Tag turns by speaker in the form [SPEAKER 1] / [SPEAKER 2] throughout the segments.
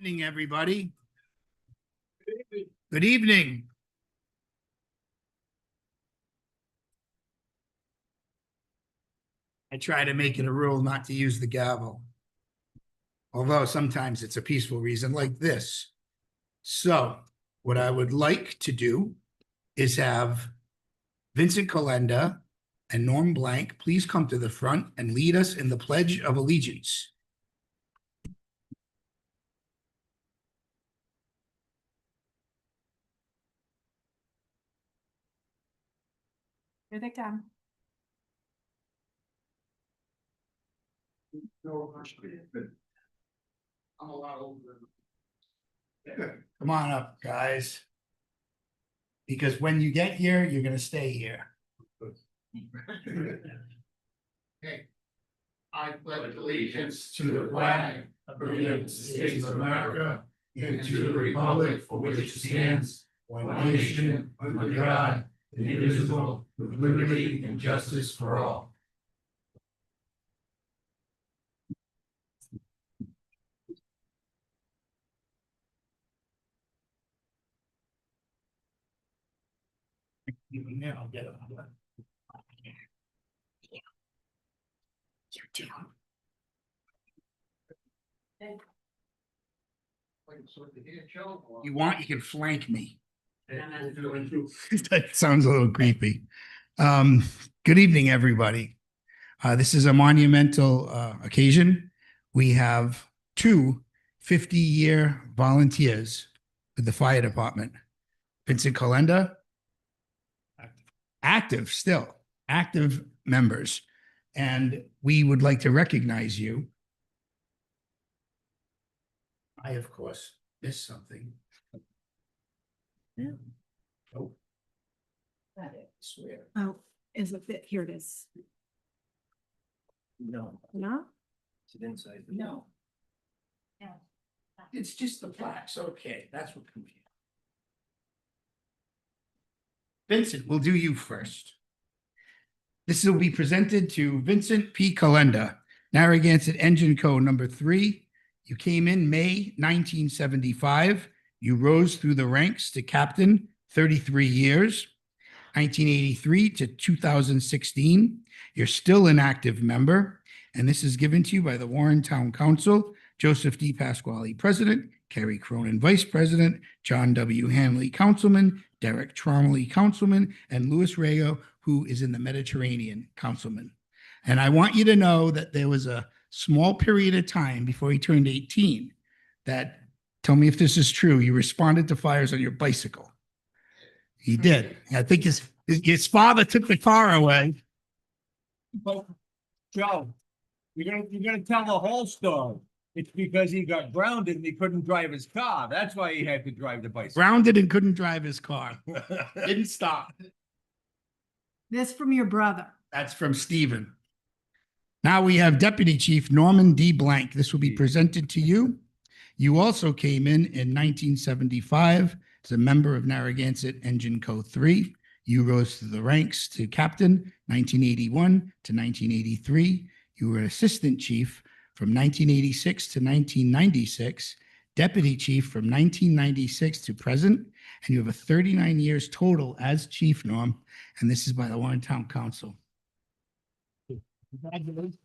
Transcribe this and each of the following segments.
[SPEAKER 1] Evening, everybody. Good evening. I try to make it a rule not to use the gavel. Although sometimes it's a peaceful reason like this. So what I would like to do is have Vincent Calenda and Norm Blank please come to the front and lead us in the Pledge of Allegiance.
[SPEAKER 2] Here they come.
[SPEAKER 1] I'm a lot older. Come on up, guys. Because when you get here, you're gonna stay here. Okay. I pledge allegiance to the flag of the United States of America and to the republic for which it stands, one nation, under God, indivisible, with liberty and justice for all. Yeah, I'll get it. You're down. You want, you can flank me. That sounds a little creepy. Good evening, everybody. This is a monumental occasion. We have two 50-year volunteers with the fire department. Vincent Calenda, active still, active members. And we would like to recognize you. I, of course, missed something.
[SPEAKER 2] Yeah.
[SPEAKER 1] Oh. I swear.
[SPEAKER 2] Oh, is it, here it is.
[SPEAKER 1] No,
[SPEAKER 2] No?
[SPEAKER 3] Is it inside?
[SPEAKER 1] no. It's just the plaques. Okay, that's what confused. Vincent, we'll do you first. This will be presented to Vincent P. Calenda, Narragansett Engine Co. number 3. You came in May 1975. You rose through the ranks to captain, 33 years. 1983 to 2016. You're still an active member, and this is given to you by the Warren Town Council, Joseph D. Pasquale, President, Kerry Cronin, Vice President, John W. Hanley, Councilman, Derek Tromley, Councilman, and Louis Rayo, who is in the Mediterranean, Councilman. And I want you to know that there was a small period of time before he turned 18 that, tell me if this is true, you responded to fires on your bicycle. He did. I think his father took the car away.
[SPEAKER 3] But Joe, you're gonna tell the whole story. It's because he got grounded and he couldn't drive his car. That's why he had to drive the bicycle.
[SPEAKER 1] Grounded and couldn't drive his car. Didn't stop.
[SPEAKER 2] This from your brother.
[SPEAKER 1] That's from Stephen. Now we have Deputy Chief Norman D. Blank. This will be presented to you. You also came in 1975 as a member of Narragansett Engine Co. 3. You rose through the ranks to captain 1981 to 1983. You were assistant chief from 1986 to 1996, deputy chief from 1996 to present, and you have a 39 years total as chief, Norm, and this is by the Warren Town Council. Congratulations.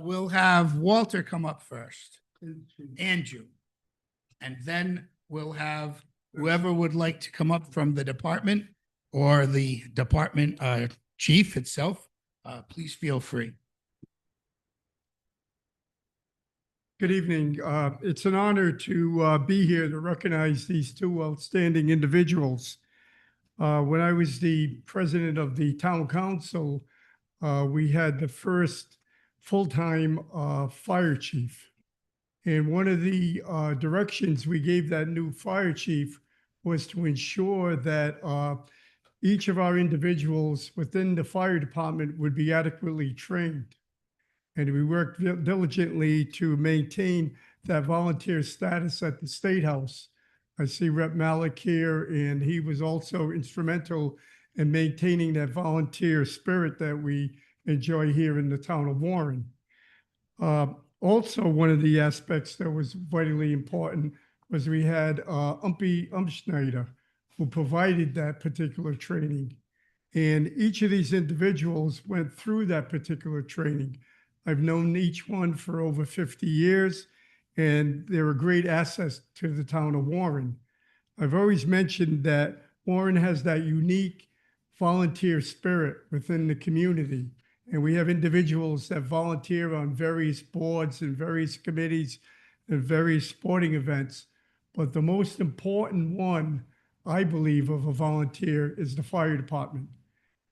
[SPEAKER 1] We'll have Walter come up first, Andrew. And then we'll have whoever would like to come up from the department or the department chief itself, please feel free.
[SPEAKER 4] Good evening. It's an honor to be here to recognize these two outstanding individuals. When I was the president of the town council, we had the first full-time fire chief. And one of the directions we gave that new fire chief was to ensure that each of our individuals within the fire department would be adequately trained. And we worked diligently to maintain that volunteer status at the State House I see Rep. Malik here, and he was also instrumental in maintaining that volunteer spirit that we enjoy here in the town of Warren. Also, one of the aspects that was vitally important was we had Umpy Umschneider, who provided that particular training. And each of these individuals went through that particular training. I've known each one for over 50 years, and they're a great asset to the town of Warren. I've always mentioned that Warren has that unique volunteer spirit within the community. And we have individuals that volunteer on various boards and various committees and various sporting events. But the most important one, I believe, of a volunteer is the fire department.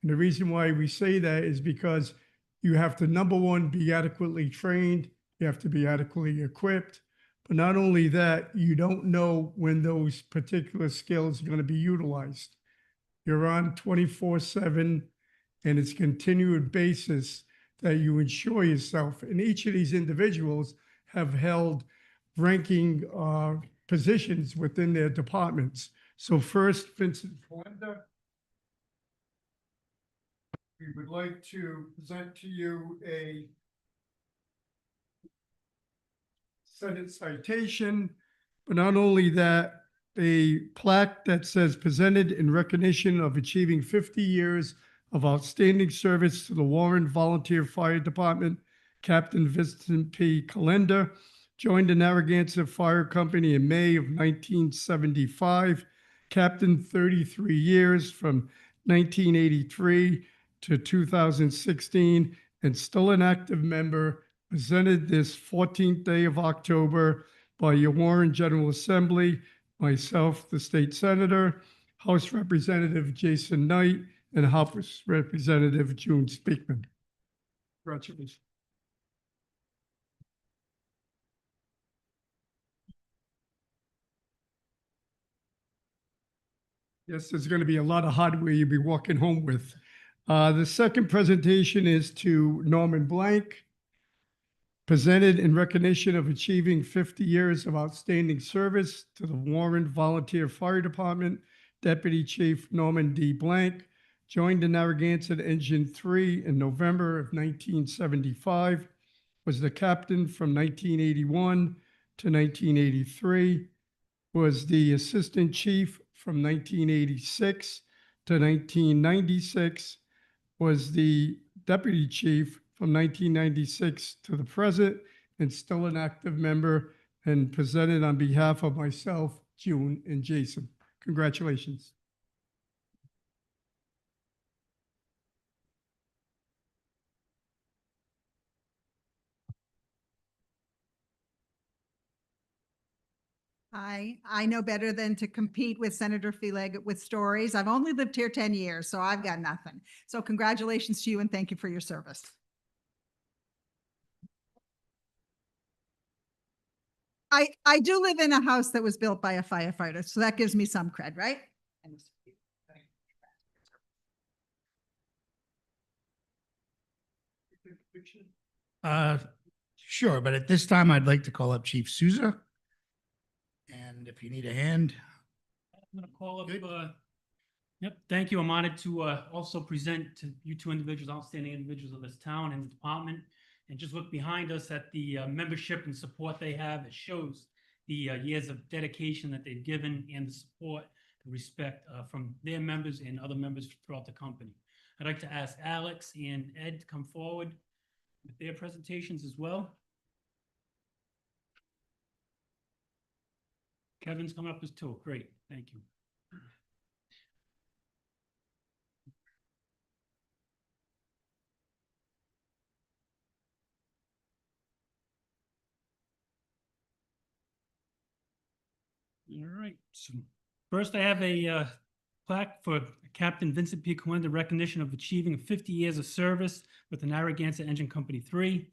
[SPEAKER 4] And the reason why we say that is because you have to, number one, be adequately trained. You have to be adequately equipped. But not only that, you don't know when those particular skills are going to be utilized. You're on 24/7, and it's continued basis that you ensure yourself. And each of these individuals have held ranking positions within their departments. So first, Vincent Calenda, we would like to present to you a Senate citation, but not only that, a plaque that says presented in recognition of achieving 50 years of outstanding service to the Warren Volunteer Fire Department. Captain Vincent P. Calenda joined the Narragansett Fire Company in May of 1975. Captain 33 years from 1983 to 2016, and still an active member, presented this 14th day of October by your Warren General Assembly, myself, the state senator, House Representative Jason Knight, and House Representative June Speakman. Congratulations. Yes, there's going to be a lot of hardware you'll be walking home with. The second presentation is to Norman Blank, presented in recognition of achieving 50 years of outstanding service to the Warren Volunteer Fire Department. Deputy Chief Norman D. Blank joined the Narragansett Engine 3 in November of 1975, was the captain from 1981 to 1983, was the assistant chief from 1986 to 1996, was the deputy chief from 1996 to the present, and still an active member, and presented on behalf of myself, June, and Jason. Congratulations.
[SPEAKER 5] I know better than to compete with Senator Feeleg with stories. I've only lived here 10 years, so I've got nothing. So congratulations to you and thank you for your service. I do live in a house that was built by a firefighter, so that gives me some cred, right?
[SPEAKER 1] Sure, but at this time, I'd like to call up Chief Souza. And if you need a hand,
[SPEAKER 6] I'm gonna call up,
[SPEAKER 1] Good.
[SPEAKER 6] Yep, thank you. I'm honored to also present to you two individuals, outstanding individuals of this town and department. And just look behind us at the membership and support they have. It shows the years of dedication that they've given and the support, the respect from their members and other members throughout the company. I'd like to ask Alex and Ed to come forward with their presentations as well. Kevin's coming up as two. Great, thank you. All right, so first I have a plaque for Captain Vincent P. Calenda, recognition of achieving 50 years of service with the Narragansett Engine Company 3.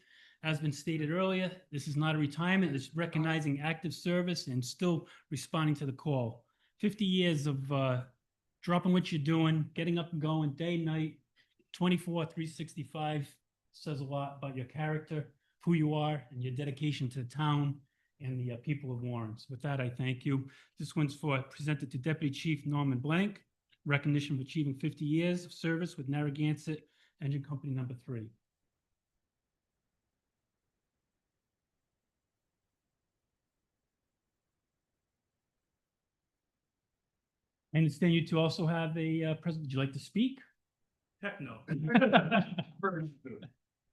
[SPEAKER 6] As been stated earlier, this is not a retirement, it's recognizing active service and still responding to the call. 50 years of dropping what you're doing, getting up and going day, night, 24/365 says a lot about your character, who you are, and your dedication to the town and the people of Warren. With that, I thank you. This one's presented to Deputy Chief Norman Blank, recognition of achieving 50 years of service with Narragansett Engine Company number 3. I understand you two also have a present. Would you like to speak?
[SPEAKER 7] Heck no.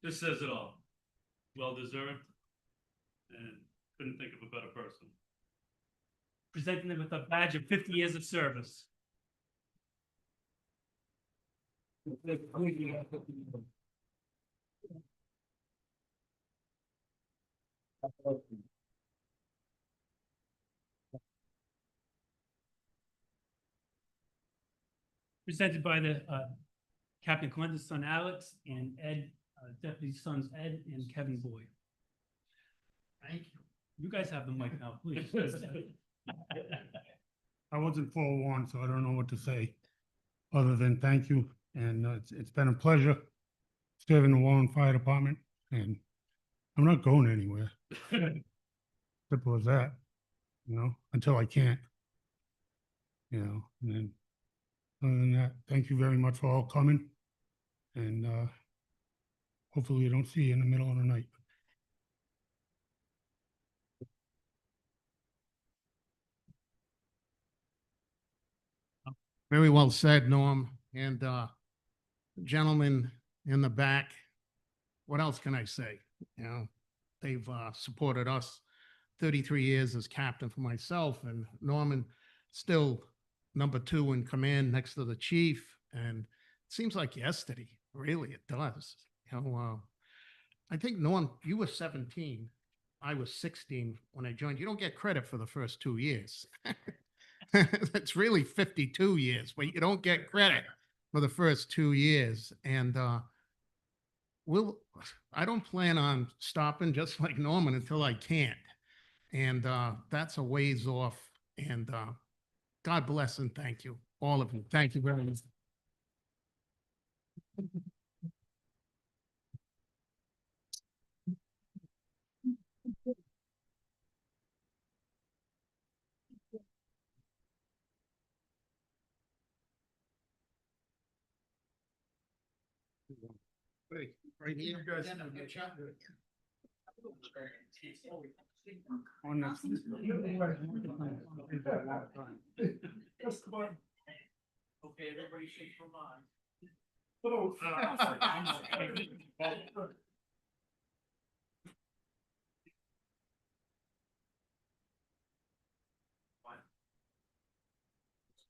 [SPEAKER 7] This says it all. Well deserved. And couldn't think of a better person.
[SPEAKER 6] Presenting them with a badge of 50 years of service. Presented by the Captain Calenda's son Alex and Ed, Deputy sons Ed and Kevin Boyd. Thank you. You guys have the mic now, please.
[SPEAKER 8] I wasn't forewarned, so I don't know what to say, other than thank you, and it's been a pleasure serving the Warren Fire Department, and I'm not going anywhere. Simple as that, until I can't. And then, other than that, thank you very much for all coming, and hopefully I don't see you in the middle of the night.
[SPEAKER 9] Very well said, Norm, and gentlemen in the back. What else can I say? They've supported us 33 years as captain for myself, and Norman still number 2 in command next to the chief. And it seems like yesterday, really, it does. I think, Norm, you were 17. I was 16 when I joined. You don't get credit for the first 2 years. It's really 52 years, but you don't get credit for the first 2 years. And I don't plan on stopping, just like Norman, until I can't. And that's a ways off. And God bless and thank you, all of you. Thank you very much. Right here.
[SPEAKER 8] On this.
[SPEAKER 6] Okay, everybody shake for mine.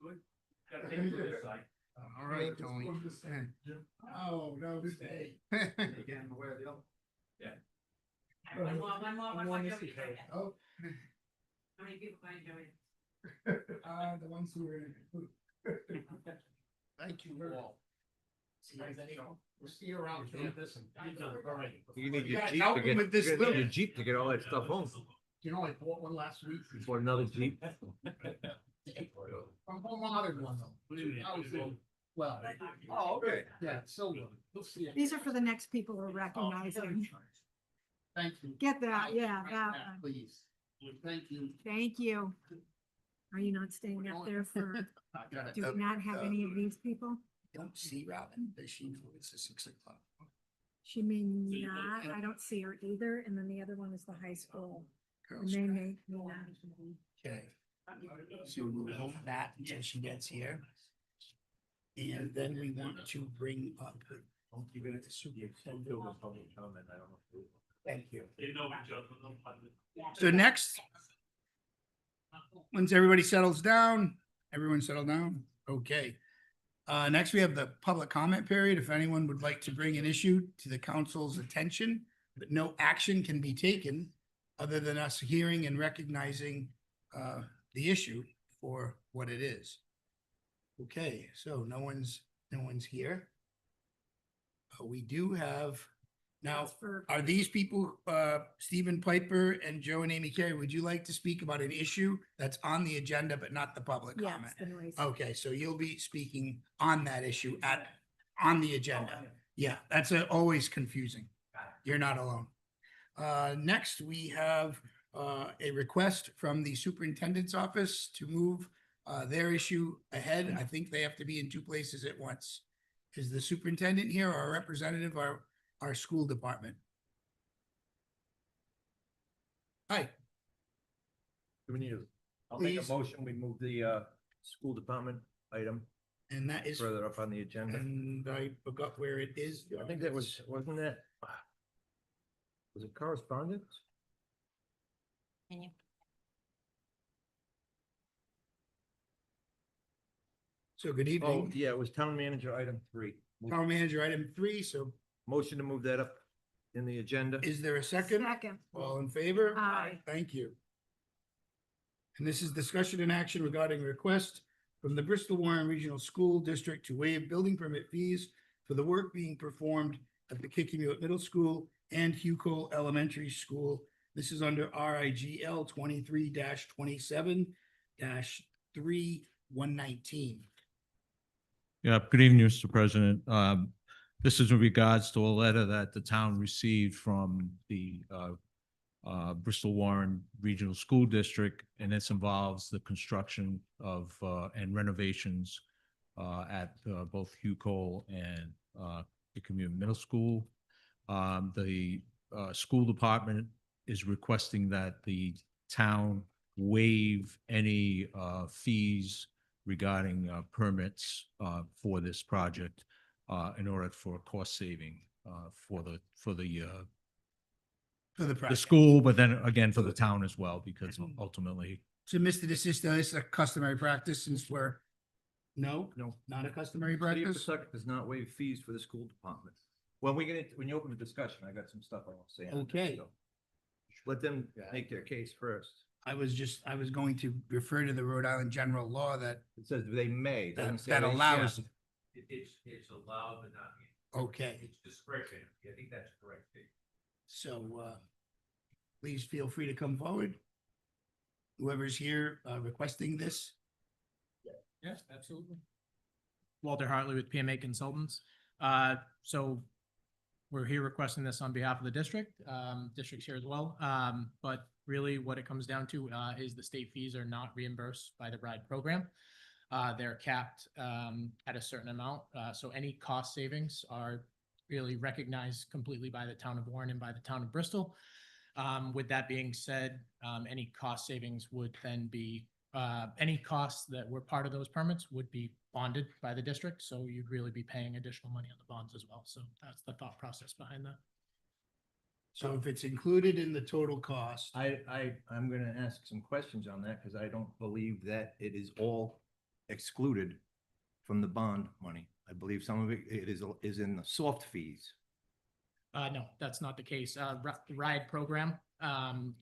[SPEAKER 7] Good. Gotta take it to this side.
[SPEAKER 9] All right, Tony.
[SPEAKER 1] Oh, no, stay.
[SPEAKER 9] Again, where the
[SPEAKER 7] Yeah.
[SPEAKER 1] Oh,
[SPEAKER 10] How many people find Joey?
[SPEAKER 1] the ones who were in.
[SPEAKER 9] Thank you all. We'll see you around campus.
[SPEAKER 3] You need
[SPEAKER 1] your Jeep to get- with this you got your
[SPEAKER 3] Jeep to get all that stuff home.
[SPEAKER 9] I bought one last week.
[SPEAKER 3] For another Jeep.
[SPEAKER 9] I'm home modern one though. I was in- Well,
[SPEAKER 3] Oh, okay.
[SPEAKER 9] yeah, silver. We'll see it.
[SPEAKER 2] These are for the next people we're recognizing.
[SPEAKER 9] Thank you.
[SPEAKER 2] Get that, yeah, that one.
[SPEAKER 9] Please. Thank you.
[SPEAKER 2] Thank you. Are you not staying up there for, do we not have any of these people?
[SPEAKER 1] Don't see Robin, does she? It's a 6 o'clock.
[SPEAKER 2] She may not, I don't see her either, and then the other one is the high school. And
[SPEAKER 1] Girls.
[SPEAKER 2] they may, yeah.
[SPEAKER 1] Okay. So we'll hold that until she gets here. And then we want to bring up. Thank you.
[SPEAKER 7] They know each other.
[SPEAKER 1] So next, once everybody settles down, everyone settle down? Okay. Next, we have the public comment period. If anyone would like to bring an issue to the council's attention, but no action can be taken other than us hearing and recognizing the issue for what it is. Okay, so no one's here. We do have, now,
[SPEAKER 2] That's for-
[SPEAKER 1] are these people, Stephen Piper and Joe and Amy Carey, would you like to speak about an issue that's on the agenda but not the public
[SPEAKER 2] Yes,
[SPEAKER 1] comment?
[SPEAKER 2] the noise.
[SPEAKER 1] Okay, so you'll be speaking on that issue on the agenda. Yeah, that's always confusing. You're not alone. Next, we have a request from the superintendent's office to move their issue ahead. I think they have to be in two places at once. Is the superintendent here or a representative of our school department? Hi,
[SPEAKER 3] I'll make
[SPEAKER 1] Please.
[SPEAKER 3] a motion, we move the school department item
[SPEAKER 1] and that is,
[SPEAKER 3] further up on the agenda.
[SPEAKER 1] and I forgot where it is.
[SPEAKER 3] I think that was, wasn't that? Was it correspondence?
[SPEAKER 1] So good
[SPEAKER 3] Oh,
[SPEAKER 1] evening,
[SPEAKER 3] yeah, it was town manager item 3.
[SPEAKER 1] town manager item 3. So
[SPEAKER 3] Motion to move that up in the agenda.
[SPEAKER 1] is there a second?
[SPEAKER 2] Second.
[SPEAKER 1] All in favor?
[SPEAKER 2] Aye.
[SPEAKER 1] Thank you. And this is discussion and action regarding a request from the Bristol Warren Regional School District to waive building permit fees for the work being performed at the Kickamuit Middle School and Hugh Cole Elementary School. This is under RIGL 23-27-3119.
[SPEAKER 11] Yeah, good evening, Mr. President. This is in regards to a letter that the town received from the Bristol Warren Regional School District, and this involves the construction of and renovations at both Hugh Cole and Kickamuit Middle School. The school department is requesting that the town waive any fees regarding permits for this project in order for cost saving for the
[SPEAKER 1] For the
[SPEAKER 11] the
[SPEAKER 1] project.
[SPEAKER 11] school, but then again for the town as well, because ultimately,
[SPEAKER 1] So Mr. DeSisto, this is a customary practice since we're, no,
[SPEAKER 3] No.
[SPEAKER 1] not a customary
[SPEAKER 3] Steve
[SPEAKER 1] practice?
[SPEAKER 3] Pawtucket does not waive fees for the school department. When we get into, when you open the discussion, I got some stuff I want to say. on that,
[SPEAKER 1] Okay.
[SPEAKER 3] so Let them make their case first.
[SPEAKER 1] I was going to refer to the Rhode Island general law that
[SPEAKER 3] It says they may. it doesn't say
[SPEAKER 1] that
[SPEAKER 3] they
[SPEAKER 1] allows,
[SPEAKER 3] shall.
[SPEAKER 10] It's allowed, but not,
[SPEAKER 1] okay,
[SPEAKER 10] it's discretionary. I think that's correct.
[SPEAKER 1] so please feel free to come forward. Whoever's here requesting this.
[SPEAKER 12] Yes, absolutely. Walter Hartley with PMA Consultants. So we're here requesting this on behalf of the district. District's here as well. But really what it comes down to is the state fees are not reimbursed by the RIDE program. They're capped at a certain amount. So any cost savings are really recognized completely by the town of Warren and by the town of Bristol. With that being said, any cost savings would then be, any costs that were part of those permits would be bonded by the district. So you'd really be paying additional money on the bonds as well. So that's the thought process behind that.
[SPEAKER 1] So if it's included in the total cost,
[SPEAKER 3] I'm gonna ask some questions on that because I don't believe that it is all excluded from the bond money. I believe some of it is in the soft fees.
[SPEAKER 12] No, that's not the case. The RIDE program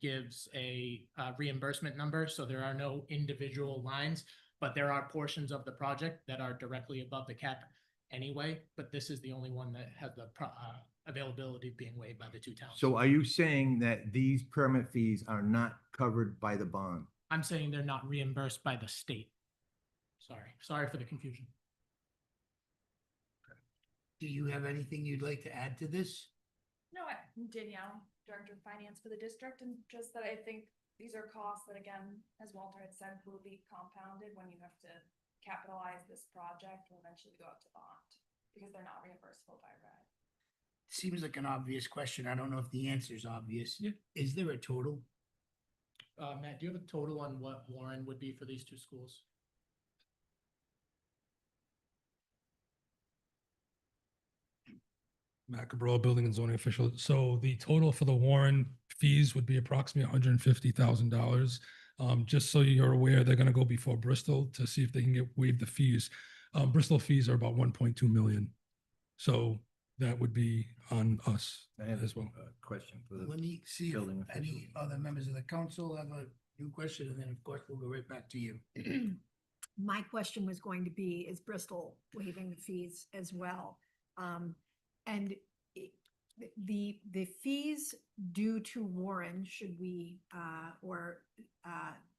[SPEAKER 12] gives a reimbursement number, so there are no individual lines, but there are portions of the project that are directly above the cap anyway, but this is the only one that has the availability of being waived by the two towns.
[SPEAKER 3] So are you saying that these permit fees are not covered by the bond?
[SPEAKER 12] I'm saying they're not reimbursed by the state. Sorry for the confusion.
[SPEAKER 1] do you have anything you'd like to add to this?
[SPEAKER 13] No, I'm Danielle, Director of Finance for the district, and just that I think these are costs that, again, as Walter had said, will be compounded when you have to capitalize this project or eventually go out to bond, because they're not reimbursable by RIDE.
[SPEAKER 1] Seems like an obvious question. I don't know if the answer is obvious.
[SPEAKER 12] Yeah.
[SPEAKER 1] Is there a total?
[SPEAKER 12] Matt, do you have a total on what Warren would be for these two schools?
[SPEAKER 14] Matt Cabral, Building and Zoning Official. So the total for the Warren fees would be approximately $150,000. Just so you're aware, they're gonna go before Bristol to see if they can get waived the fees. Bristol fees are about 1.2 million. So that would be on us
[SPEAKER 3] I have
[SPEAKER 14] as well.
[SPEAKER 3] a question for the
[SPEAKER 1] Let me see if
[SPEAKER 3] building
[SPEAKER 1] any other members of the council have a new question, and then of course we'll go right back to you.
[SPEAKER 2] My question was going to be, is Bristol waiving the fees as well? And the fees due to Warren, should we,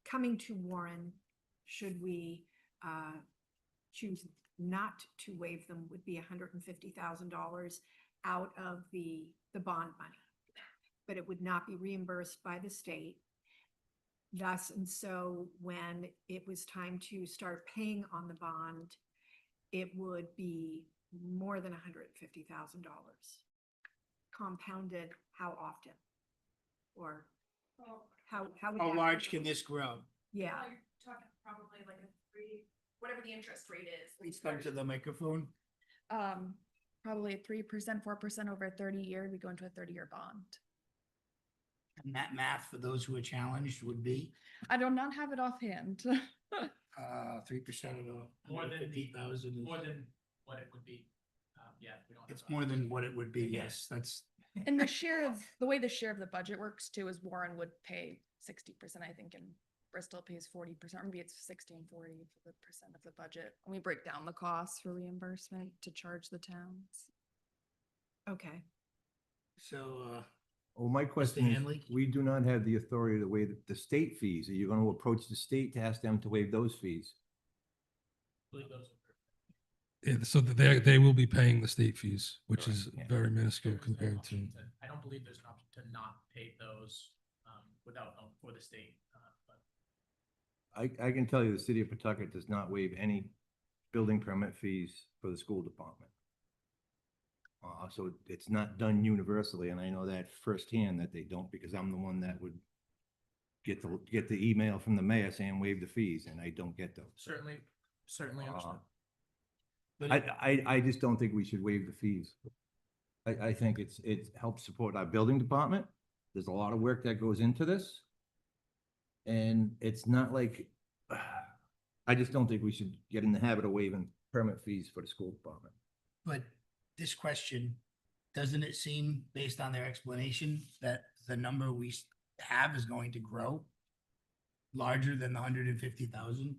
[SPEAKER 2] coming to Warren, should we choose not to waive them, would be $150,000 out of the bond money. But it would not be reimbursed by the state. thus, and so when it was time to start paying on the bond, it would be more than $150,000. Compounded how often? Or how? would
[SPEAKER 1] How
[SPEAKER 2] that
[SPEAKER 1] large
[SPEAKER 2] work?
[SPEAKER 1] can this grow?
[SPEAKER 2] Yeah,
[SPEAKER 13] Well, you're talking probably like a three, whatever the interest rate is.
[SPEAKER 1] Please come to the microphone.
[SPEAKER 13] Probably 3%, 4% over a 30-year, we go into a 30-year bond.
[SPEAKER 1] And that math for those who are challenged would be
[SPEAKER 13] I do not have it offhand.
[SPEAKER 1] 3% of the
[SPEAKER 12] More than the-
[SPEAKER 1] 150,000.
[SPEAKER 12] More than what it would be. Yeah, we don't. have
[SPEAKER 1] It's
[SPEAKER 12] that.
[SPEAKER 1] more than what it would be. Yes, that's
[SPEAKER 13] And the share of, the way the share of the budget works too is Warren would pay 60%, I think, and Bristol pays 40%, or maybe it's 60 and 40 for the percent of the budget. And we break down the costs for reimbursement to charge the towns.
[SPEAKER 2] okay.
[SPEAKER 1] so.
[SPEAKER 3] Well, my question is,
[SPEAKER 1] Hanley?
[SPEAKER 3] we do not have the authority to waive the state fees. Are you going to approach the state to ask them to waive those fees?
[SPEAKER 12] I believe those are-
[SPEAKER 14] So they will be paying the state fees, which is
[SPEAKER 3] Correct, yeah.
[SPEAKER 14] very minuscule
[SPEAKER 12] There's no
[SPEAKER 14] compared to.
[SPEAKER 12] option I don't believe there's an option to not pay those without, for the state. But
[SPEAKER 3] I can tell you the city of Pawtucket does not waive any building permit fees for the school department. So it's not done universally, and I know that firsthand that they don't, because I'm the one that would get the email from the mayor saying waive the fees, and I don't get those.
[SPEAKER 12] certainly understood.
[SPEAKER 3] I just don't think we should waive the fees. I think it helps support our building department. There's a lot of work that goes into this. And it's not like, I just don't think we should get in the habit of waiving permit fees for the school department.
[SPEAKER 1] But this question, doesn't it seem, based on their explanation, that the number we have is going to grow larger than the 150,000?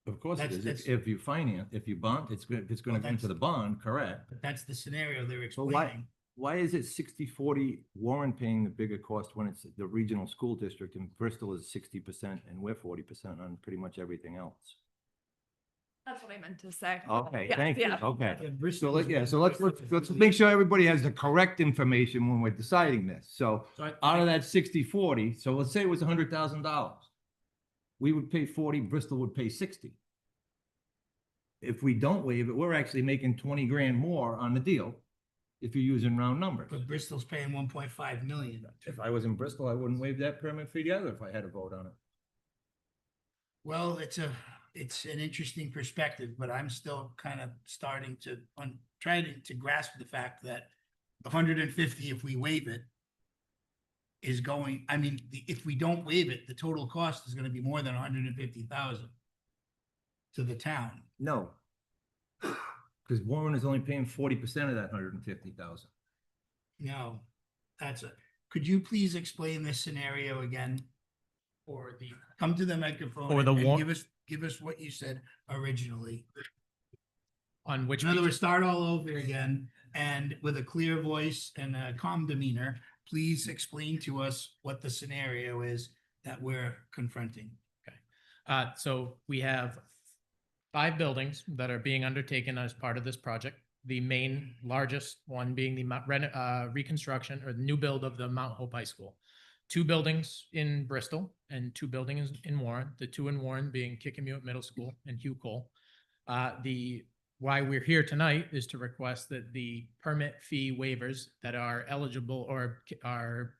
[SPEAKER 3] Of course it
[SPEAKER 1] That's-
[SPEAKER 3] is. If you finance, if you bond, it's gonna
[SPEAKER 1] Well,
[SPEAKER 3] go into the bond, correct?
[SPEAKER 1] But that's the scenario they're
[SPEAKER 3] So why,
[SPEAKER 1] explaining.
[SPEAKER 3] why is it 60-40 Warren paying the bigger cost when it's the regional school district and Bristol is 60% and we're 40% on pretty much everything else?
[SPEAKER 13] That's what I meant to say.
[SPEAKER 3] Okay,
[SPEAKER 13] Yes,
[SPEAKER 3] thank you.
[SPEAKER 13] yeah.
[SPEAKER 3] Okay.
[SPEAKER 1] Yeah,
[SPEAKER 3] So
[SPEAKER 1] Bristol
[SPEAKER 3] let's,
[SPEAKER 1] is-
[SPEAKER 3] yeah, so let's make sure everybody has the correct information when we're deciding this. So
[SPEAKER 12] So
[SPEAKER 3] out of that 60-40, so let's say it was $100,000. We would pay 40, Bristol would pay 60. If we don't waive it, we're actually making 20 grand more on the deal if you're using round numbers.
[SPEAKER 1] But Bristol's paying 1.5 million.
[SPEAKER 3] If I was in Bristol, I wouldn't waive that permit fee either if I had a vote on it.
[SPEAKER 1] Well, it's an interesting perspective, but I'm still kind of starting to, trying to grasp the fact that the 150, if we waive it, is going, I mean, if we don't waive it, the total cost is gonna be more than 150,000 to the town.
[SPEAKER 3] No. Because Warren is only paying 40% of that 150,000.
[SPEAKER 1] No, could you please explain this scenario again?
[SPEAKER 12] Or the,
[SPEAKER 1] Come to the microphone
[SPEAKER 11] Or the
[SPEAKER 1] and
[SPEAKER 11] war-
[SPEAKER 1] give us what you said originally.
[SPEAKER 12] on which.
[SPEAKER 1] In other
[SPEAKER 12] page-
[SPEAKER 1] words, start all over again and with a clear voice and a calm demeanor, please explain to us what the scenario is that we're confronting.
[SPEAKER 12] So we have 5 buildings that are being undertaken as part of this project. The main largest one being the reconstruction or the new build of the Mount Hope High School. 2 buildings in Bristol and 2 buildings in Warren, the 2 in Warren being Kickapoo Middle School and Hugh Cole. Why we're here tonight is to request that the permit fee waivers that are eligible or are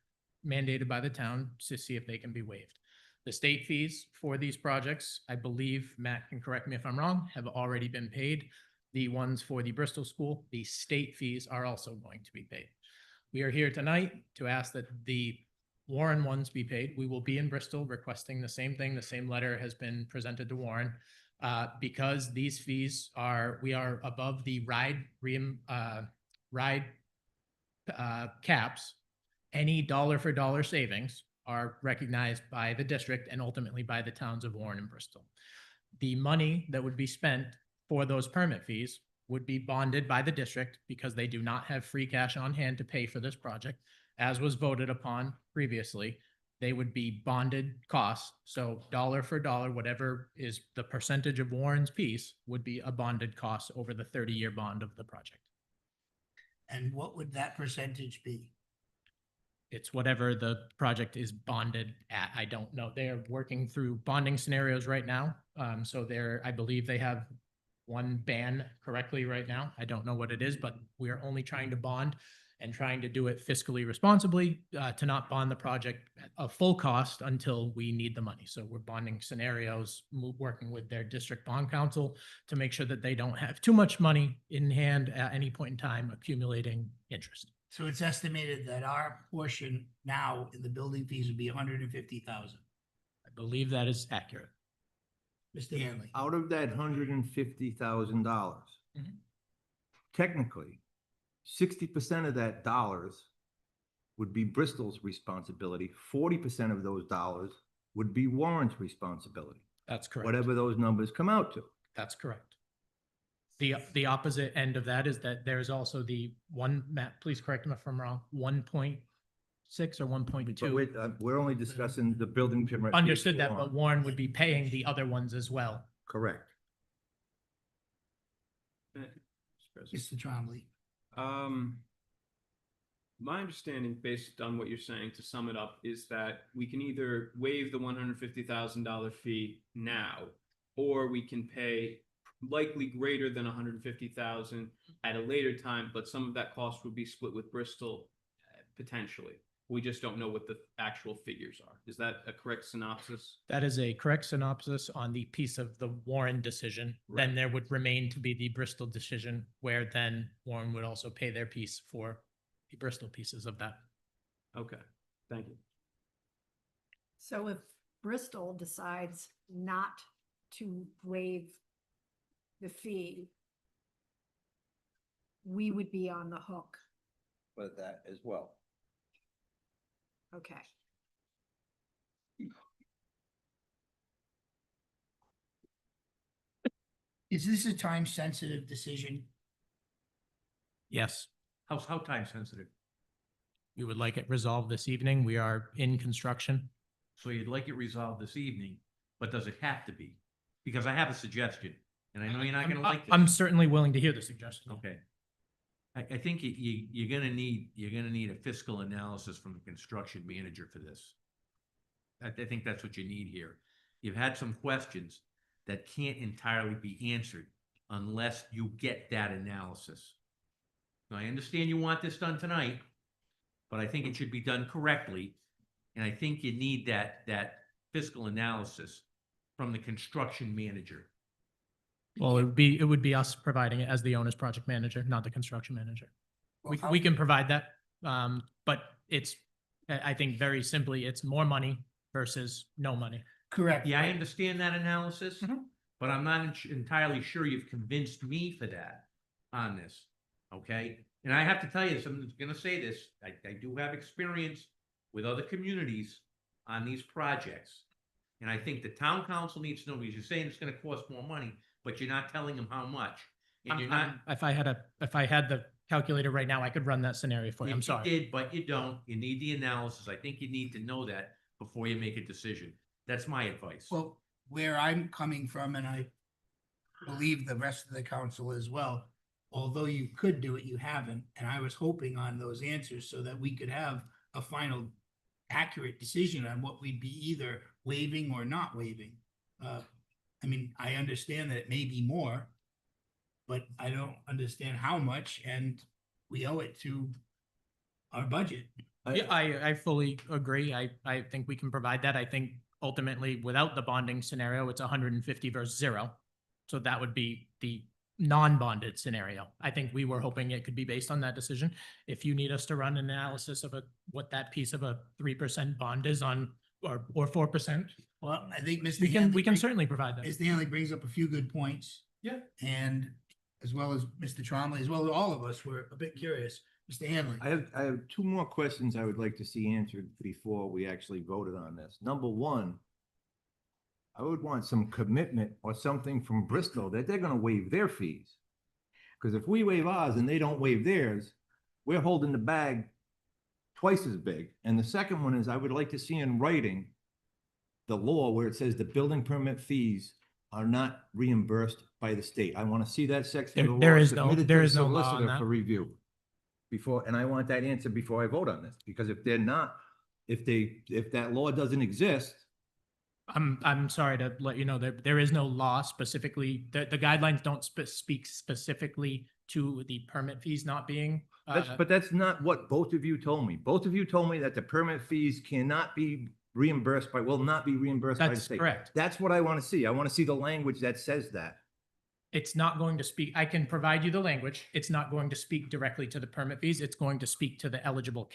[SPEAKER 12] mandated by the town to see if they can be waived. The state fees for these projects, I believe, Matt can correct me if I'm wrong, have already been paid. The ones for the Bristol School, the state fees are also going to be paid. We are here tonight to ask that the Warren ones be paid. We will be in Bristol requesting the same thing. The same letter has been presented to Warren. Because these fees we are above the ride caps, any dollar for dollar savings are recognized by the district and ultimately by the towns of Warren and Bristol. The money that would be spent for those permit fees would be bonded by the district because they do not have free cash on hand to pay for this project, as was voted upon previously. They would be bonded costs. So dollar for dollar, whatever is the percentage of Warren's piece would be a bonded cost over the 30-year bond of the project.
[SPEAKER 1] And what would that percentage be?
[SPEAKER 12] it's whatever the project is bonded at. I don't know. They're working through bonding scenarios right now. So I believe they have one ban correctly right now. I don't know what it is, but we are only trying to bond and trying to do it fiscally responsibly, to not bond the project at a full cost until we need the money. So we're bonding scenarios, working with their district bond council to make sure that they don't have too much money in hand at any point in time accumulating interest.
[SPEAKER 1] So it's estimated that our portion now in the building fees would be 150,000.
[SPEAKER 12] I believe that is accurate.
[SPEAKER 1] Mr. Hanley.
[SPEAKER 3] Out of that $150,000,
[SPEAKER 12] Mhm.
[SPEAKER 3] technically, 60% of that dollars would be Bristol's responsibility. 40% of those dollars would be Warren's responsibility,
[SPEAKER 12] That's correct.
[SPEAKER 3] whatever those numbers come out to.
[SPEAKER 12] That's correct. The opposite end of that is that there's also the one, Matt, please correct me if I'm wrong, 1.6 or 1.2.
[SPEAKER 3] But we're only discussing the building permit. fees
[SPEAKER 12] Understood
[SPEAKER 3] for
[SPEAKER 12] that,
[SPEAKER 3] Warren.
[SPEAKER 12] but Warren would be paying the other ones as well.
[SPEAKER 3] Correct.
[SPEAKER 1] Mr. Trombley.
[SPEAKER 15] My understanding, based on what you're saying, to sum it up, is that we can either waive the $150,000 fee now, or we can pay likely greater than $150,000 at a later time, but some of that cost would be split with Bristol potentially. We just don't know what the actual figures are. Is that a correct synopsis?
[SPEAKER 12] That is a correct synopsis on the piece of the Warren decision. Then there would remain to be the Bristol decision, where then Warren would also pay their piece for the Bristol pieces of that.
[SPEAKER 15] Okay, thank you.
[SPEAKER 2] So if Bristol decides not to waive the fee, we would be on the hook.
[SPEAKER 3] But that as well.
[SPEAKER 2] Okay.
[SPEAKER 1] Is this a time-sensitive decision?
[SPEAKER 12] Yes,
[SPEAKER 10] How time sensitive?
[SPEAKER 12] we would like it resolved this evening. We are in construction.
[SPEAKER 10] So you'd like it resolved this evening, but does it have to be? Because I have a suggestion, and I know you're not gonna like this.
[SPEAKER 12] I'm certainly willing to hear the suggestion.
[SPEAKER 10] Okay. I think you're gonna need a fiscal analysis from the construction manager for this. I think that's what you need here. You've had some questions that can't entirely be answered unless you get that analysis. Now, I understand you want this done tonight, but I think it should be done correctly. And I think you need that fiscal analysis from the construction manager.
[SPEAKER 12] Well, it would be us providing it as the owner's project manager, not the construction manager. We can provide that, but I think very simply, it's more money versus no money.
[SPEAKER 1] Correct.
[SPEAKER 10] Yeah, I understand that analysis,
[SPEAKER 12] Mhm.
[SPEAKER 10] but I'm not entirely sure you've convinced me for that on this, okay? And I have to tell you, I'm gonna say this, I do have experience with other communities on these projects. And I think the town council needs to know, because you're saying it's gonna cost more money, but you're not telling them how much. And you're not.
[SPEAKER 12] If I had the calculator right now, I could run that scenario for you. I'm
[SPEAKER 10] If
[SPEAKER 12] sorry.
[SPEAKER 10] You did, but you don't. You need the analysis. I think you need to know that before you make a decision. That's my advice.
[SPEAKER 1] Well, where I'm coming from, and I believe the rest of the council as well, although you could do it, you haven't, and I was hoping on those answers so that we could have a final accurate decision on what we'd be either waiving or not waiving. I mean, I understand that it may be more, but I don't understand how much, and we owe it to our budget.
[SPEAKER 12] Yeah, I fully agree. I think we can provide that. I think ultimately, without the bonding scenario, it's 150 versus 0. So that would be the non-bonded scenario. I think we were hoping it could be based on that decision. If you need us to run an analysis of what that piece of a 3% bond is on, or 4%.
[SPEAKER 1] Well, I think Mr.
[SPEAKER 12] We can certainly provide that.
[SPEAKER 1] Mr. Hanley brings up a few good points.
[SPEAKER 12] Yeah.
[SPEAKER 1] And as well as Mr. Trombley, as well as all of us, were a bit curious. Mr. Hanley.
[SPEAKER 3] I have two more questions I would like to see answered before we actually voted on this. Number one, I would want some commitment or something from Bristol that they're gonna waive their fees. Because if we waive ours and they don't waive theirs, we're holding the bag twice as big. And the second one is I would like to see in writing the law where it says the building permit fees are not reimbursed by the state. I want to see that section of the law
[SPEAKER 12] There is
[SPEAKER 3] submitted to
[SPEAKER 12] there
[SPEAKER 3] the
[SPEAKER 12] is no law on
[SPEAKER 3] solicitor
[SPEAKER 12] that.
[SPEAKER 3] for review. before, and I want that answer before I vote on this, because if they're not, if that law doesn't exist,
[SPEAKER 12] I'm sorry to let you know that there is no law specifically, the guidelines don't speak specifically to the permit fees not being.
[SPEAKER 3] but that's not what both of you told me. Both of you told me that the permit fees cannot be reimbursed will not be reimbursed by the
[SPEAKER 12] That's
[SPEAKER 3] state.
[SPEAKER 12] correct.
[SPEAKER 3] That's what I want to see. I want to see the language that says that.
[SPEAKER 12] It's not going to speak, I can provide you the language. It's not going to speak directly to the permit fees. It's going to speak to the eligible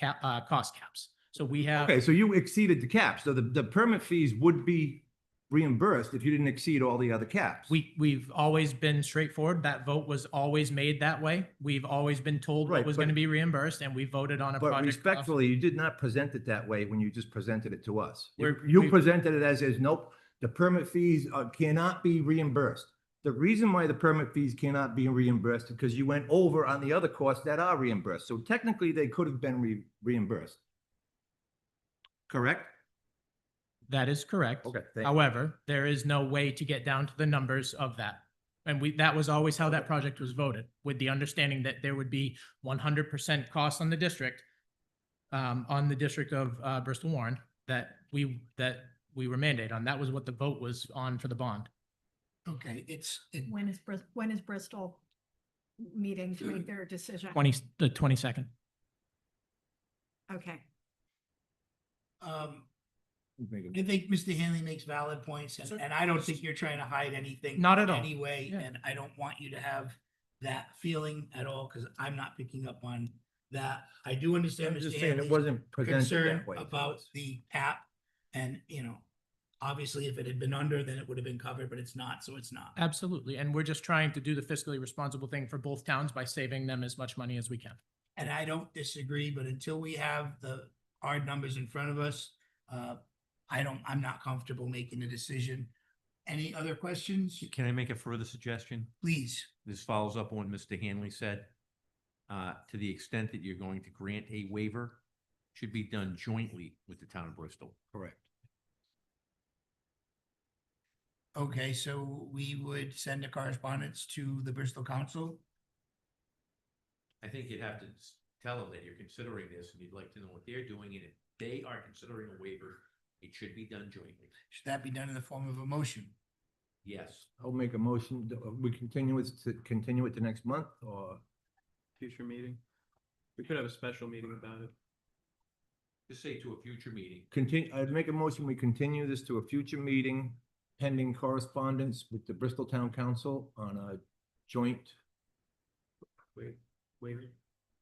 [SPEAKER 12] cost caps. So we have.
[SPEAKER 3] Okay, so you exceeded the cap. So the permit fees would be reimbursed if you didn't exceed all the other caps.
[SPEAKER 12] We've always been straightforward. That vote was always made that way. We've always been told what
[SPEAKER 3] Right,
[SPEAKER 12] was
[SPEAKER 3] but-
[SPEAKER 12] going to be reimbursed, and we voted on a
[SPEAKER 3] But
[SPEAKER 12] project.
[SPEAKER 3] respectfully, you did not present it that way when you just presented it to us.
[SPEAKER 12] We're-
[SPEAKER 3] You
[SPEAKER 12] we-
[SPEAKER 3] presented it as is, nope, the permit fees cannot be reimbursed. The reason why the permit fees cannot be reimbursed is because you went over on the other costs that are reimbursed. So technically, they could have been reimbursed. Correct?
[SPEAKER 12] That is correct.
[SPEAKER 3] Okay, thank you.
[SPEAKER 12] However, there is no way to get down to the numbers of that. And that was always how that project was voted, with the understanding that there would be 100% cost on the district of Bristol Warren that we were mandated on. That was what the vote was on for the bond.
[SPEAKER 1] Okay,
[SPEAKER 2] When is Bristol meeting to make their decision?
[SPEAKER 12] The 22nd.
[SPEAKER 2] Okay.
[SPEAKER 1] I think Mr. Hanley makes valid points, and I don't think you're trying to hide anything.
[SPEAKER 12] Not at all.
[SPEAKER 1] Anyway,
[SPEAKER 12] Yeah.
[SPEAKER 1] and I don't want you to have that feeling at all, because I'm not picking up on that. I do understand
[SPEAKER 3] I'm just
[SPEAKER 1] Mr.
[SPEAKER 3] saying it
[SPEAKER 1] Hanley's
[SPEAKER 3] wasn't presented
[SPEAKER 1] concern
[SPEAKER 3] that way.
[SPEAKER 1] about the cap, and, obviously, if it had been under, then it would have been covered, but it's not, so it's not.
[SPEAKER 12] Absolutely. And we're just trying to do the fiscally responsible thing for both towns by saving them as much money as we can.
[SPEAKER 1] And I don't disagree, but until we have the hard numbers in front of us, I'm not comfortable making a decision. Any other questions?
[SPEAKER 10] Can I make a further suggestion?
[SPEAKER 1] Please.
[SPEAKER 10] This follows up on what Mr. Hanley said. To the extent that you're going to grant a waiver, should be done jointly with the town of Bristol.
[SPEAKER 3] Correct.
[SPEAKER 1] Okay, so we would send a correspondence to the Bristol Council.
[SPEAKER 10] I think you'd have to tell them that you're considering this and you'd like to know what they're doing, and if they are considering a waiver, it should be done jointly.
[SPEAKER 1] Should that be done in the form of a motion?
[SPEAKER 10] Yes.
[SPEAKER 3] I'll make a motion. We continue it to next month, or
[SPEAKER 15] Future meeting. We could have a special meeting about it.
[SPEAKER 10] Just say to a future meeting.
[SPEAKER 3] I'd make a motion, we continue this to a future meeting pending correspondence with the Bristol Town Council on a joint
[SPEAKER 15] Waiver.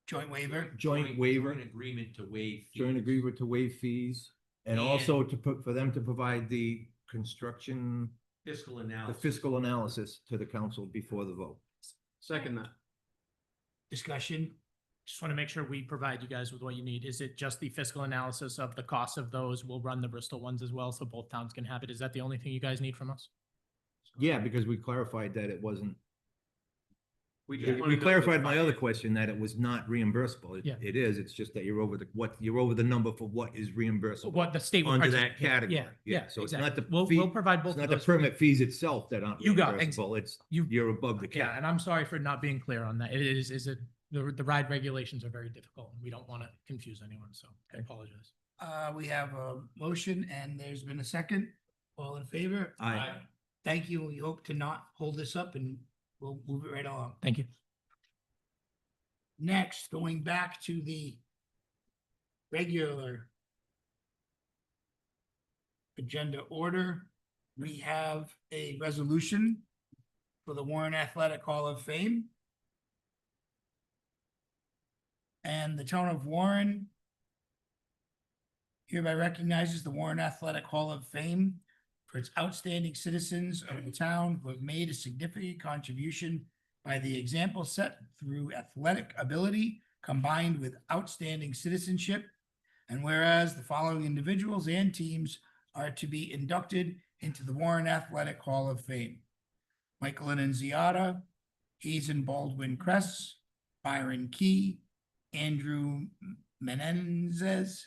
[SPEAKER 1] Joint waiver?
[SPEAKER 3] Joint waiver.
[SPEAKER 10] Joint agreement to waive.
[SPEAKER 3] joint
[SPEAKER 10] fees.
[SPEAKER 3] agreement to waive fees, and also for them to provide the construction,
[SPEAKER 10] Fiscal
[SPEAKER 3] the
[SPEAKER 10] analysis.
[SPEAKER 3] fiscal analysis to the council before the vote.
[SPEAKER 15] Second that.
[SPEAKER 1] Discussion?
[SPEAKER 12] Just want to make sure we provide you guys with what you need. Is it just the fiscal analysis of the cost of those? We'll run the Bristol ones as well, so both towns can have it. Is that the only thing you guys need from us?
[SPEAKER 3] Yeah, because we clarified that it wasn't,
[SPEAKER 15] just wanna
[SPEAKER 3] we
[SPEAKER 15] know
[SPEAKER 3] clarified
[SPEAKER 15] the
[SPEAKER 3] my other
[SPEAKER 15] finance.
[SPEAKER 3] question that it was not reimbursable.
[SPEAKER 12] Yeah.
[SPEAKER 3] It is, it's just that you're over the number for what is reimbursable.
[SPEAKER 12] What the state. would
[SPEAKER 3] Under
[SPEAKER 12] purchase-
[SPEAKER 3] that category.
[SPEAKER 12] Yeah, yeah.
[SPEAKER 3] So it's not the
[SPEAKER 12] exactly. We'll
[SPEAKER 3] fee,
[SPEAKER 12] provide both
[SPEAKER 3] it's
[SPEAKER 12] of
[SPEAKER 3] not the
[SPEAKER 12] those for you.
[SPEAKER 3] permit fees itself that aren't
[SPEAKER 12] You got it.
[SPEAKER 3] reimbursable, it's,
[SPEAKER 12] You-
[SPEAKER 3] you're above the
[SPEAKER 12] Yeah,
[SPEAKER 3] cap.
[SPEAKER 12] and I'm sorry for not being clear on that. It is the ride regulations are very difficult. and We don't want to confuse anyone, so I apologize.
[SPEAKER 1] We have a motion and there's been a second. All in favor?
[SPEAKER 3] Aye.
[SPEAKER 1] Thank you. We hope to not hold this up and we'll move it right along.
[SPEAKER 12] Thank you.
[SPEAKER 1] Next, going back to the regular agenda order, we have a resolution for the Warren Athletic Hall of Fame. And the town of Warren hereby recognizes the Warren Athletic Hall of Fame for its outstanding citizens of the town who have made a significant contribution by the example set through athletic ability combined with outstanding citizenship. And whereas the following individuals and teams are to be inducted into the Warren Athletic Hall of Fame: Michael Annunziata, Hazen Baldwin Kress, Byron Key, Andrew Menendez,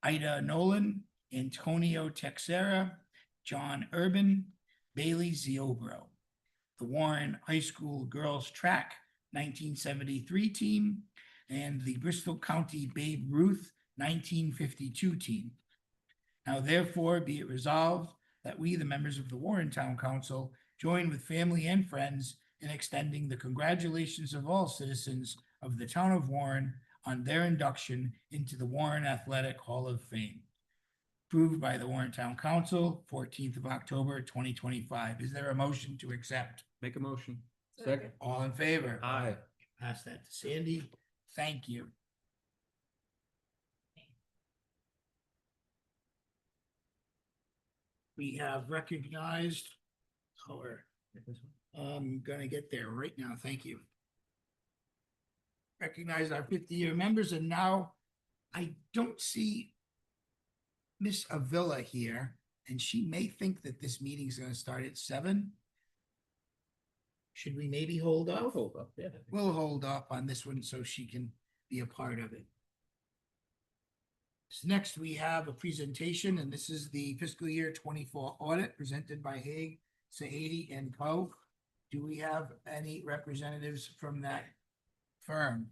[SPEAKER 1] Ida Nolan, Antonio Texera, John Urban, Bailey Ziobro. The Warren High School Girls Track 1973 team, and the Bristol County Babe Ruth 1952 team. Now therefore be it resolved that we, the members of the Warren Town Council, join with family and friends in extending the congratulations of all citizens of the town of Warren on their induction into the Warren Athletic Hall of Fame. Approved by the Warren Town Council, 14th of October, 2025. Is there a motion to accept?
[SPEAKER 15] Make a motion.
[SPEAKER 3] Second.
[SPEAKER 1] All in favor?
[SPEAKER 3] Aye.
[SPEAKER 1] Pass that to Sandy. Thank you. We have recognized our, I'm gonna get there right now. Thank you. Recognize our 50-year members, and now I don't see Miss Avila here, and she may think that this meeting is gonna start at 7. Should we maybe hold off?
[SPEAKER 3] Hold up, yeah.
[SPEAKER 1] We'll hold off on this one so she can be a part of it. So next, we have a presentation, and this is the fiscal year 24 audit presented by Haig, Sahadi and Co. Do we have any representatives from that firm?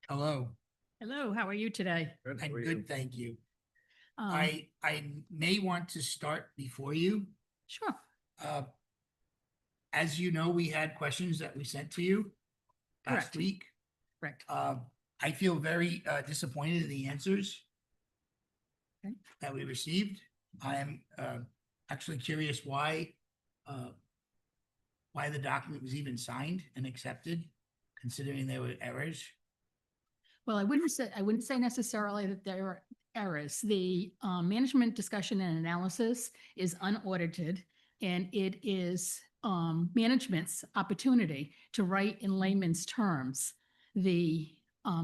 [SPEAKER 1] Hello,
[SPEAKER 16] Hello, how are you today?
[SPEAKER 1] I'm good, thank you.
[SPEAKER 16] Um,
[SPEAKER 1] I may want to start before you.
[SPEAKER 16] Sure.
[SPEAKER 1] As you know, we had questions that we sent to you last
[SPEAKER 16] Correct.
[SPEAKER 1] week.
[SPEAKER 16] Correct.
[SPEAKER 1] I feel very disappointed in the answers
[SPEAKER 16] Okay.
[SPEAKER 1] that we received. I am actually curious why the document was even signed and accepted, considering there were errors.
[SPEAKER 16] Well, I wouldn't say necessarily that there are errors. The management discussion and analysis is unaudited, and it is management's opportunity to write in layman's terms the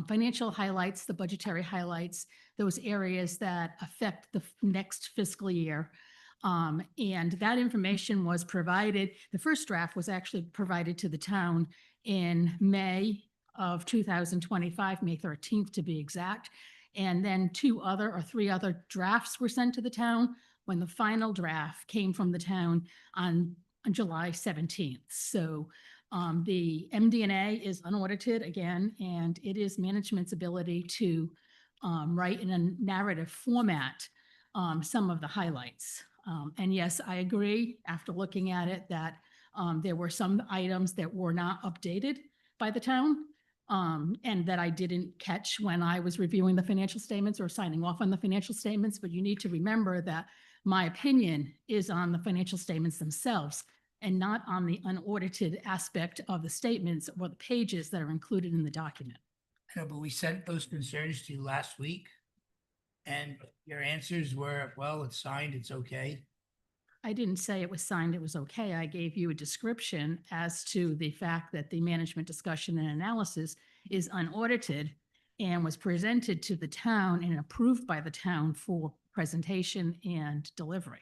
[SPEAKER 16] financial highlights, the budgetary highlights, those areas that affect the next fiscal year. And that information was provided, the first draft was actually provided to the town in May of 2025, May 13th to be exact. And then 2 other or 3 other drafts were sent to the town when the final draft came from the town on July 17th. So the MD&A is unaudited again, and it is management's ability to write in a narrative format some of the highlights. And yes, I agree after looking at it that there were some items that were not updated by the town and that I didn't catch when I was reviewing the financial statements or signing off on the financial statements. But you need to remember that my opinion is on the financial statements themselves and not on the unaudited aspect of the statements or the pages that are included in the document.
[SPEAKER 1] No, but we sent those concerns to you last week, and your answers were, well, it's signed, it's okay.
[SPEAKER 16] I didn't say it was signed, it was okay. I gave you a description as to the fact that the management discussion and analysis is unaudited and was presented to the town and approved by the town for presentation and delivery.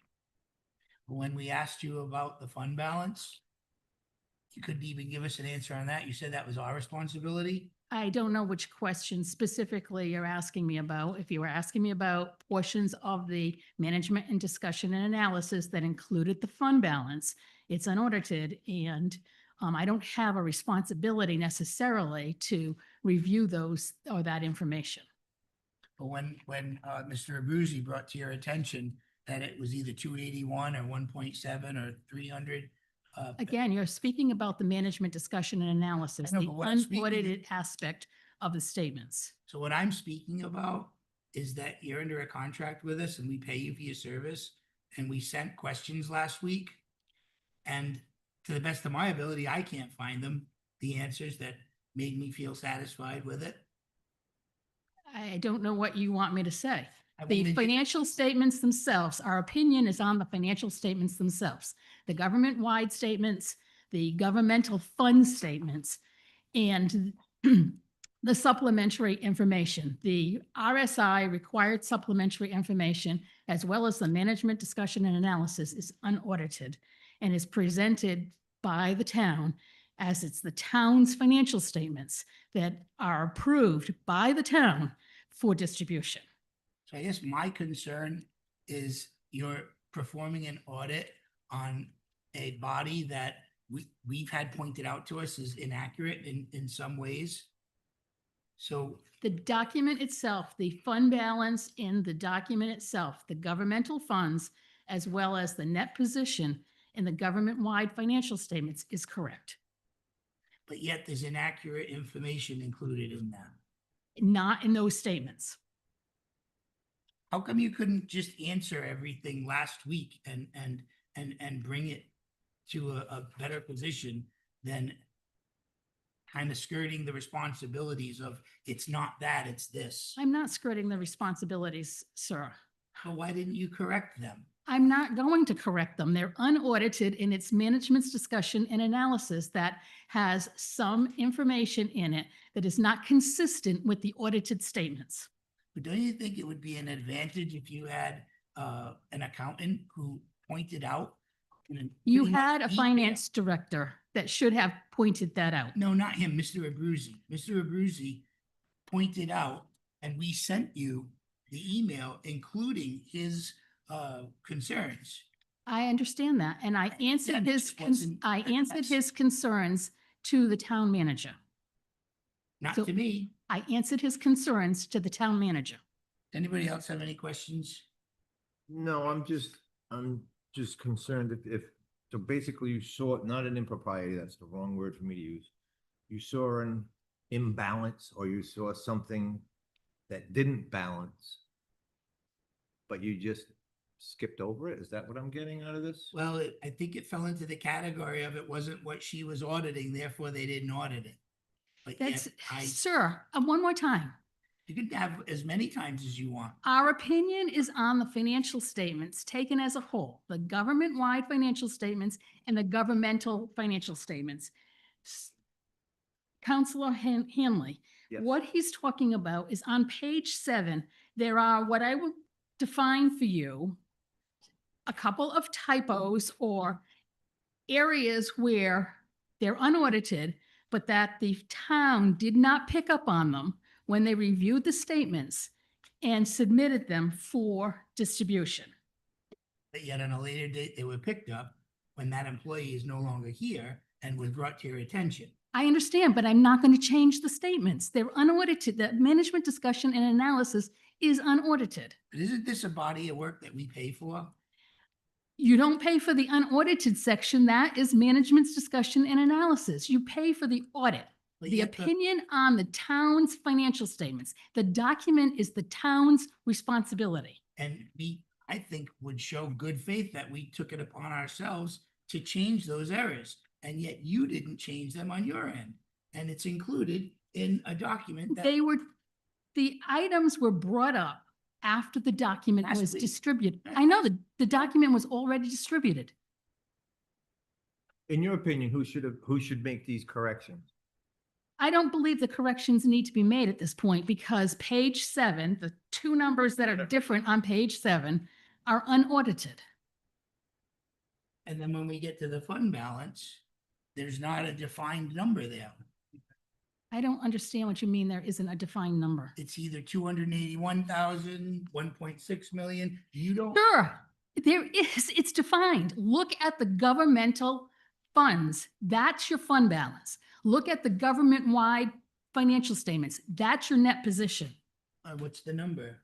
[SPEAKER 1] When we asked you about the fund balance, you couldn't even give us an answer on that. You said that was our responsibility.
[SPEAKER 16] I don't know which question specifically you're asking me about. If you were asking me about portions of the management and discussion and analysis that included the fund balance, it's unaudited, and I don't have a responsibility necessarily to review those or that information.
[SPEAKER 1] But when Mr. Abruzzi brought to your attention that it was either 281 or 1.7 or 300.
[SPEAKER 16] Again, you're speaking about the management discussion and analysis,
[SPEAKER 1] I know,
[SPEAKER 16] the
[SPEAKER 1] but what I'm speaking-
[SPEAKER 16] unaudited aspect of the statements.
[SPEAKER 1] So what I'm speaking about is that you're under a contract with us and we pay you for your service. And we sent questions last week. And to the best of my ability, I can't find them, the answers that made me feel satisfied with it.
[SPEAKER 16] I don't know what you want me to say.
[SPEAKER 1] I
[SPEAKER 16] The
[SPEAKER 1] wanted you-
[SPEAKER 16] financial statements themselves, our opinion is on the financial statements themselves, the government-wide statements, the governmental fund statements, and the supplementary information. The RSI required supplementary information, as well as the management discussion and analysis, is unaudited and is presented by the town as it's the town's financial statements that are approved by the town for distribution.
[SPEAKER 1] So I guess my concern is you're performing an audit on a body that we've had pointed out to us is inaccurate in some ways. So
[SPEAKER 16] The document itself, the fund balance in the document itself, the governmental funds, as well as the net position in the government-wide financial statements is correct.
[SPEAKER 1] but yet there's inaccurate information included in that.
[SPEAKER 16] Not in those statements.
[SPEAKER 1] How come you couldn't just answer everything last week and bring it to a better position than kind of skirting the responsibilities of it's not that, it's this?
[SPEAKER 16] I'm not skirting the responsibilities, sir.
[SPEAKER 1] So why didn't you correct them?
[SPEAKER 16] I'm not going to correct them. They're unaudited in its management's discussion and analysis that has some information in it that is not consistent with the audited statements.
[SPEAKER 1] But don't you think it would be an advantage if you had an accountant who pointed out?
[SPEAKER 16] You
[SPEAKER 1] in
[SPEAKER 16] had a
[SPEAKER 1] detail-
[SPEAKER 16] finance director that should have pointed that out.
[SPEAKER 1] No, not him, Mr. Abruzzi. Mr. Abruzzi pointed out, and we sent you the email including his concerns.
[SPEAKER 16] I understand that, and I answered
[SPEAKER 1] Again,
[SPEAKER 16] his,
[SPEAKER 1] it wasn't-
[SPEAKER 16] I answered his concerns to the town manager.
[SPEAKER 1] Not
[SPEAKER 16] So-
[SPEAKER 1] to me.
[SPEAKER 16] I answered his concerns to the town manager.
[SPEAKER 1] Anybody else have any questions?
[SPEAKER 3] No, I'm just concerned so basically you saw, not an impropriety, that's the wrong word for me to use. You saw an imbalance or you saw something that didn't balance, but you just skipped over it? Is that what I'm getting out of this?
[SPEAKER 1] Well, I think it fell into the category of it wasn't what she was auditing, therefore they didn't audit it. But
[SPEAKER 16] That's,
[SPEAKER 1] yet
[SPEAKER 16] sir, one more time.
[SPEAKER 1] you can have as many times as you want.
[SPEAKER 16] Our opinion is on the financial statements taken as a whole, the government-wide financial statements and the governmental financial statements. Counselor Hanley,
[SPEAKER 3] Yes.
[SPEAKER 16] what he's talking about is on page 7, there are what I will define for you, a couple of typos or areas where they're unaudited, but that the town did not pick up on them when they reviewed the statements and submitted them for distribution.
[SPEAKER 1] But yet on a later date, they were picked up when that employee is no longer here and was brought to your attention.
[SPEAKER 16] I understand, but I'm not going to change the statements. They're unaudited. The management discussion and analysis is unaudited.
[SPEAKER 1] But isn't this a body of work that we pay for?
[SPEAKER 16] You don't pay for the unaudited section. That is management's discussion and analysis. You pay for the audit.
[SPEAKER 1] But
[SPEAKER 16] The
[SPEAKER 1] yet
[SPEAKER 16] opinion on the town's financial statements. The document is the town's responsibility.
[SPEAKER 1] And we, I think, would show good faith that we took it upon ourselves to change those errors. And yet you didn't change them on your end. And it's included in a document that.
[SPEAKER 16] The items were brought up after the document
[SPEAKER 1] Last
[SPEAKER 16] was
[SPEAKER 1] week.
[SPEAKER 16] distributed. I know that the document was already distributed.
[SPEAKER 3] In your opinion, who should make these corrections?
[SPEAKER 16] I don't believe the corrections need to be made at this point because page 7, the two numbers that are different on page 7 are unaudited.
[SPEAKER 1] And then when we get to the fund balance, there's not a defined number there.
[SPEAKER 16] I don't understand what you mean there isn't a defined number.
[SPEAKER 1] It's either 281,000, 1.6 million. You don't.
[SPEAKER 16] Sure, there is, it's defined. Look at the governmental funds. That's your fund balance. Look at the government-wide financial statements. That's your net position.
[SPEAKER 1] What's the number?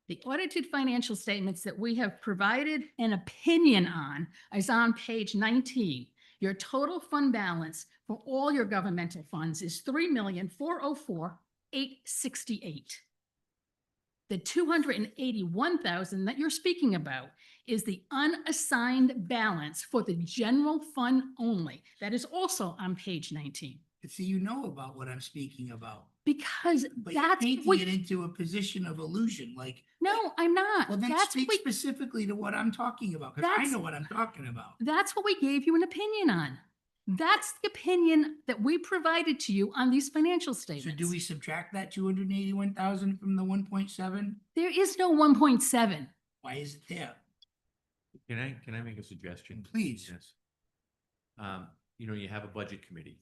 [SPEAKER 16] The audited financial statements that we have provided an opinion on is on page 19. Your total fund balance for all your governmental funds is $3,404,868. The 281,000 that you're speaking about is the unassigned balance for the general fund only. That is also on page 19.
[SPEAKER 1] See, you know about what I'm speaking about.
[SPEAKER 16] Because
[SPEAKER 1] But you're
[SPEAKER 16] that's
[SPEAKER 1] painting
[SPEAKER 16] what,
[SPEAKER 1] it into a position of illusion, like.
[SPEAKER 16] no, I'm not.
[SPEAKER 1] Well, then
[SPEAKER 16] That's
[SPEAKER 1] speak
[SPEAKER 16] what,
[SPEAKER 1] specifically to what I'm talking about, because I
[SPEAKER 16] That's-
[SPEAKER 1] know what I'm talking about.
[SPEAKER 16] that's what we gave you an opinion on. That's the opinion that we provided to you on these financial
[SPEAKER 1] So
[SPEAKER 16] statements.
[SPEAKER 1] do we subtract that 281,000 from the 1.7?
[SPEAKER 16] There is no 1.7.
[SPEAKER 1] Why is it there?
[SPEAKER 10] Can I make a suggestion?
[SPEAKER 1] Please.
[SPEAKER 10] Yes. You have a budget committee.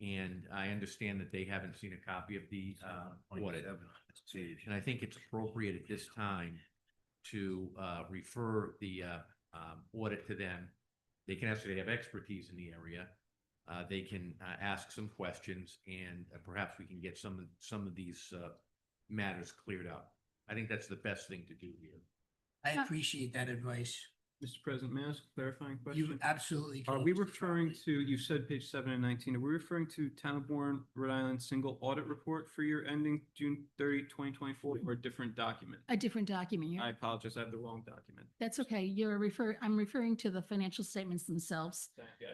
[SPEAKER 10] And I understand that they haven't seen a copy of the audit. And I think it's appropriate at this time to refer the audit to them. They can actually have expertise in the area. They can ask some questions, and perhaps we can get some of these matters cleared up. I think that's the best thing to do here.
[SPEAKER 1] I appreciate that advice.
[SPEAKER 15] Mr. President, may I ask a clarifying
[SPEAKER 1] You
[SPEAKER 15] question?
[SPEAKER 1] absolutely.
[SPEAKER 15] Are
[SPEAKER 1] can,
[SPEAKER 15] we
[SPEAKER 1] Mr.
[SPEAKER 15] referring
[SPEAKER 1] Chavez.
[SPEAKER 15] to, you said page 7 and 19, are we referring to Town of Warren, Rhode Island single audit report for year ending June 30, 2024, or a different document?
[SPEAKER 16] A different document.
[SPEAKER 15] I apologize, I have the wrong document.
[SPEAKER 16] That's okay. I'm referring to the financial statements themselves.
[SPEAKER 15] Thank you.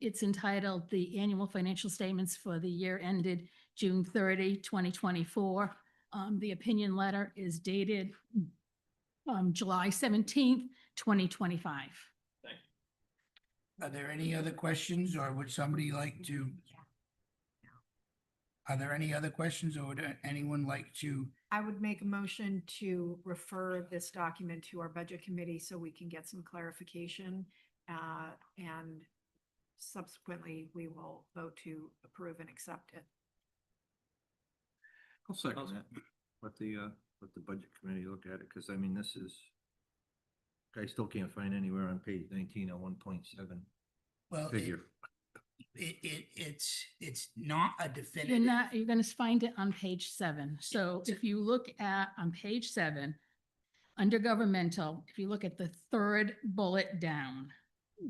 [SPEAKER 16] It's entitled the Annual Financial Statements for the year ended June 30, 2024. The opinion letter is dated July 17th, 2025.
[SPEAKER 15] Thank you.
[SPEAKER 1] Are there any other questions, or would somebody like to? Are there any other questions, or would anyone like to?
[SPEAKER 2] I would make a motion to refer this document to our budget committee so we can get some clarification. And subsequently, we will vote to approve and accept it.
[SPEAKER 3] I'll second that. Let the budget committee look at it, because I mean, this is, I still can't find anywhere on page 19 on 1.7
[SPEAKER 1] Well,
[SPEAKER 3] figure.
[SPEAKER 1] it's not a definitive.
[SPEAKER 16] You're gonna find it on page 7. So if you look at, on page 7, under governmental, if you look at the third bullet down,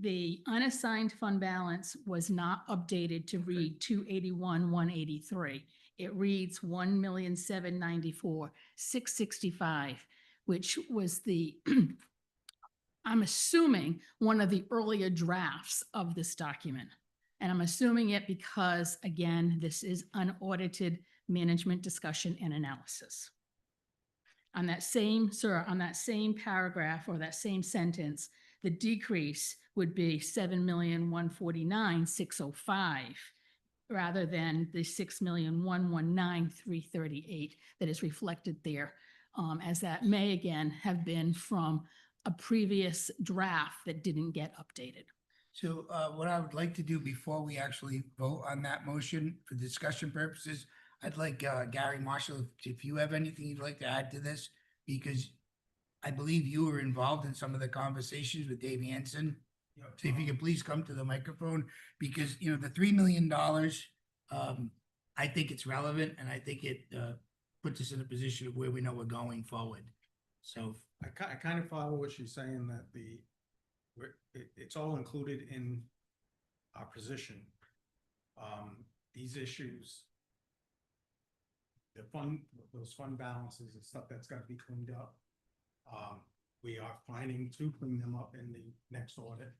[SPEAKER 16] the unassigned fund balance was not updated to read 281,183. It reads 1,794,665, which was the, I'm assuming, one of the earlier drafts of this document. And I'm assuming it because, again, this is unaudited management discussion and analysis. On that same, sir, on that same paragraph or that same sentence, the decrease would be 7,149,605 rather than the 6,119,338 that is reflected there, as that may again have been from a previous draft that didn't get updated.
[SPEAKER 1] So what I would like to do before we actually vote on that motion for discussion purposes, I'd like Gary Marshall, if you have anything you'd like to add to this, because I believe you were involved in some of the conversations with Dave Hansen. So if you could please come to the microphone, because, you know, the $3 million, I think it's relevant, and I think it puts us in a position of where we know we're going forward. So
[SPEAKER 17] I kind of follow what she's saying, that it's all included in our position. These issues, those fund balances and stuff that's got to be cleaned up. We are planning to clean them up in the next audit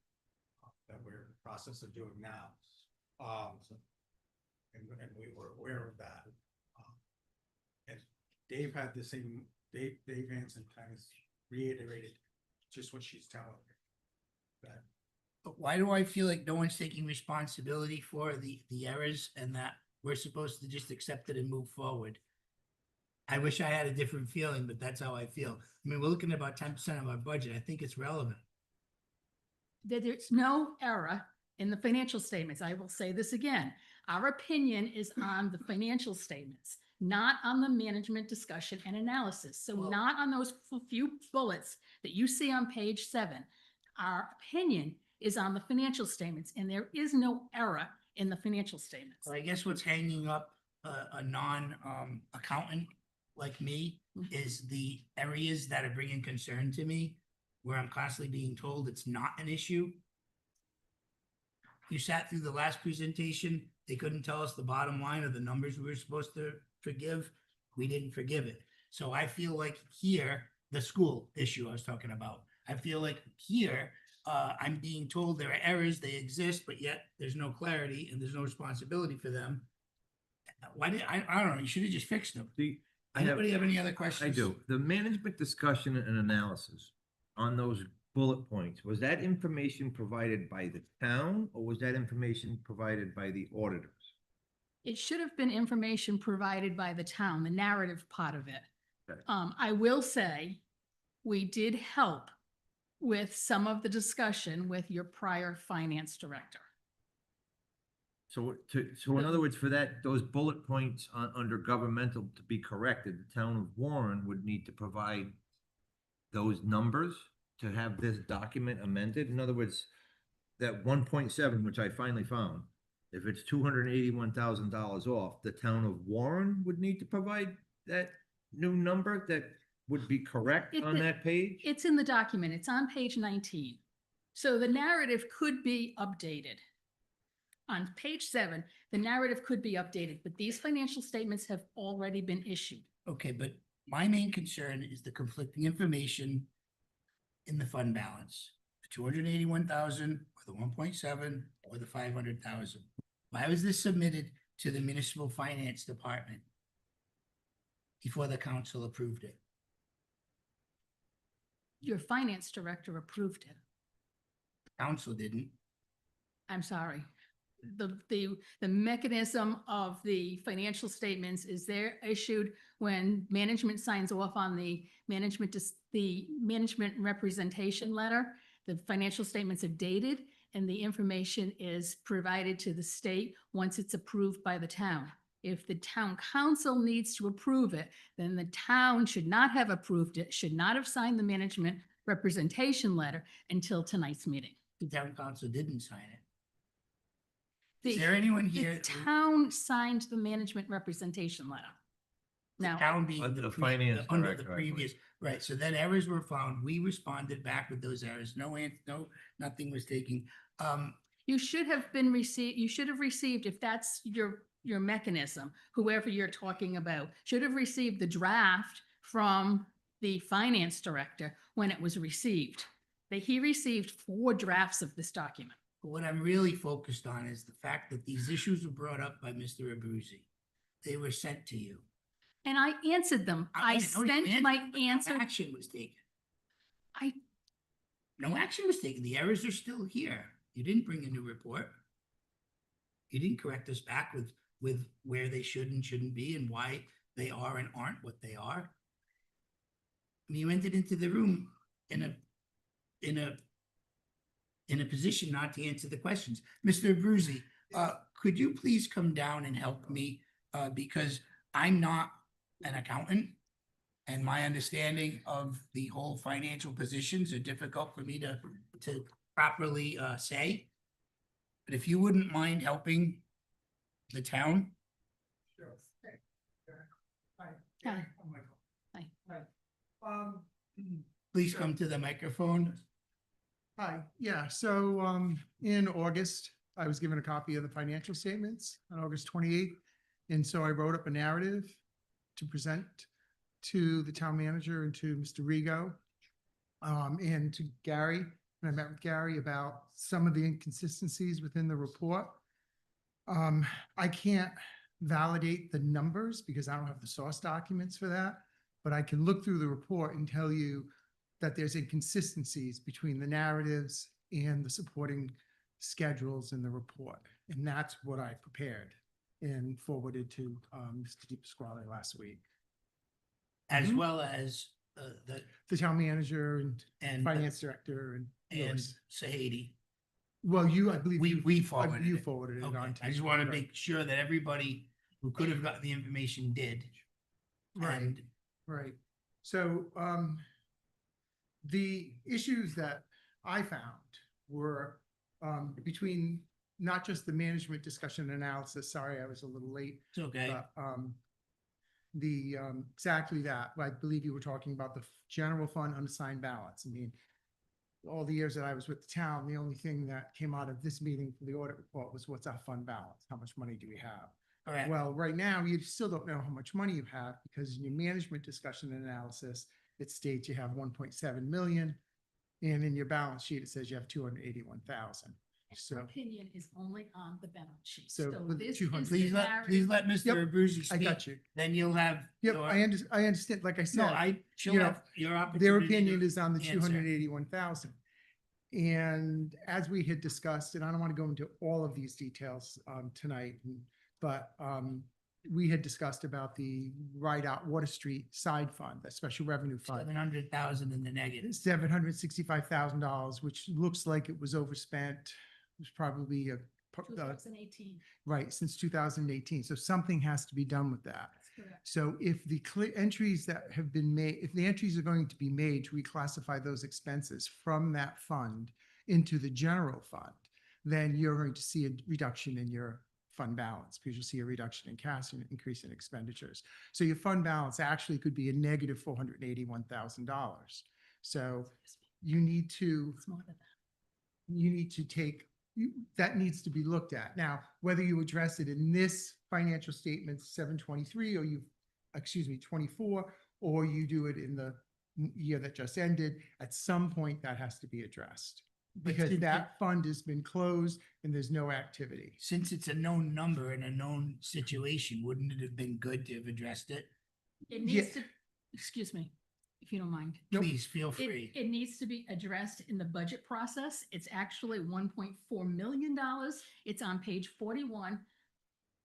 [SPEAKER 17] that we're in the process of doing now. And we were aware of that. And Dave had the same, Dave Hansen kind of reiterated just what she's telling me. That
[SPEAKER 1] but why do I feel like no one's taking responsibility for the errors, and that we're supposed to just accept it and move forward? I wish I had a different feeling, but that's how I feel. I mean, we're looking at about 10% of our budget. I think it's relevant.
[SPEAKER 16] There's no error in the financial statements. I will say this again. Our opinion is on the financial statements, not on the management discussion and analysis. So
[SPEAKER 1] Well-
[SPEAKER 16] not on those few bullets that you see on page 7. Our opinion is on the financial statements, and there is no error in the financial statements.
[SPEAKER 1] So I guess what's hanging up a non-accountant like me is the areas that are bringing concern to me, where I'm constantly being told it's not an issue. You sat through the last presentation. They couldn't tell us the bottom line of the numbers we were supposed to forgive. We didn't forgive it. So I feel like here, the school issue I was talking about, I feel like here, I'm being told there are errors, they exist, but yet there's no clarity and there's no responsibility for them. Why did, I don't know, you should have just fixed them. Anybody have any other questions?
[SPEAKER 3] I do. The management discussion and analysis on those bullet points, was that information provided by the town, or was that information provided by the auditors?
[SPEAKER 16] It should have been information provided by the town, the narrative part of it.
[SPEAKER 3] Okay.
[SPEAKER 16] I will say, we did help with some of the discussion with your prior finance director.
[SPEAKER 3] So in other words, for that, those bullet points under governmental to be corrected, the town of Warren would need to provide those numbers to have this document amended? In other words, that 1.7, which I finally found, if it's $281,000 off, the town of Warren would need to provide that new number that would be correct
[SPEAKER 16] It-
[SPEAKER 3] on that page?
[SPEAKER 16] It's in the document. It's on page 19. So the narrative could be updated. On page 7, the narrative could be updated, but these financial statements have already been issued.
[SPEAKER 1] Okay, but my main concern is the conflicting information in the fund balance. The 281,000 or the 1.7 or the 500,000. Why was this submitted to the municipal finance department before the council approved it?
[SPEAKER 16] Your finance director approved it.
[SPEAKER 1] Council didn't.
[SPEAKER 16] I'm sorry. The mechanism of the financial statements is they're issued when management signs off on the management representation letter. The financial statements are dated and the information is provided to the state once it's approved by the town. If the town council needs to approve it, then the town should not have approved it, should not have signed the management representation letter until tonight's meeting.
[SPEAKER 1] The town council didn't sign it.
[SPEAKER 16] The-
[SPEAKER 1] Is there anyone
[SPEAKER 16] The
[SPEAKER 1] here?
[SPEAKER 16] town signed the management representation letter. Now,
[SPEAKER 1] Town being
[SPEAKER 3] The
[SPEAKER 1] the
[SPEAKER 3] finance
[SPEAKER 1] under the
[SPEAKER 3] director, I believe.
[SPEAKER 1] previous, right, so then errors were found, we responded back with those errors, nothing was taken.
[SPEAKER 16] you should have been received, you should have received, if that's your mechanism, whoever you're talking about, should have received the draft from the finance director when it was received. He received 4 drafts of this document.
[SPEAKER 1] But what I'm really focused on is the fact that these issues were brought up by Mr. Abruzzi. They were sent to you.
[SPEAKER 16] And I answered them. I
[SPEAKER 1] know you
[SPEAKER 16] sent
[SPEAKER 1] answered,
[SPEAKER 16] my
[SPEAKER 1] but no
[SPEAKER 16] answer.
[SPEAKER 1] action was taken.
[SPEAKER 16] I,
[SPEAKER 1] No action was taken. The errors are still here. You didn't bring a new report. You didn't correct us back with where they should and shouldn't be and why they are and aren't what they are. And you entered into the room in a position not to answer the questions. Mr. Abruzzi, could you please come down and help me? Because I'm not an accountant and my understanding of the whole financial positions are difficult for me to properly say. But if you wouldn't mind helping the town,
[SPEAKER 16] Hi. Hi.
[SPEAKER 1] please come to the microphone.
[SPEAKER 4] Hi, yeah, so in August, I was given a copy of the financial statements on August 28th. And so I wrote up a narrative to present to the town manager and to Mr. Rigo and to Gary. And I met with Gary about some of the inconsistencies within the report. I can't validate the numbers because I don't have the source documents for that, but I can look through the report and tell you that there's inconsistencies between the narratives and the supporting schedules in the report. And that's what I prepared and forwarded to Mr. DePasquale last week.
[SPEAKER 1] As well as
[SPEAKER 4] The town manager and
[SPEAKER 1] and
[SPEAKER 4] finance director and
[SPEAKER 1] and
[SPEAKER 4] yours.
[SPEAKER 1] Sahadi.
[SPEAKER 4] Well, you, I believe.
[SPEAKER 1] We forwarded
[SPEAKER 4] You
[SPEAKER 1] it.
[SPEAKER 4] forwarded it
[SPEAKER 1] Okay,
[SPEAKER 4] on to.
[SPEAKER 1] I just want to
[SPEAKER 4] right.
[SPEAKER 1] make sure that everybody who could have gotten the information did.
[SPEAKER 4] Right.
[SPEAKER 1] And
[SPEAKER 4] Right. So, the issues that I found were, between not just the management discussion and analysis, sorry, I was a little late.
[SPEAKER 1] it's okay.
[SPEAKER 4] Exactly that, I believe you were talking about the general fund unassigned balance. I mean, all the years that I was with the town, the only thing that came out of this meeting for the audit report was what's our fund balance? How much money do we have?
[SPEAKER 1] Correct.
[SPEAKER 4] Well, right now, you still don't know how much money you have because in your management discussion and analysis, it states you have 1.7 million. And in your balance sheet, it says you have 281,000. So,
[SPEAKER 16] opinion is only on the balance sheet.
[SPEAKER 4] So
[SPEAKER 16] So
[SPEAKER 4] with
[SPEAKER 16] this
[SPEAKER 4] 200
[SPEAKER 16] is
[SPEAKER 1] Please
[SPEAKER 16] the
[SPEAKER 1] please
[SPEAKER 16] narrative.
[SPEAKER 1] let Mr.
[SPEAKER 4] Yep,
[SPEAKER 1] Abruzzi
[SPEAKER 4] I
[SPEAKER 1] speak.
[SPEAKER 4] got you.
[SPEAKER 1] Then you'll have.
[SPEAKER 4] Yep,
[SPEAKER 1] your-
[SPEAKER 4] I understand, like I said.
[SPEAKER 1] No, she'll
[SPEAKER 4] you know,
[SPEAKER 1] have your opportunity.
[SPEAKER 4] Their opinion
[SPEAKER 1] to
[SPEAKER 4] is on the
[SPEAKER 1] answer.
[SPEAKER 4] 281,000. And as we had discussed, and I don't want to go into all of these details tonight, but we had discussed about the Ride Out Water Street side fund, that special revenue fund.
[SPEAKER 1] 700,000 in the negative.
[SPEAKER 4] $765,000, which looks like it was overspent. It was probably
[SPEAKER 16] 2018.
[SPEAKER 4] right, since 2018. So something has to be done with that.
[SPEAKER 16] Correct.
[SPEAKER 18] So if the entries that have been made, if the entries are going to be made to reclassify those expenses from that fund into the general fund, then you're going to see a reduction in your fund balance because you'll see a reduction in cash and an increase in expenditures. So your fund balance actually could be a negative $481,000. So you need to
[SPEAKER 16] It's more than that.
[SPEAKER 18] you need to take, that needs to be looked at. Now, whether you address it in this financial statement 723 or 24, or you do it in the year that just ended, at some point that has to be addressed.
[SPEAKER 1] But
[SPEAKER 18] Because
[SPEAKER 1] since
[SPEAKER 18] that fund has been closed and there's no activity.
[SPEAKER 1] Since it's a known number and a known situation, wouldn't it have been good to have addressed it?
[SPEAKER 16] It needs to, excuse me, if you don't mind.
[SPEAKER 1] Please feel
[SPEAKER 16] It,
[SPEAKER 1] free.
[SPEAKER 16] it needs to be addressed in the budget process. It's actually $1.4 million. It's on page 41,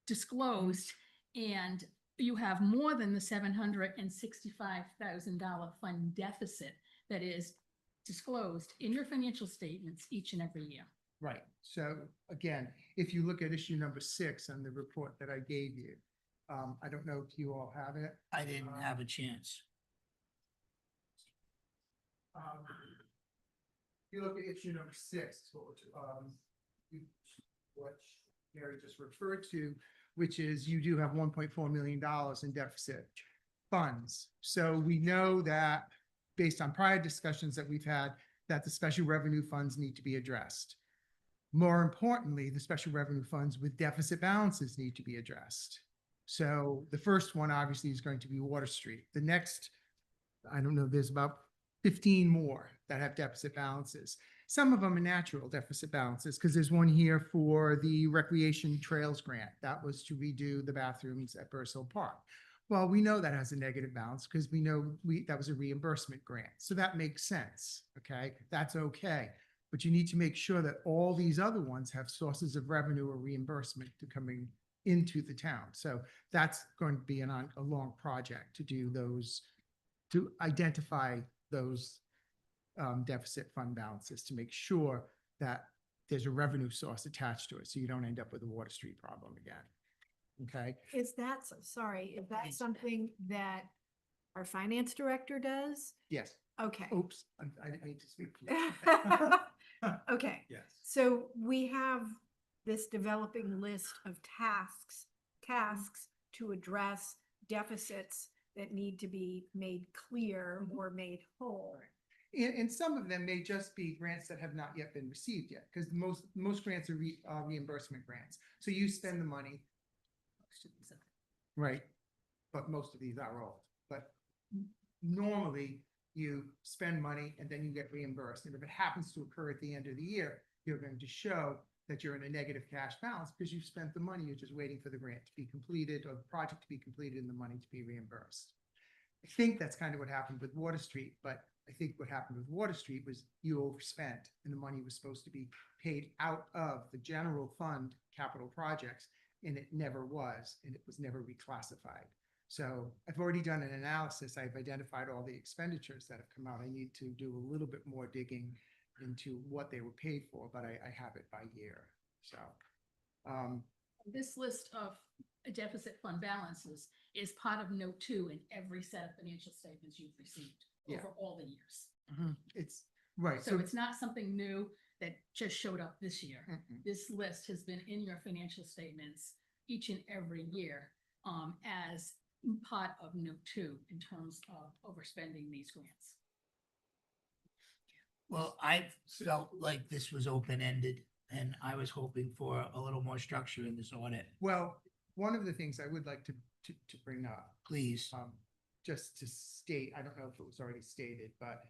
[SPEAKER 16] disclosed, and you have more than the $765,000 fund deficit that is disclosed in your financial statements each and every year.
[SPEAKER 18] Right. So again, if you look at issue number 6 on the report that I gave you, I don't know if you all have it.
[SPEAKER 1] I didn't have a chance.
[SPEAKER 18] If you look at issue number 6, what Mary just referred to, which is you do have $1.4 million in deficit funds. So we know that based on prior discussions that we've had, that the special revenue funds need to be addressed. More importantly, the special revenue funds with deficit balances need to be addressed. So the first one obviously is going to be Water Street. The next, I don't know, there's about 15 more that have deficit balances. Some of them are natural deficit balances because there's one here for the Recreation Trails Grant. That was to redo the bathrooms at Burrs Hill Park. Well, we know that has a negative balance because we know that was a reimbursement grant. So that makes sense, okay? That's okay. But you need to make sure that all these other ones have sources of revenue or reimbursement to coming into the town. So that's going to be a long project to do those, to identify those deficit fund balances to make sure that there's a revenue source attached to it so you don't end up with a Water Street problem again. Okay?
[SPEAKER 2] Is that, sorry, is that something that our finance director does?
[SPEAKER 18] Yes.
[SPEAKER 2] Okay.
[SPEAKER 18] Oops, I need to speak. To you.
[SPEAKER 2] Okay.
[SPEAKER 18] Yes.
[SPEAKER 2] So we have this developing list of tasks to address deficits that need to be made clear or made whole.
[SPEAKER 18] And some of them may just be grants that have not yet been received yet, because most grants are reimbursement grants. So you spend the money. Right. But most of these are old. But normally you spend money and then you get reimbursed. And if it happens to occur at the end of the year, you're going to show that you're in a negative cash balance because you've spent the money. You're just waiting for the grant to be completed or the project to be completed and the money to be reimbursed. I think that's kind of what happened with Water Street, but I think what happened with Water Street was you overspent and the money was supposed to be paid out of the general fund capital projects, and it never was, and it was never reclassified. So I've already done an analysis. I've identified all the expenditures that have come out. I need to do a little bit more digging into what they were paid for, but I have it by year. So
[SPEAKER 16] this list of deficit fund balances is part of note 2 in every set of financial statements you've received over all the years.
[SPEAKER 18] it's right.
[SPEAKER 16] So it's not something new that just showed up this year. This list has been in your financial statements each and every year as part of note 2 in terms of overspending these grants.
[SPEAKER 1] Well, I felt like this was open-ended and I was hoping for a little more structure in this audit.
[SPEAKER 18] Well, one of the things I would like to bring up,
[SPEAKER 1] Please.
[SPEAKER 18] just to state, I don't know if it was already stated, but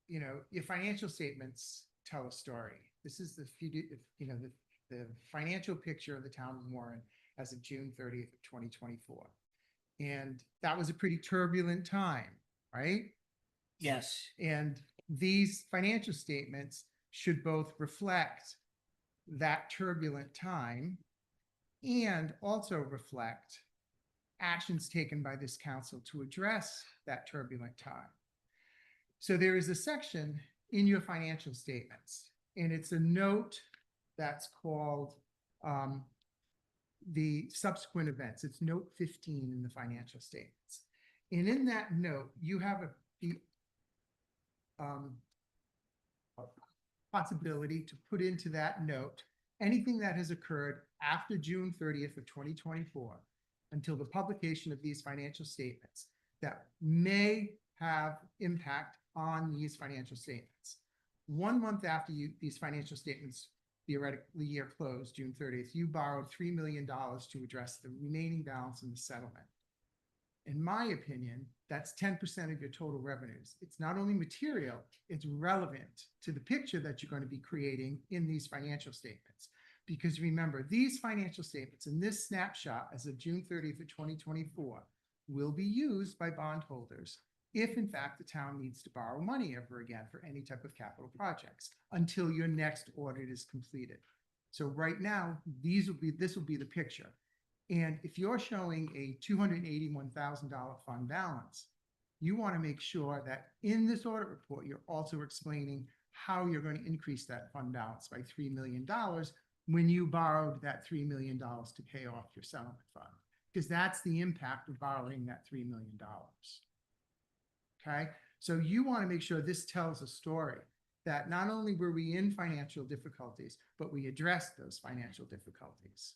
[SPEAKER 18] you know, your financial statements tell a story. This is the financial picture of the town of Warren as of June 30th of 2024. And that was a pretty turbulent time, right?
[SPEAKER 1] Yes.
[SPEAKER 18] And these financial statements should both reflect that turbulent time and also reflect actions taken by this council to address that turbulent time. So there is a section in your financial statements, and it's a note that's called the subsequent events. It's note 15 in the financial statements. And in that note, you have the possibility to put into that note anything that has occurred after June 30th of 2024 until the publication of these financial statements that may have impact on these financial statements. 1 month after these financial statements theoretically year closed, June 30th, you borrowed $3 million to address the remaining balance in the settlement. In my opinion, that's 10% of your total revenues. It's not only material, it's relevant to the picture that you're going to be creating in these financial statements. Because remember, these financial statements in this snapshot as of June 30th of 2024 will be used by bondholders if in fact the town needs to borrow money ever again for any type of capital projects until your next audit is completed. So right now, this will be the picture. And if you're showing a $281,000 fund balance, you want to make sure that in this audit report, you're also explaining how you're going to increase that fund balance by $3 million when you borrowed that $3 million to pay off your settlement fund, because that's the impact of borrowing that $3 million. Okay, so you want to make sure this tells a story that not only were we in financial difficulties, but we addressed those financial difficulties.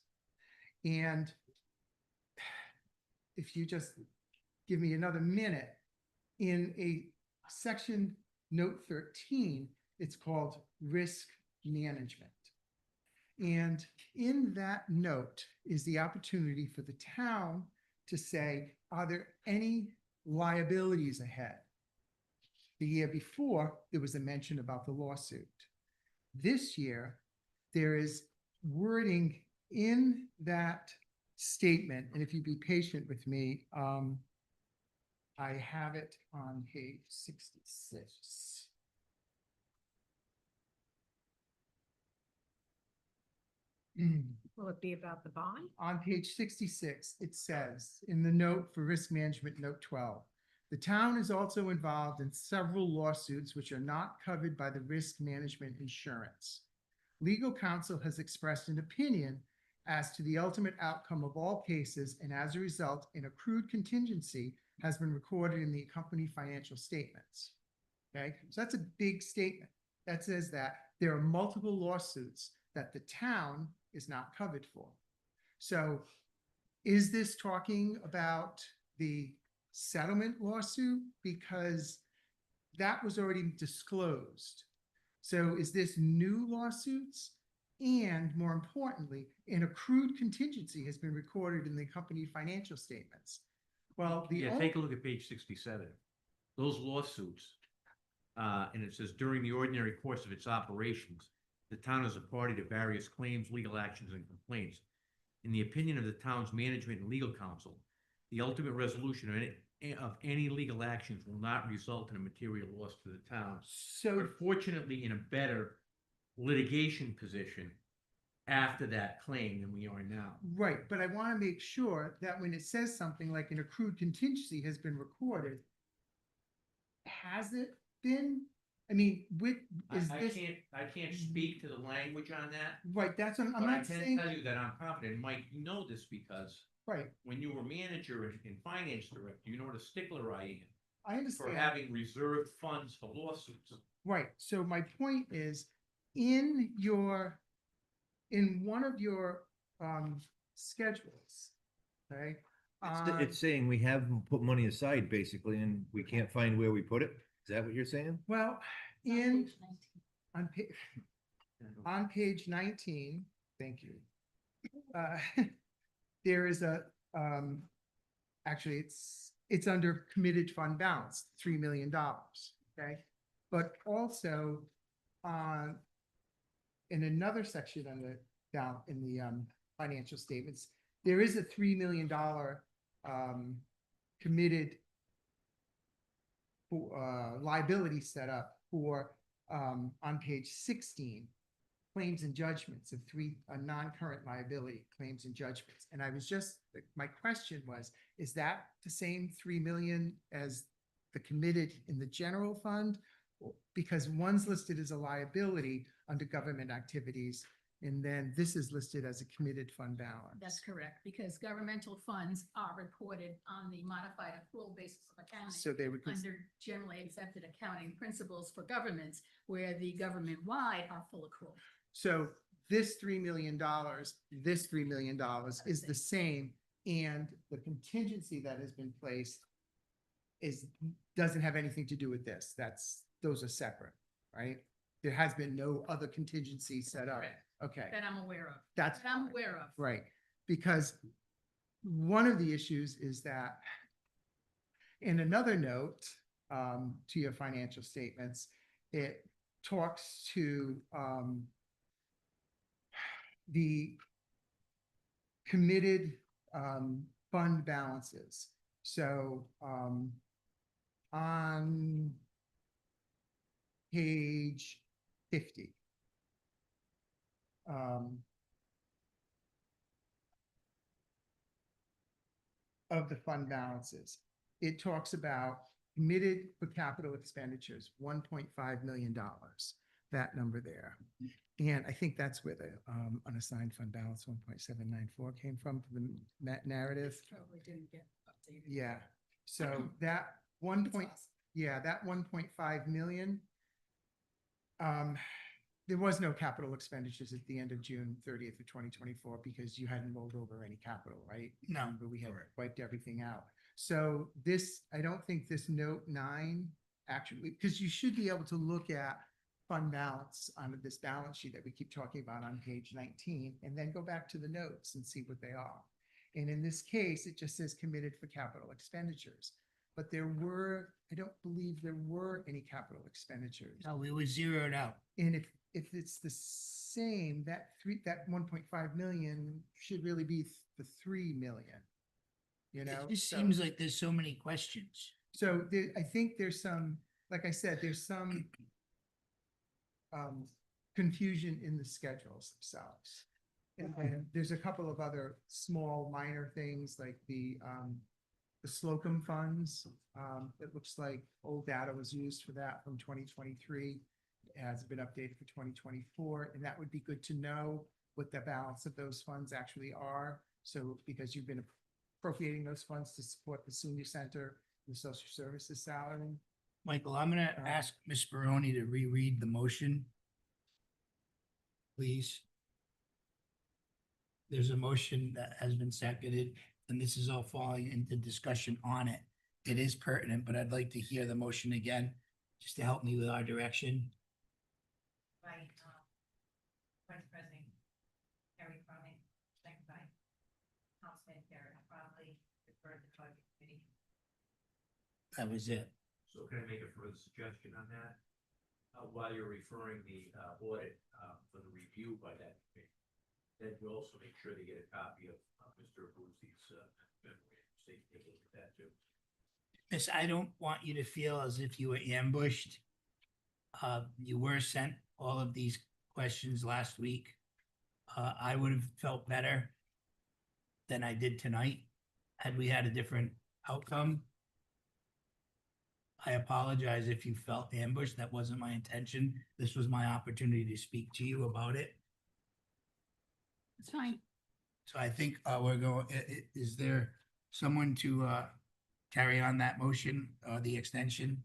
[SPEAKER 18] And if you just give me another minute, in a section note 13, it's called risk management. And in that note is the opportunity for the town to say, are there any liabilities ahead? The year before, there was a mention about the lawsuit. This year, there is wording in that statement, and if you'd be patient with me, I have it on page 66.
[SPEAKER 2] Will it be about the bond?
[SPEAKER 18] On page 66, it says in the note for risk management, note 12, the town is also involved in several lawsuits which are not covered by the risk management insurance. Legal counsel has expressed an opinion as to the ultimate outcome of all cases, and as a result, an accrued contingency has been recorded in the accompanying financial statements. Okay, so that's a big statement that says that there are multiple lawsuits that the town is not covered for. So is this talking about the settlement lawsuit? Because that was already disclosed. So is this new lawsuits? And more importantly, an accrued contingency has been recorded in the company financial statements. Well,
[SPEAKER 10] Take a look at page 67. Those lawsuits, and it says during the ordinary course of its operations, the town is a party to various claims, legal actions, and complaints. In the opinion of the town's management and legal counsel, the ultimate resolution of any legal actions will not result in a material loss to the town.
[SPEAKER 18] So
[SPEAKER 10] we're fortunately in a better litigation position after that claim than we are now.
[SPEAKER 18] right, but I want to make sure that when it says something like an accrued contingency has been recorded, has it been? I mean,
[SPEAKER 10] I can't speak to the language on that.
[SPEAKER 18] Right, that's what I'm
[SPEAKER 10] But I
[SPEAKER 18] not
[SPEAKER 10] can
[SPEAKER 18] saying.
[SPEAKER 10] tell you that I'm confident, Mike, you know this because
[SPEAKER 18] Right,
[SPEAKER 10] when you were manager and finance director, you know what a stickler I am
[SPEAKER 18] I
[SPEAKER 10] for
[SPEAKER 18] understand.
[SPEAKER 10] having reserved funds for lawsuits.
[SPEAKER 18] Right, so my point is, in one of your schedules, okay?
[SPEAKER 3] It's saying we have put money aside basically, and we can't find where we put it. Is that what you're saying?
[SPEAKER 18] Well, on page 19, thank you. There is actually it's under committed fund balance, $3 million, okay? But also, in another section down in the financial statements, there is a $3 million committed liability set up for on page 16, claims and judgments of non-current liability claims and judgments. And my question was, is that the same 3 million as the committed in the general fund? Because one's listed as a liability under government activities And then this is listed as a committed fund balance.
[SPEAKER 16] That's correct, because governmental funds are reported on the modified accrual basis of accounting.
[SPEAKER 18] So they would,
[SPEAKER 16] Under generally accepted accounting principles for governments, where the government-wide are full accrual.
[SPEAKER 18] so this $3 million, this $3 million is the same. And the contingency that has been placed doesn't have anything to do with this. Those are separate, right? There has been no other contingency set up.
[SPEAKER 16] Correct.
[SPEAKER 18] Okay.
[SPEAKER 16] That I'm aware of.
[SPEAKER 18] That's
[SPEAKER 16] That I'm aware of.
[SPEAKER 18] right, because one of the issues is that in another note to your financial statements, it talks to the committed fund balances. So on page 50. Of the fund balances, it talks about committed for capital expenditures, $1.5 million, that number there. And I think that's where the unassigned fund balance 1.794 came from for the narrative.
[SPEAKER 16] Probably didn't get updated.
[SPEAKER 18] Yeah, so that that 1.5 million. There was no capital expenditures at the end of June 30th of 2024 because you hadn't rolled over any capital, right?
[SPEAKER 1] No.
[SPEAKER 18] Remember, we had wiped everything out. So this, I don't think this note 9 actually, because you should be able to look at fund balance on this balance sheet that we keep talking about on page 19, and then go back to the notes and see what they are. And in this case, it just says committed for capital expenditures. But I don't believe there were any capital expenditures.
[SPEAKER 1] No, we were zeroed out.
[SPEAKER 18] And if it's the same, that 1.5 million should really be the 3 million. You know?
[SPEAKER 1] It just
[SPEAKER 18] So-
[SPEAKER 1] seems like there's so many questions.
[SPEAKER 18] So I think there's some, like I said, there's some confusion in the schedules themselves. And then there's a couple of other small minor things like the Slocum funds. It looks like old data was used for that from 2023. It hasn't been updated for 2024, and that would be good to know what the balance of those funds actually are. So because you've been appropriating those funds to support the senior center, the social services salary.
[SPEAKER 1] Michael, I'm gonna ask Ms. Baroni to reread the motion. Please. There's a motion that has been seconded, and this is all falling into discussion on it. It is pertinent, but I'd like to hear the motion again, just to help me with our direction.
[SPEAKER 19] By Vice President Harry Cronin, second by Councilman Garrett, probably referred to the budget committee.
[SPEAKER 1] That was it.
[SPEAKER 10] So can I make a further suggestion on that? While you're referring the audit for the review by that committee, then you also make sure they get a copy of Mr. Boozy's memory, so you can take a look at that too.
[SPEAKER 1] Miss, I don't want you to feel as if you were ambushed. You were sent all of these questions last week. I would have felt better than I did tonight had we had a different outcome. I apologize if you felt ambushed. That wasn't my intention. This was my opportunity to speak to you about it.
[SPEAKER 16] It's fine.
[SPEAKER 1] So I think we're going, is there someone to carry on that motion, the extension,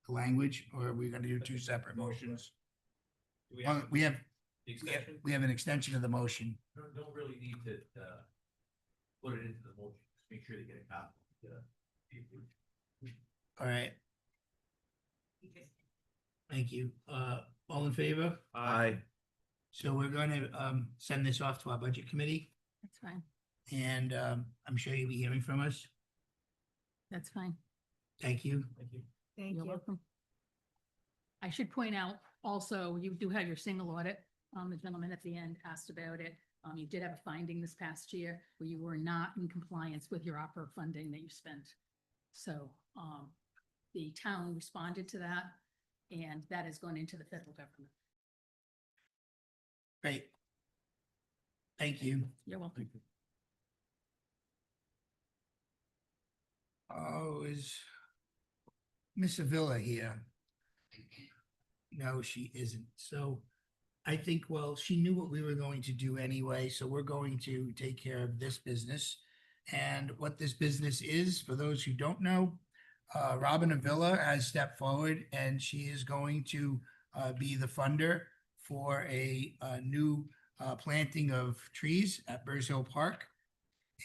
[SPEAKER 1] the language, or are we gonna do two separate motions?
[SPEAKER 10] Do we
[SPEAKER 1] Well,
[SPEAKER 10] have
[SPEAKER 1] we have,
[SPEAKER 10] the extension?
[SPEAKER 1] we have an extension of the motion.
[SPEAKER 10] Don't really need to put it into the motion, just make sure they get a copy.
[SPEAKER 1] All right. Thank you. All in favor?
[SPEAKER 3] Aye.
[SPEAKER 1] So we're gonna send this off to our budget committee,
[SPEAKER 16] That's fine.
[SPEAKER 1] and I'm sure you'll be hearing from us.
[SPEAKER 16] That's fine.
[SPEAKER 1] Thank you.
[SPEAKER 15] Thank you.
[SPEAKER 2] Thank
[SPEAKER 16] You're
[SPEAKER 2] you.
[SPEAKER 16] welcome. I should point out also, you do have your single audit. The gentleman at the end asked about it. You did have a finding this past year where you were not in compliance with your opera funding that you spent. So the town responded to that, and that has gone into the federal government.
[SPEAKER 1] Great. Thank you.
[SPEAKER 16] You're welcome.
[SPEAKER 1] Oh, is Miss Avila here? No, she isn't. So I think, well, she knew what we were going to do anyway, so we're going to take care of this business. And what this business is, for those who don't know, Robin Avila has stepped forward and she is going to be the funder for a new planting of trees at Burrs Hill Park.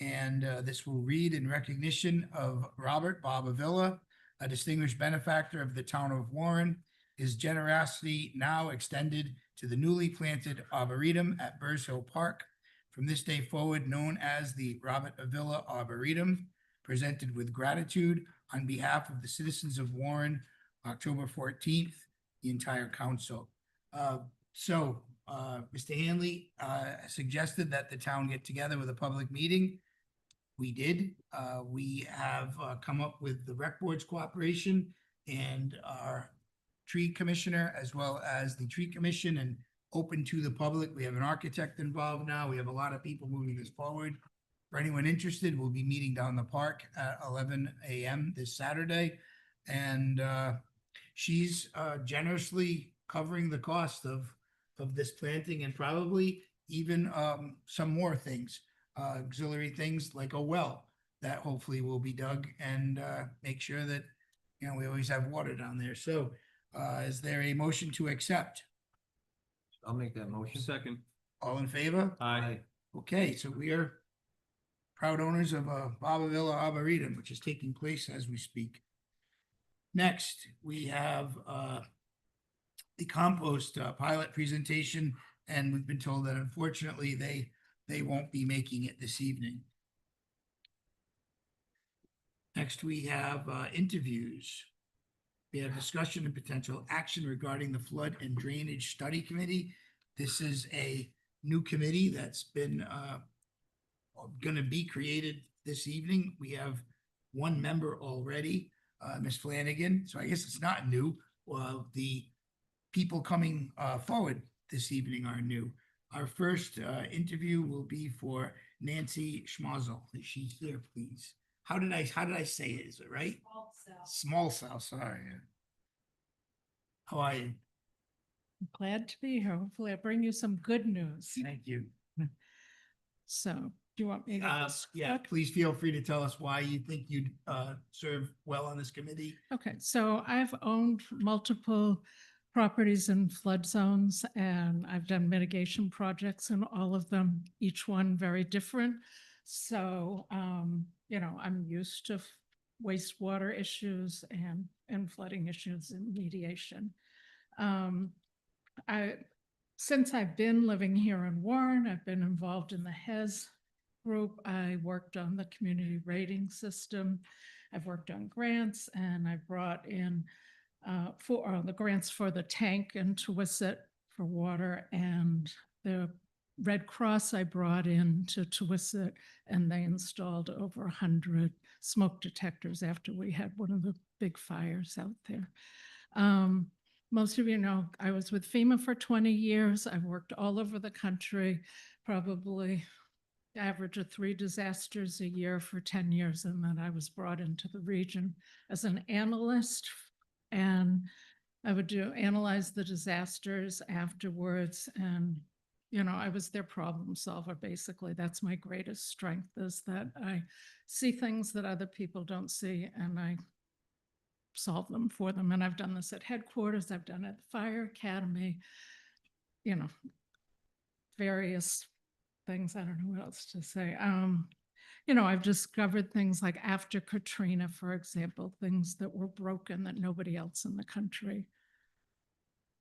[SPEAKER 1] And this will read in recognition of Robert Bob Avila, a distinguished benefactor of the town of Warren. His generosity now extended to the newly planted Arboretum at Burrs Hill Park. From this day forward, known as the Robert Avila Arboretum, presented with gratitude on behalf of the citizens of Warren, October 14th, the entire council. Mr. Hanley suggested that the town get together with a public meeting. We did. We have come up with the rec board's cooperation and our tree commissioner, as well as the tree commission, and open to the public. We have an architect involved now. We have a lot of people moving this forward. For anyone interested, we'll be meeting down the park at 11 a.m. this Saturday. And she's generously covering the cost of this planting, and probably even some more things, auxiliary things like a well that hopefully will be dug and make sure that, you know, we always have water down there. So is there a motion to accept?
[SPEAKER 3] I'll make that motion.
[SPEAKER 15] Second.
[SPEAKER 1] All in favor?
[SPEAKER 15] Aye.
[SPEAKER 1] Okay, so we are proud owners of Bob Avila Arboretum, which is taking place as we speak. Next, we have the compost pilot presentation, and we've been told that unfortunately they won't be making it this evening. Next, we have interviews. We have discussion and potential action regarding the Flood and Drainage Study Committee. This is a new committee that's been going to be created this evening. We have one member already, Ms. Flanagan. So I guess it's not new. The people coming forward this evening are new. Our first interview will be for Nancy Schmozel. Is she here, please? How did I say it? Is it right? Small cell, sorry. How are you?
[SPEAKER 20] Glad to be here. Hopefully I bring you some good news.
[SPEAKER 1] Thank you.
[SPEAKER 20] So, do you want me to?
[SPEAKER 1] Yeah, please feel free to tell us why you think you'd serve well on this committee.
[SPEAKER 20] Okay, so I've owned multiple properties in flood zones, and I've done mitigation projects in all of them, each one very different. So, I'm used to wastewater issues and flooding issues and mediation. Since I've been living here in Warren, I've been involved in the HES group. I worked on the community rating system. I've worked on grants, and I brought in for the grants for the tank in Tawisset for water, and the Red Cross I brought in to Tawisset, and they installed over 100 smoke detectors after we had one of the big fires out there. Most of you know, I was with FEMA for 20 years. I've worked all over the country, probably average of 3 disasters a year for 10 years. And then I was brought into the region as an analyst, and I would analyze the disasters afterwards. And, I was their problem solver, basically. That's my greatest strength, is that I see things that other people don't see, and I solve them for them. And I've done this at headquarters, I've done it at the fire academy, various things. I don't know what else to say. I've discovered things like after Katrina, for example, things that were broken that nobody else in the country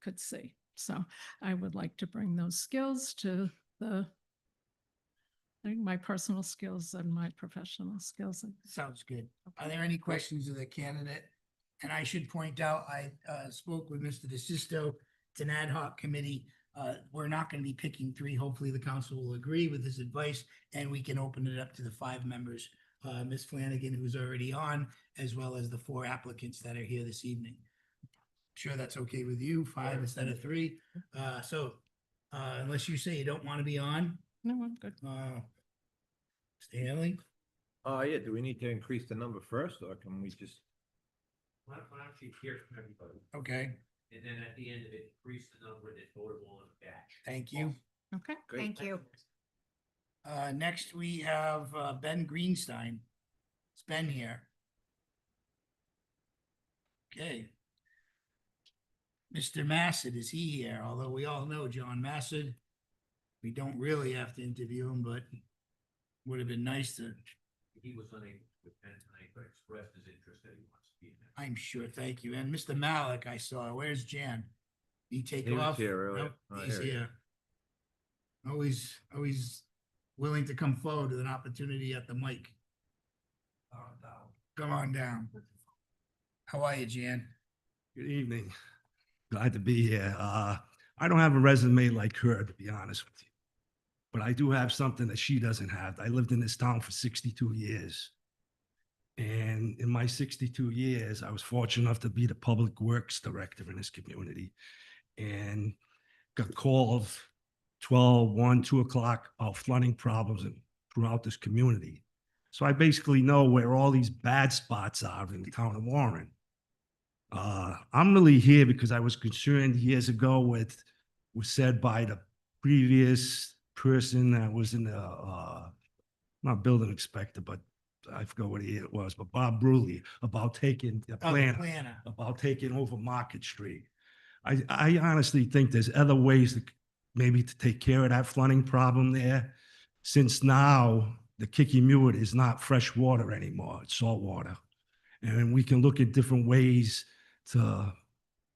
[SPEAKER 20] could see. So I would like to bring those skills to my personal skills and my professional skills.
[SPEAKER 1] Sounds good. Are there any questions of the candidate? And I should point out, I spoke with Mr. DeSisto. It's an ad hoc committee. We're not going to be picking 3. Hopefully the council will agree with his advice, and we can open it up to the 5 members. Ms. Flanagan, who's already on, as well as the 4 applicants that are here this evening. Sure that's okay with you, 5 instead of 3. Unless you say you don't want to be on.
[SPEAKER 20] No, I'm good.
[SPEAKER 1] Stanley?
[SPEAKER 3] Yeah, do we need to increase the number first, or can we just?
[SPEAKER 10] Why don't you hear from everybody?
[SPEAKER 1] Okay.
[SPEAKER 10] and then at the end of it, increase the number and vote them all in a batch.
[SPEAKER 1] Thank you.
[SPEAKER 5] Okay.
[SPEAKER 2] Thank you.
[SPEAKER 1] Next we have Ben Greenstein. It's Ben here. Okay. Mr. Massad, is he here? Although we all know John Massad. We don't really have to interview him, but would have been nice to.
[SPEAKER 10] He was unable to attend tonight, but expressed his interest that he wants to be in that.
[SPEAKER 1] I'm sure, thank you. And Mr. Malik, I saw. Where's Jan? He take
[SPEAKER 3] He was
[SPEAKER 1] off?
[SPEAKER 3] here earlier.
[SPEAKER 1] Nope,
[SPEAKER 3] Oh,
[SPEAKER 1] he's
[SPEAKER 3] here he is.
[SPEAKER 1] here. Always willing to come forward with an opportunity at the mic. Come on down. How are you, Jan?
[SPEAKER 21] Good evening. Glad to be here. I don't have a resume like her, to be honest with you. But I do have something that she doesn't have. I lived in this town for 62 years. And in my 62 years, I was fortunate enough to be the public works director in this community. And got called 12, 1, 2 o'clock about flooding problems throughout this community. So I basically know where all these bad spots are in the town of Warren. I'm really here because I was concerned years ago was said by the previous person that was in the, not building inspector, but I forgot what it was, but Bob Bruley, about taking the
[SPEAKER 1] Oh, the
[SPEAKER 21] planner,
[SPEAKER 1] planner.
[SPEAKER 21] about taking over Market Street. I honestly think there's other ways to maybe to take care of that flooding problem there. Since now the Kikimuit is not fresh water anymore, it's salt water. And we can look at different ways to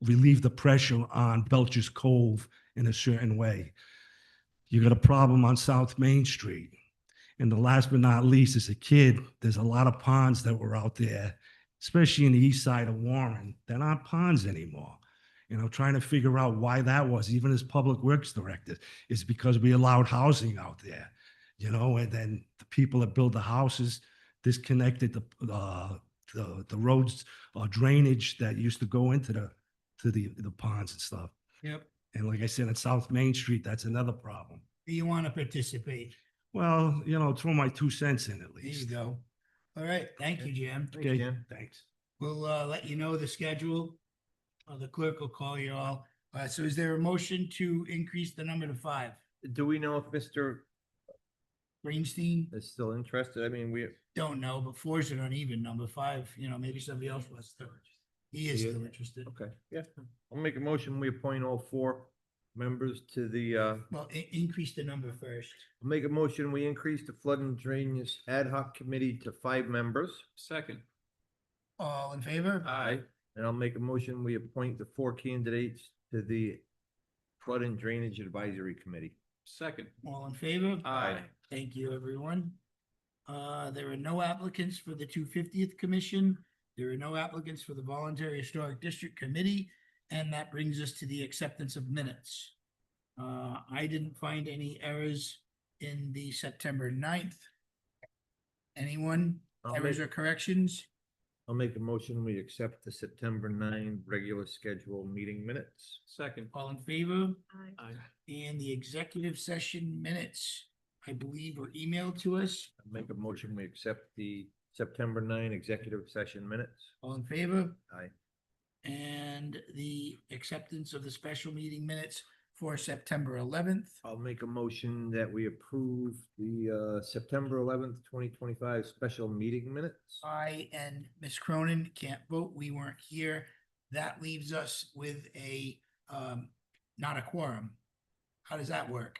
[SPEAKER 21] relieve the pressure on Belcher's Cove in a certain way. You got a problem on South Main Street. And the last but not least, as a kid, there's a lot of ponds that were out there, especially in the east side of Warren, that aren't ponds anymore. You know, trying to figure out why that was, even as public works director, is because we allowed housing out there, you know, and then the people that build the houses disconnected the roads or drainage that used to go into the ponds and stuff.
[SPEAKER 1] Yep.
[SPEAKER 21] And like I said, at South Main Street, that's another problem.
[SPEAKER 1] Do you want to participate?
[SPEAKER 21] Well, you know, throw my 2 cents in at
[SPEAKER 1] There you
[SPEAKER 21] least.
[SPEAKER 1] go. All right, thank you, Jan.
[SPEAKER 21] Okay, thanks.
[SPEAKER 1] We'll let you know the schedule. The clerk will call you all. So is there a motion to increase the number to 5?
[SPEAKER 3] Do we know if Mr.
[SPEAKER 1] Greenstein?
[SPEAKER 3] is still interested? I mean, we.
[SPEAKER 1] Don't know, but 4 is an uneven number. 5, you know, maybe somebody else was. He is still interested.
[SPEAKER 3] Okay, yeah. I'll make a motion. We appoint all 4 members to the,
[SPEAKER 1] Well, increase the number first.
[SPEAKER 3] I'll make a motion. We increase the flood and drainage ad hoc committee to 5 members.
[SPEAKER 15] Second.
[SPEAKER 1] All in favor?
[SPEAKER 3] Aye. And I'll make a motion. We appoint the 4 candidates to the flood and drainage advisory committee.
[SPEAKER 15] Second.
[SPEAKER 1] All in favor?
[SPEAKER 15] Aye.
[SPEAKER 1] Thank you, everyone. There are no applicants for the 250th Commission. There are no applicants for the Voluntary Historic District Committee, and that brings us to the acceptance of minutes. I didn't find any errors in the September 9th. Anyone? Errors or corrections?
[SPEAKER 3] I'll make a motion. We accept the September 9 regular schedule meeting minutes.
[SPEAKER 15] Second.
[SPEAKER 1] All in favor?
[SPEAKER 15] Aye.
[SPEAKER 1] And the executive session minutes, I believe, were emailed to us.
[SPEAKER 3] I'll make a motion. We accept the September 9 executive session minutes.
[SPEAKER 1] All in favor?
[SPEAKER 3] Aye.
[SPEAKER 1] And the acceptance of the special meeting minutes for September 11th.
[SPEAKER 3] I'll make a motion that we approve the September 11th, 2025 special meeting minutes.
[SPEAKER 1] I and Ms. Cronin can't vote. We weren't here. That leaves us with a, not a quorum. How does that work?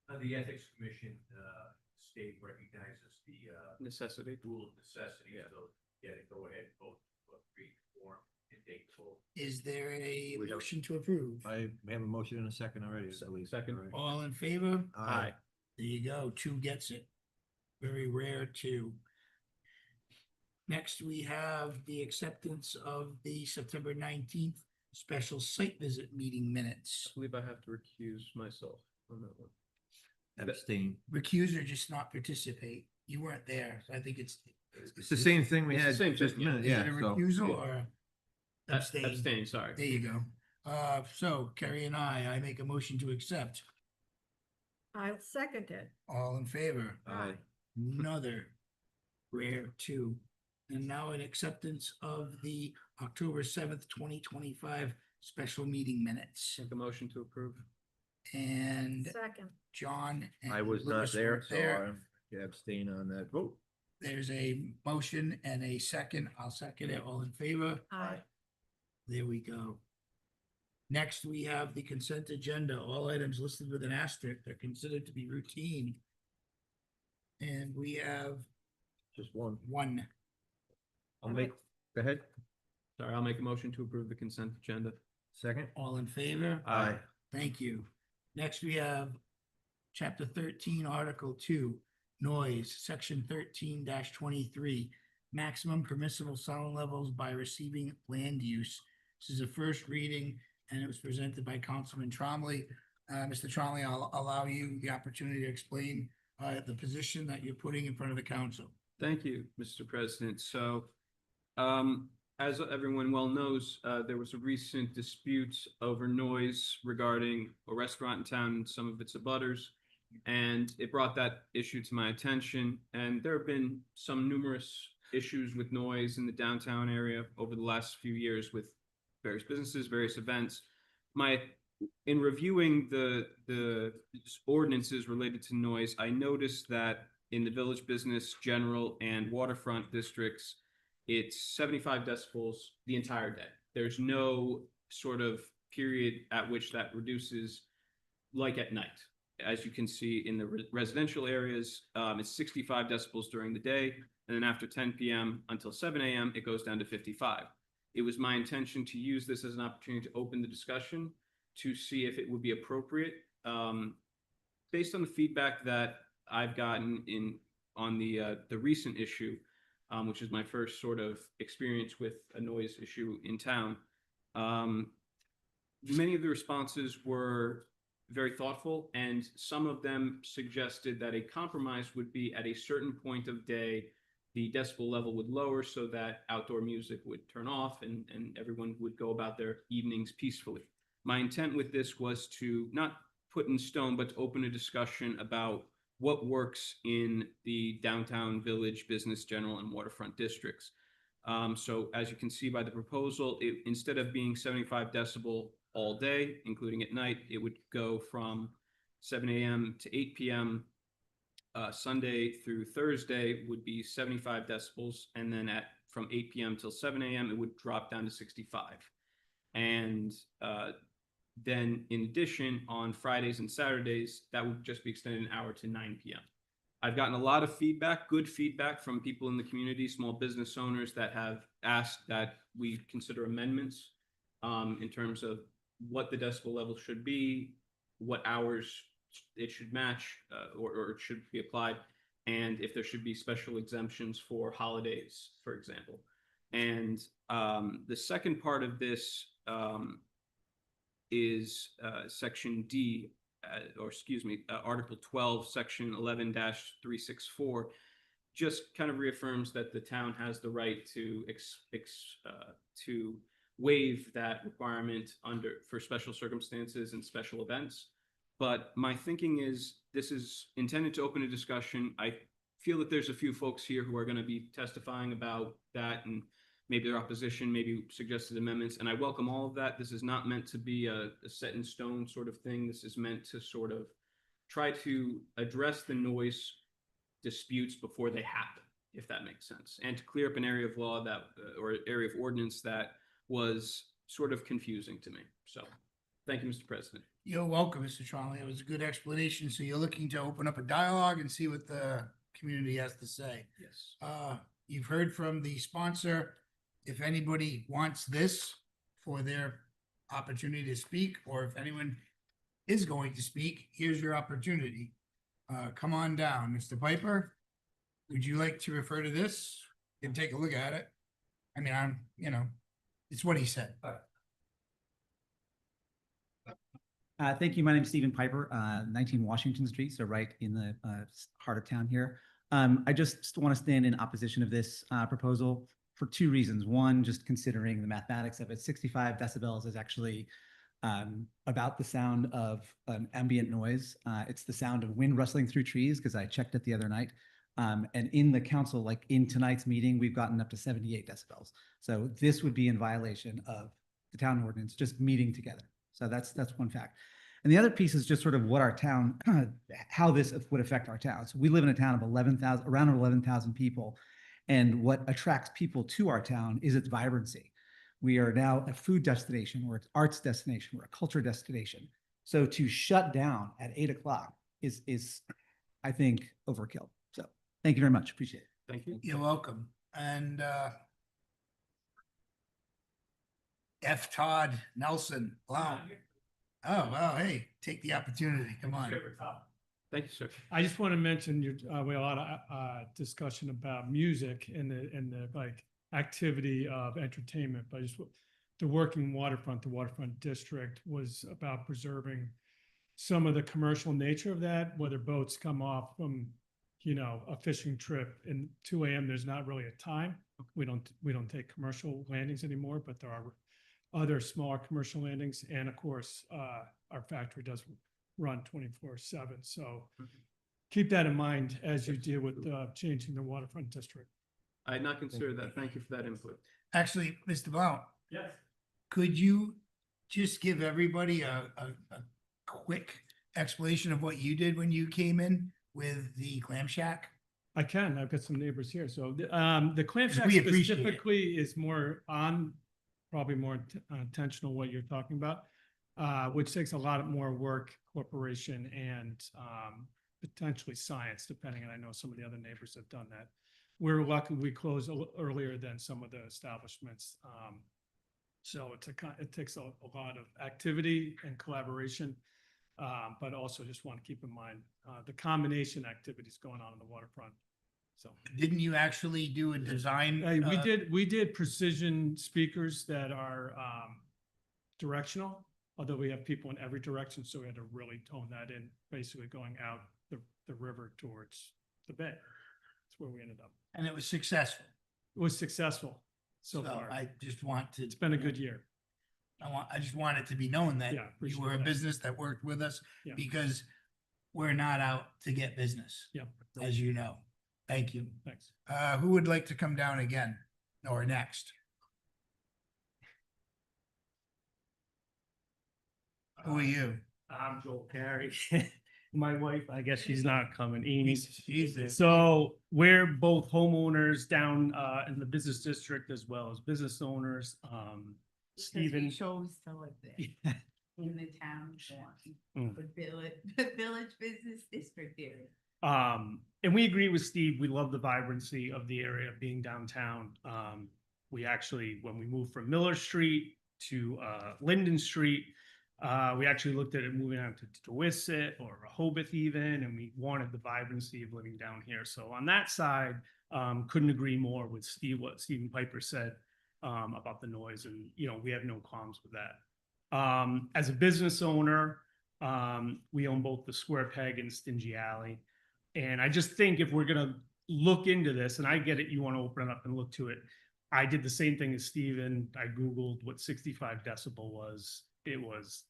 [SPEAKER 10] The Ethics Commission, state recognizes the,
[SPEAKER 15] Necessity.
[SPEAKER 10] rule of necessity, so, yeah, go ahead, vote, agree, form, and take the vote.
[SPEAKER 1] Is there a
[SPEAKER 3] We have-
[SPEAKER 1] motion to approve?
[SPEAKER 3] We have a motion in a second already, I believe.
[SPEAKER 15] Second.
[SPEAKER 3] All right.
[SPEAKER 1] All in favor?
[SPEAKER 3] Aye.
[SPEAKER 1] There you go. 2 gets it. Very rare 2. Next, we have the acceptance of the September 19th special site visit meeting minutes.
[SPEAKER 15] I believe I have to recuse myself on that one.
[SPEAKER 3] Abstain.
[SPEAKER 1] Recuse or just not participate. You weren't there, so I think it's.
[SPEAKER 3] It's the same thing we
[SPEAKER 15] It's the
[SPEAKER 3] had
[SPEAKER 15] same
[SPEAKER 3] just a
[SPEAKER 15] thing,
[SPEAKER 3] minute,
[SPEAKER 1] Is
[SPEAKER 3] yeah.
[SPEAKER 1] it a
[SPEAKER 3] so-
[SPEAKER 1] recusal or abstain?
[SPEAKER 15] Abstain, sorry.
[SPEAKER 1] There you go. So Carrie and I make a motion to accept.
[SPEAKER 2] I'll second it.
[SPEAKER 1] All in favor?
[SPEAKER 3] Aye.
[SPEAKER 1] Another rare 2. And now an acceptance of the October 7th, 2025 special meeting minutes.
[SPEAKER 15] Make a motion to approve.
[SPEAKER 1] And
[SPEAKER 2] Second.
[SPEAKER 1] John. and
[SPEAKER 3] I was not
[SPEAKER 1] Louis
[SPEAKER 3] there,
[SPEAKER 1] weren't
[SPEAKER 3] so
[SPEAKER 1] there.
[SPEAKER 3] I abstain on that vote.
[SPEAKER 1] There's a motion and a second. I'll second it. All in favor?
[SPEAKER 2] Aye.
[SPEAKER 1] There we go. Next, we have the consent agenda. All items listed with an asterisk are considered to be routine. And we have
[SPEAKER 3] Just one.
[SPEAKER 1] one.
[SPEAKER 3] I'll make, go ahead.
[SPEAKER 15] Sorry, I'll make a motion to approve the consent agenda.
[SPEAKER 3] Second.
[SPEAKER 1] All in favor?
[SPEAKER 3] Aye.
[SPEAKER 1] Thank you. Next, we have Chapter 13, Article 2, Noise, Section 13-23, Maximum Permissible Sound Levels by Receiving Land Use. This is a first reading, and it was presented by Councilman Tromley. Mr. Tromley, I'll allow you the opportunity to explain the position that you're putting in front of the council.
[SPEAKER 15] Thank you, Mr. President. So, as everyone well knows, there was a recent dispute over noise regarding a restaurant in town and some of its abutters. And it brought that issue to my attention. And there have been some numerous issues with noise in the downtown area over the last few years with various businesses, various events. In reviewing the ordinances related to noise, I noticed that in the Village Business, General, and Waterfront districts, it's 75 decibels the entire day. There's no sort of period at which that reduces, like at night. As you can see in the residential areas, it's 65 decibels during the day, and then after 10 p.m. until 7 a.m., it goes down to 55. It was my intention to use this as an opportunity to open the discussion to see if it would be appropriate, based on the feedback that I've gotten on the recent issue, which is my first sort of experience with a noise issue in town. Many of the responses were very thoughtful, and some of them suggested that a compromise would be at a certain point of day, the decibel level would lower so that outdoor music would turn off and everyone would go about their evenings peacefully. My intent with this was to not put in stone, but to open a discussion about what works in the downtown, Village, Business, General, and Waterfront districts. So as you can see by the proposal, instead of being 75 decibel all day, including at night, it would go from 7 a.m. to 8 p.m. Sunday through Thursday would be 75 decibels. And then from 8 p.m. till 7 a.m., it would drop down to 65. And then in addition, on Fridays and Saturdays, that would just be extended an hour to 9 p.m. I've gotten a lot of feedback, good feedback from people in the community, small business owners that have asked that we consider amendments in terms of what the decibel level should be, what hours it should match or it should be applied, and if there should be special exemptions for holidays, for example. And the second part of this is Section D, Article 12, Section 11-364, just kind of reaffirms that the town has the right to waive that requirement for special circumstances and special events. But my thinking is this is intended to open a discussion. I feel that there's a few folks here who are going to be testifying about that, and maybe their opposition, maybe suggested amendments, and I welcome all of that. This is not meant to be a set in stone sort of thing. This is meant to sort of try to address the noise disputes before they happen, if that makes sense, and to clear up an area of law that, or area of ordinance that was sort of confusing to me. So, thank you, Mr. President.
[SPEAKER 1] You're welcome, Mr. Tromley. It was a good explanation. So you're looking to open up a dialogue and see what the community has to say.
[SPEAKER 15] Yes.
[SPEAKER 1] You've heard from the sponsor. If anybody wants this for their opportunity to speak, or if anyone is going to speak, here's your opportunity. Come on down. Mr. Piper, would you like to refer to this? You can take a look at it. I mean, it's what he said.
[SPEAKER 8] Thank you. My name is Stephen Piper, 19 Washington Street, so right in the heart of town here. I just want to stand in opposition of this proposal for two reasons. One, just considering the mathematics of it, 65 decibels is actually about the sound of ambient noise. It's the sound of wind rustling through trees, because I checked it the other night. And in the council, like in tonight's meeting, we've gotten up to 78 decibels. So this would be in violation of the town ordinance, just meeting together. So that's one fact. And the other piece is just sort of what our town, how this would affect our town. So we live in a town of around 11,000 people. And what attracts people to our town is its vibrancy. We are now a food destination, we're an arts destination, we're a culture destination. So to shut down at 8 o'clock is, I think, overkill. So thank you very much. Appreciate it.
[SPEAKER 15] Thank you.
[SPEAKER 1] You're welcome. And F. Todd Nelson Blount. Oh, well, hey, take the opportunity. Come on.
[SPEAKER 15] Thank you, sir.
[SPEAKER 4] I just want to mention we had a lot of discussion about music and the like activity of entertainment, but the working waterfront, the waterfront district was about preserving some of the commercial nature of that, whether boats come off from, a fishing trip and 2 a.m. there's not really a time. We don't take commercial landings anymore, but there are other smaller commercial landings. And of course, our factory does run 24/7. So keep that in mind as you deal with changing the waterfront district.
[SPEAKER 15] I had not considered that. Thank you for that input.
[SPEAKER 1] Actually, Mr. Blount,
[SPEAKER 4] Yes.
[SPEAKER 1] could you just give everybody a quick explanation of what you did when you came in with the Clam Shack?
[SPEAKER 4] I can. I've got some neighbors here. So the Clam Shack
[SPEAKER 1] We appreciate it.
[SPEAKER 4] specifically is probably more intentional what you're talking about, which takes a lot more work, corporation, and potentially science, depending. And I know some of the other neighbors have done that. We're lucky we closed earlier than some of the establishments. So it takes a lot of activity and collaboration, but also just want to keep in mind the combination activities going on in the waterfront. So
[SPEAKER 1] Didn't you actually do a design?
[SPEAKER 4] we did precision speakers that are directional, although we have people in every direction, so we had to really tone that in, basically going out the river towards the bay. That's where we ended up.
[SPEAKER 1] And it was successful.
[SPEAKER 4] It was successful so
[SPEAKER 1] So
[SPEAKER 4] far.
[SPEAKER 1] I just want to.
[SPEAKER 4] It's been a good year.
[SPEAKER 1] I just want it to be known that
[SPEAKER 4] Yeah,
[SPEAKER 1] you
[SPEAKER 4] appreciate
[SPEAKER 1] were a
[SPEAKER 4] that.
[SPEAKER 1] business that worked with us
[SPEAKER 4] Yeah.
[SPEAKER 1] because we're not out to get business.
[SPEAKER 4] Yeah.
[SPEAKER 1] As you know. Thank you.
[SPEAKER 4] Thanks.
[SPEAKER 1] Who would like to come down again or next? Who are you?
[SPEAKER 6] I'm Joel Carey. My wife, I guess she's not coming, Amy.
[SPEAKER 1] Jesus.
[SPEAKER 6] So we're both homeowners down in the business district as well as business owners. Stephen.
[SPEAKER 19] Chose to live there in the town
[SPEAKER 6] Mm.
[SPEAKER 19] the village business district area.
[SPEAKER 6] And we agree with Steve. We love the vibrancy of the area being downtown. We actually, when we moved from Miller Street to Linden Street, we actually looked at it moving out to Dewisett or Rehoboth even, and we wanted the vibrancy of living down here. So on that side, couldn't agree more with what Stephen Piper said about the noise, and we have no qualms with that. As a business owner, we own both the Square Peg and Stingy Alley. And I just think if we're going to look into this, and I get it, you want to open it up and look to it. I did the same thing as Steven. I Googled what 65 decibel was. It was,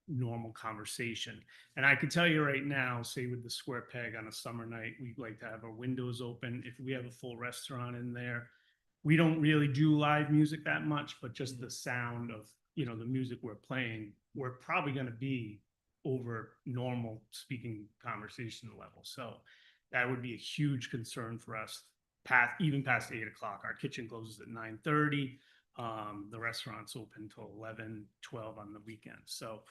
[SPEAKER 6] normal conversation. And I can tell you right now, say with the Square Peg on a summer night, we like to have our windows open. If we have a full restaurant in there, we don't really do live music that much, but just the sound of, the music we're playing, we're probably going to be over normal speaking conversation level. So that would be a huge concern for us even past 8 o'clock. Our kitchen closes at 9:30. The restaurant's open till 11, 12 on the weekend. So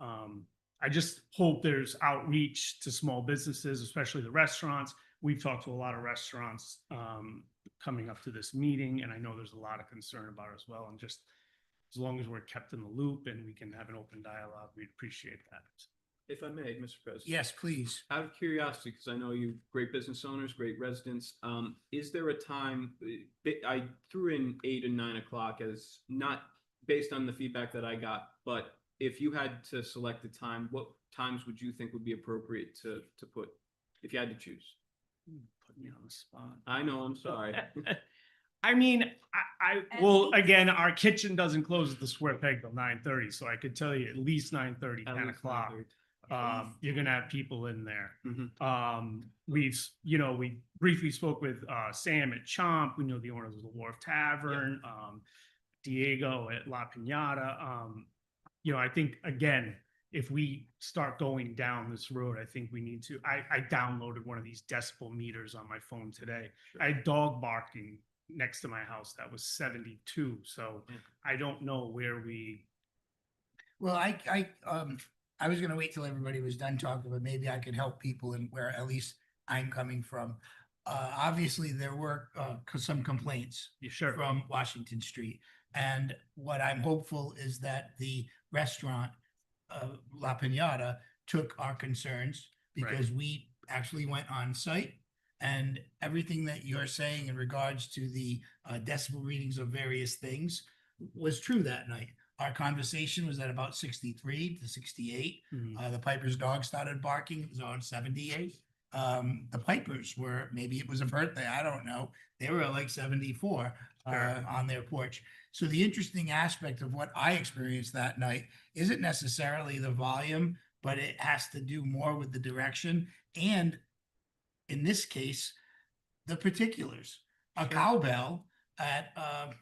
[SPEAKER 6] I just hope there's outreach to small businesses, especially the restaurants. We've talked to a lot of restaurants coming up to this meeting, and I know there's a lot of concern about it as well. And just as long as we're kept in the loop and we can have an open dialogue, we'd appreciate that.
[SPEAKER 15] If I may, Mr. President.
[SPEAKER 1] Yes, please.
[SPEAKER 15] Out of curiosity, because I know you great business owners, great residents, is there a time, I threw in 8 and 9 o'clock as not based on the feedback that I got, but if you had to select a time, what times would you think would be appropriate to put, if you had to choose?
[SPEAKER 6] Put me on the spot.
[SPEAKER 15] I know, I'm sorry.
[SPEAKER 6] I mean, well, again, our kitchen doesn't close at the Square Peg till 9:30, so I could tell you at least 9:30, 10 o'clock. You're gonna have people in there. We briefly spoke with Sam at Chomp. We know the owners of the Wharf Tavern. Diego, at La Piñata. You know, I think, again, if we start going down this road, I think we need to, I downloaded one of these decibel meters on my phone today. I had dog barking next to my house that was 72, so I don't know where we.
[SPEAKER 1] Well, I was gonna wait till everybody was done talking, but maybe I could help people in where at least I'm coming from. Obviously, there were, some complaints from Washington Street. And what I'm hopeful is that the restaurant, La Piñata, took our concerns because we actually went on site. And everything that you're saying in regards to the decibel readings of various things was true that night. Our conversation was at about 63 to 68. The Piper's dog started barking. It was on 78. The Pipers were, maybe it was a birthday, I don't know. They were like 74 on their porch. So the interesting aspect of what I experienced that night isn't necessarily the volume, but it has to do more with the direction. And in this case, the particulars. A cowbell at,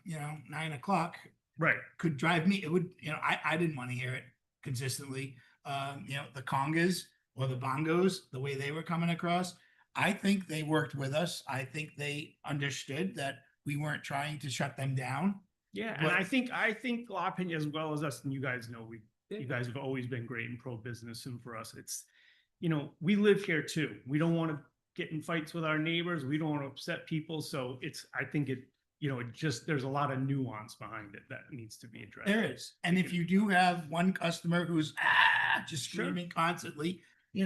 [SPEAKER 1] 9 o'clock could drive me, it would, I didn't want to hear it consistently. The congas or the bongos, the way they were coming across, I think they worked with us. I think they understood that we weren't trying to shut them down.
[SPEAKER 6] Yeah, and I think La Piñata, as well as us, and you guys know, you guys have always been great in pro business, and for us, it's, we live here too. We don't want to get in fights with our neighbors. We don't want to upset people. So I think there's a lot of nuance behind it that needs to be addressed.
[SPEAKER 1] There is. And if you do have one customer who's just screaming constantly,
[SPEAKER 6] we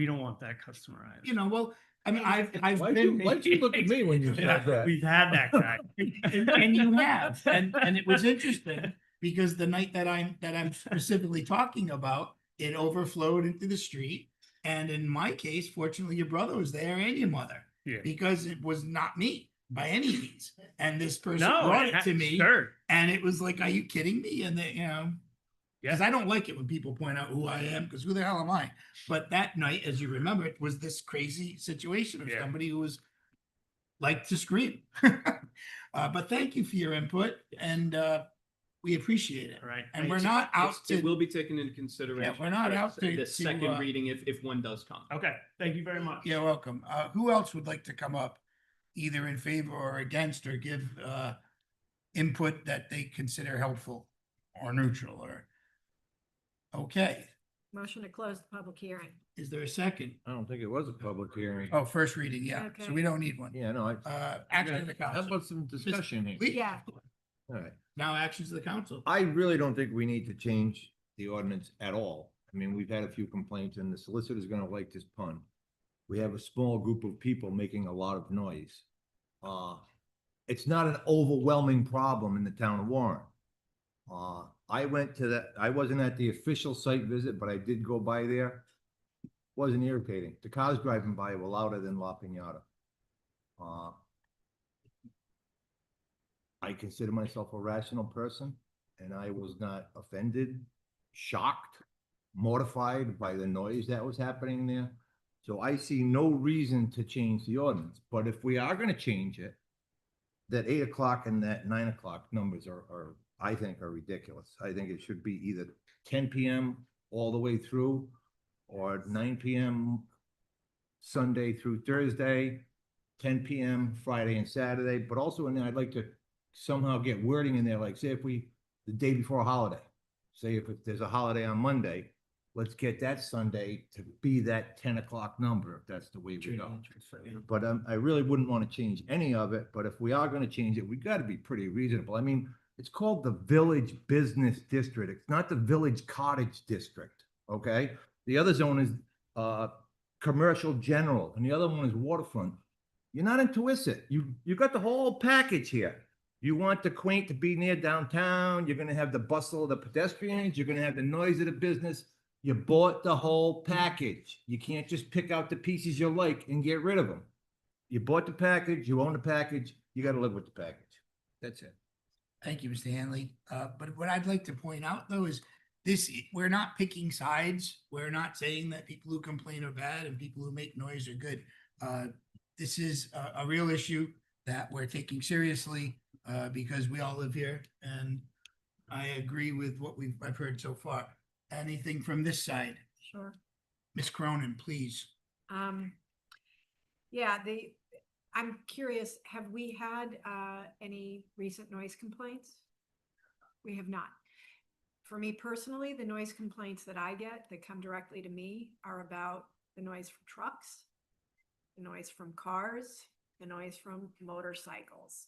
[SPEAKER 6] don't want that customer either.
[SPEAKER 1] Well, I mean, I've
[SPEAKER 3] Why'd
[SPEAKER 1] been.
[SPEAKER 3] you look at me when you said that?
[SPEAKER 6] We've had that guy.
[SPEAKER 1] And you have, and it was interesting because the night that I'm specifically talking about, it overflowed into the street. And in my case, fortunately, your brother was there and your mother, because it was not me by any means. And this person brought it to me, and it was like, "Are you kidding me?" And because I don't like it when people point out who I am, because who the hell am I? But that night, as you remember, it was this crazy situation of somebody who was like to scream. But thank you for your input, and we appreciate it.
[SPEAKER 6] Right.
[SPEAKER 1] And we're not out to.
[SPEAKER 15] It will be taken into consideration.
[SPEAKER 1] Yeah, we're not
[SPEAKER 15] for
[SPEAKER 1] out to.
[SPEAKER 15] the second reading if one does come.
[SPEAKER 6] Okay, thank you very much.
[SPEAKER 1] You're welcome. Who else would like to come up, either in favor or against, or give input that they consider helpful or neutral or? Okay,
[SPEAKER 2] Motion to close the public hearing.
[SPEAKER 1] is there a second?
[SPEAKER 3] I don't think it was a public hearing.
[SPEAKER 1] Oh, first reading, yeah, so
[SPEAKER 2] Okay.
[SPEAKER 1] we don't need one.
[SPEAKER 3] Yeah, no,
[SPEAKER 1] Action of the
[SPEAKER 3] how
[SPEAKER 1] council.
[SPEAKER 3] about some discussion here?
[SPEAKER 2] Yeah.
[SPEAKER 3] All right.
[SPEAKER 1] Now actions of the council.
[SPEAKER 3] I really don't think we need to change the ordinance at all. I mean, we've had a few complaints and the solicitor's gonna like this pun. We have a small group of people making a lot of noise. It's not an overwhelming problem in the town of Warren. I wasn't at the official site visit, but I did go by there. Wasn't irritating. The cars driving by were louder than La Piñata. I consider myself a rational person, and I was not offended, shocked, mortified by the noise that was happening there. So I see no reason to change the ordinance, but if we are gonna change it, that 8 o'clock and that 9 o'clock numbers are, I think, are ridiculous. I think it should be either 10 PM all the way through, or 9 PM Sunday through Thursday, 10 PM Friday and Saturday, but also in there, I'd like to somehow get wording in there, like say the day before a holiday, say if there's a holiday on Monday, let's get that Sunday to be that 10 o'clock number, if that's the way we go. But I really wouldn't want to change any of it, but if we are going to change it, we got to be pretty reasonable. I mean, it's called the Village Business District. It's not the Village Cottage District, okay? The other zone is Commercial General, and the other one is Waterfront. You're not into Issett. You got the whole package here. You want the quaint to be near downtown. You're going to have the bustle of the pedestrians. You're going to have the noise of the business. You bought the whole package. You can't just pick out the pieces you like and get rid of them. You bought the package. You own the package. You got to live with the package. That's it.
[SPEAKER 1] Thank you, Mr. Hanley. But what I'd like to point out though is we're not picking sides. We're not saying that people who complain are bad and people who make noise are good. This is a real issue that we're taking seriously. because we all live here and I agree with what I've heard so far. Anything from this side?
[SPEAKER 2] Sure.
[SPEAKER 1] Ms. Cronin, please.
[SPEAKER 2] Yeah, I'm curious, have we had any recent noise complaints? We have not. For me personally, the noise complaints that I get that come directly to me are about the noise from trucks, the noise from cars, the noise from motorcycles.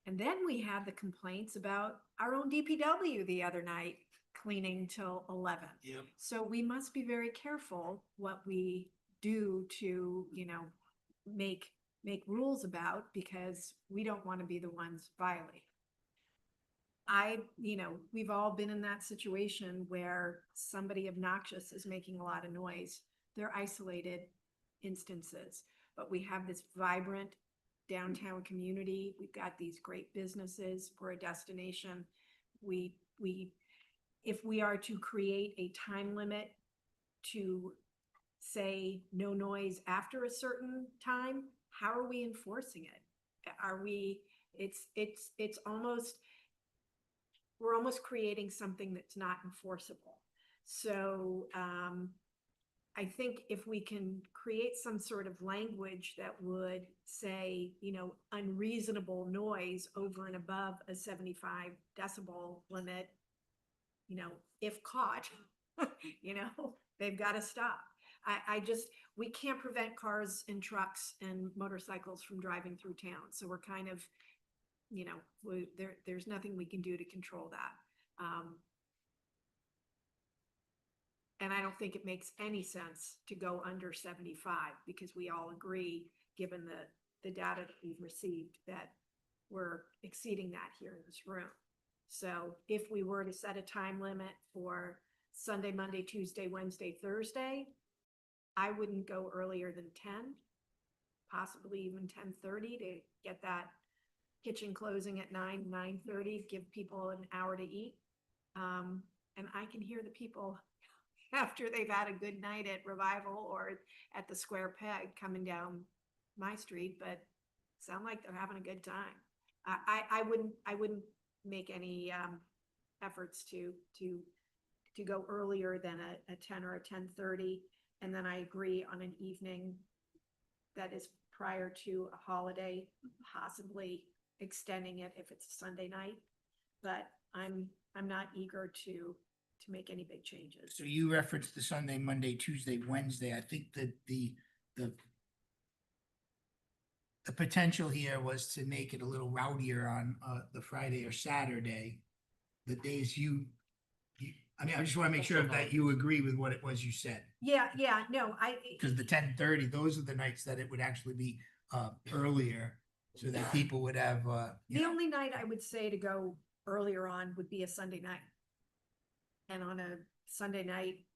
[SPEAKER 2] And then we have the complaints about our own DPW the other night cleaning till 11.
[SPEAKER 1] Yep.
[SPEAKER 2] So we must be very careful what we do to, make rules about, because we don't want to be the ones violating. We've all been in that situation where somebody obnoxious is making a lot of noise. They're isolated instances, but we have this vibrant downtown community. We've got these great businesses. We're a destination. If we are to create a time limit to say no noise after a certain time, how are we enforcing it? We're almost creating something that's not enforceable. So I think if we can create some sort of language that would say, unreasonable noise over and above a 75 decibel limit, if caught, they've got to stop. We can't prevent cars and trucks and motorcycles from driving through town. So we're kind of, there's nothing we can do to control that. And I don't think it makes any sense to go under 75, because we all agree, given the data that we've received, that we're exceeding that here in this room. So if we were to set a time limit for Sunday, Monday, Tuesday, Wednesday, Thursday, I wouldn't go earlier than 10, possibly even 10:30 to get that kitchen closing at 9:30, give people an hour to eat. And I can hear the people after they've had a good night at Revival or at the Square Peg coming down my street, but sound like they're having a good time. I wouldn't make any efforts to go earlier than a 10 or a 10:30. And then I agree on an evening that is prior to a holiday, possibly extending it if it's a Sunday night. But I'm not eager to make any big changes.
[SPEAKER 1] So you referenced the Sunday, Monday, Tuesday, Wednesday. I think that the potential here was to make it a little rowdier on the Friday or Saturday, the days I just want to make sure that you agree with what it was you said.
[SPEAKER 2] Yeah, no,
[SPEAKER 1] Because the 10:30, those are the nights that it would actually be earlier, so that people would have.
[SPEAKER 2] The only night I would say to go earlier on would be a Sunday night. And on a Sunday night,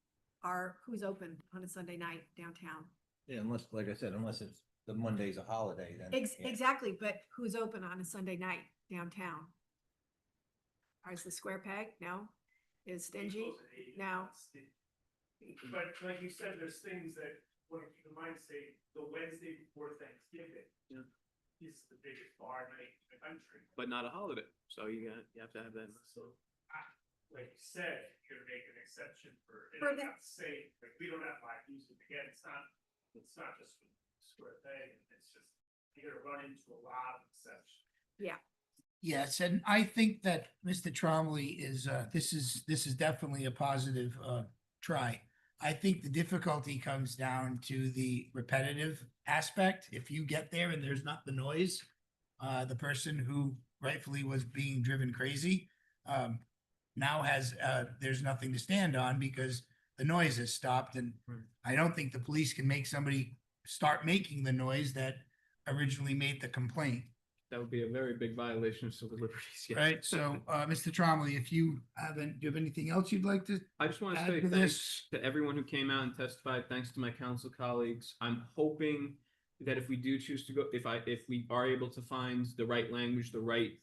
[SPEAKER 2] who's open on a Sunday night downtown?
[SPEAKER 3] Yeah, unless, like I said, unless it's the Monday's a holiday, then. yeah.
[SPEAKER 2] Exactly, but who's open on a Sunday night downtown? Is the Square Peg? No. Is Stingy? No.
[SPEAKER 6] But like you said, there's things that want to keep in mind, say, the Wednesday before Thanksgiving.
[SPEAKER 15] Yeah.
[SPEAKER 6] Is the biggest bar night in the country.
[SPEAKER 15] But not a holiday, so you have to have that.
[SPEAKER 6] So, like you said, you're gonna make an exception for, and
[SPEAKER 2] For
[SPEAKER 6] I'm
[SPEAKER 2] the-
[SPEAKER 6] not saying, like, we don't have live music, again, it's not just for Square Peg, it's just, you're gonna run into a lot of exceptions.
[SPEAKER 2] Yeah.
[SPEAKER 1] Yes, and I think that Mr. Tromley is, this is definitely a positive try. I think the difficulty comes down to the repetitive aspect. If you get there and there's not the noise, the person who rightfully was being driven crazy now has, there's nothing to stand on because the noise has stopped. And I don't think the police can make somebody start making the noise that originally made the complaint.
[SPEAKER 15] That would be a very big violation of civil liberties. Yeah.
[SPEAKER 1] Right, so, Mr. Tromley, if you do you have anything else you'd like to?
[SPEAKER 15] I just want to
[SPEAKER 1] add
[SPEAKER 15] say
[SPEAKER 1] to
[SPEAKER 15] thanks to everyone who came out and testified. Thanks to my council colleagues. I'm hoping that if we do choose to go, if we are able to find the right language, the right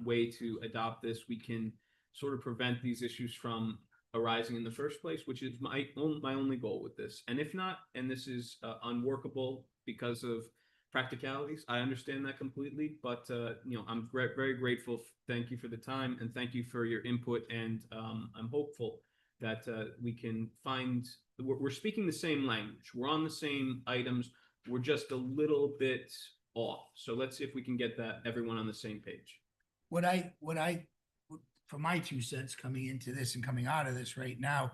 [SPEAKER 15] way to adopt this, we can sort of prevent these issues from arising in the first place, which is my only goal with this. And if not, and this is unworkable because of practicalities. I understand that completely, but, I'm very grateful. Thank you for the time and thank you for your input. And, I'm hopeful that, we can find, we're speaking the same language. We're on the same items. We're just a little bit off. So let's see if we can get everyone on the same page.
[SPEAKER 1] For my 2 cents coming into this and coming out of this right now,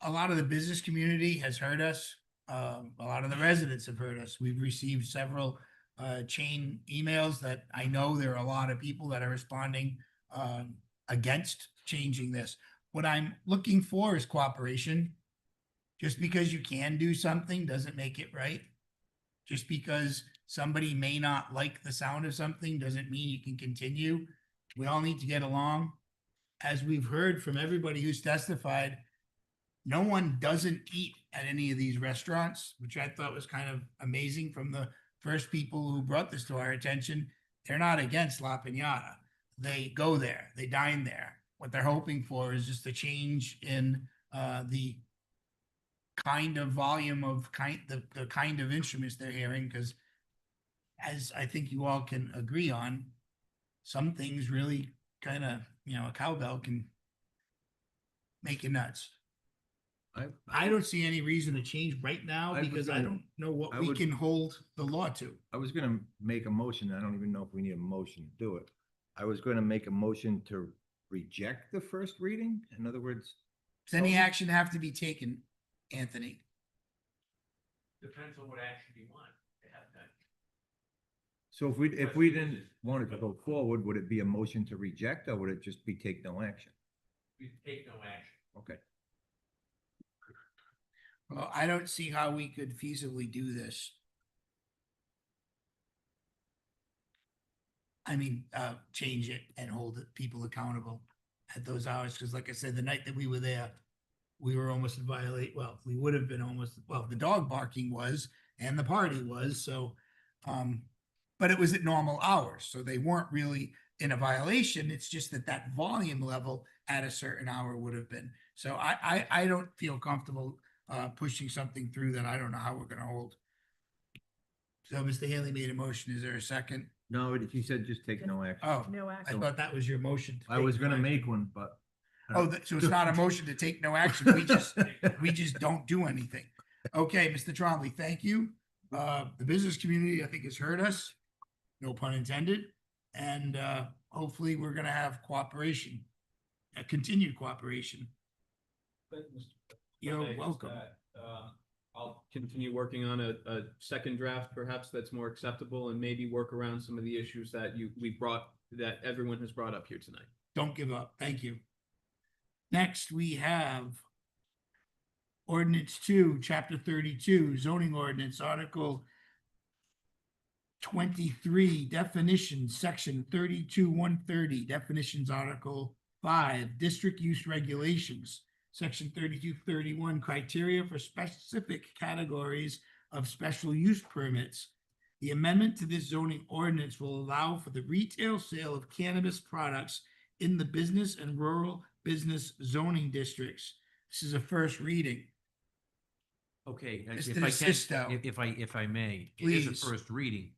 [SPEAKER 1] a lot of the business community has heard us. A lot of the residents have heard us. We've received several chain emails that I know there are a lot of people that are responding against changing this. What I'm looking for is cooperation. Just because you can do something doesn't make it right. Just because somebody may not like the sound of something doesn't mean you can continue. We all need to get along. As we've heard from everybody who's testified, no one doesn't eat at any of these restaurants, which I thought was kind of amazing from the first people who brought this to our attention. They're not against La Piñata. They go there, they dine there. What they're hoping for is just a change in the kind of volume of the kind of instruments they're hearing, because as I think you all can agree on, some things really kind of, a cowbell can make you nuts. I don't see any reason to change right now because I don't know what we can hold the law to.
[SPEAKER 3] I was gonna make a motion. I don't even know if we need a motion to do it. I was gonna make a motion to reject the first reading. In other words,
[SPEAKER 1] Does any action have to be taken, Anthony?
[SPEAKER 10] Depends on what action you want to have done.
[SPEAKER 3] so if we didn't want it to go forward, would it be a motion to reject or would it just be take no action?
[SPEAKER 10] We take no action.
[SPEAKER 3] Okay.
[SPEAKER 1] Well, I don't see how we could feasibly do this. I mean, change it and hold people accountable at those hours, because like I said, the night that we were there, we were almost in we would have been the dog barking was, and the party was, so, but it was at normal hours, so they weren't really in a violation. It's just that volume level at a certain hour would have been. So I don't feel comfortable pushing something through that I don't know how we're gonna hold. So Mr. Haley made a motion. Is there a second?
[SPEAKER 3] No, he said just take no action.
[SPEAKER 1] Oh,
[SPEAKER 2] No
[SPEAKER 1] I
[SPEAKER 2] action.
[SPEAKER 1] thought that was your motion. to
[SPEAKER 3] I
[SPEAKER 1] take
[SPEAKER 3] was
[SPEAKER 1] no
[SPEAKER 3] gonna
[SPEAKER 1] action.
[SPEAKER 3] make one, but.
[SPEAKER 1] Oh, so it's not a motion to take no action. We just don't do anything. Okay, Mr. Trombley, thank you. The business community, I think, has heard us, no pun intended. And hopefully we're gonna have cooperation, continued cooperation. You're
[SPEAKER 15] Okay,
[SPEAKER 1] welcome.
[SPEAKER 15] I'll continue working on a second draft, perhaps that's more acceptable, and maybe work around some of the issues that that everyone has brought up here tonight.
[SPEAKER 1] Don't give up. Thank you. Next, we have Ordinance 2, Chapter 32, zoning ordinance, Article 23, definitions, Section 32-130, definitions, Article 5, district use regulations, Section 32-31, criteria for specific categories of special use permits. The amendment to this zoning ordinance will allow for the retail sale of cannabis products in the business and rural business zoning districts. This is a first reading.
[SPEAKER 10] Okay,
[SPEAKER 1] Mr.
[SPEAKER 10] if I can,
[SPEAKER 1] Sisto.
[SPEAKER 10] if I may, it is
[SPEAKER 1] Please.
[SPEAKER 10] a first reading.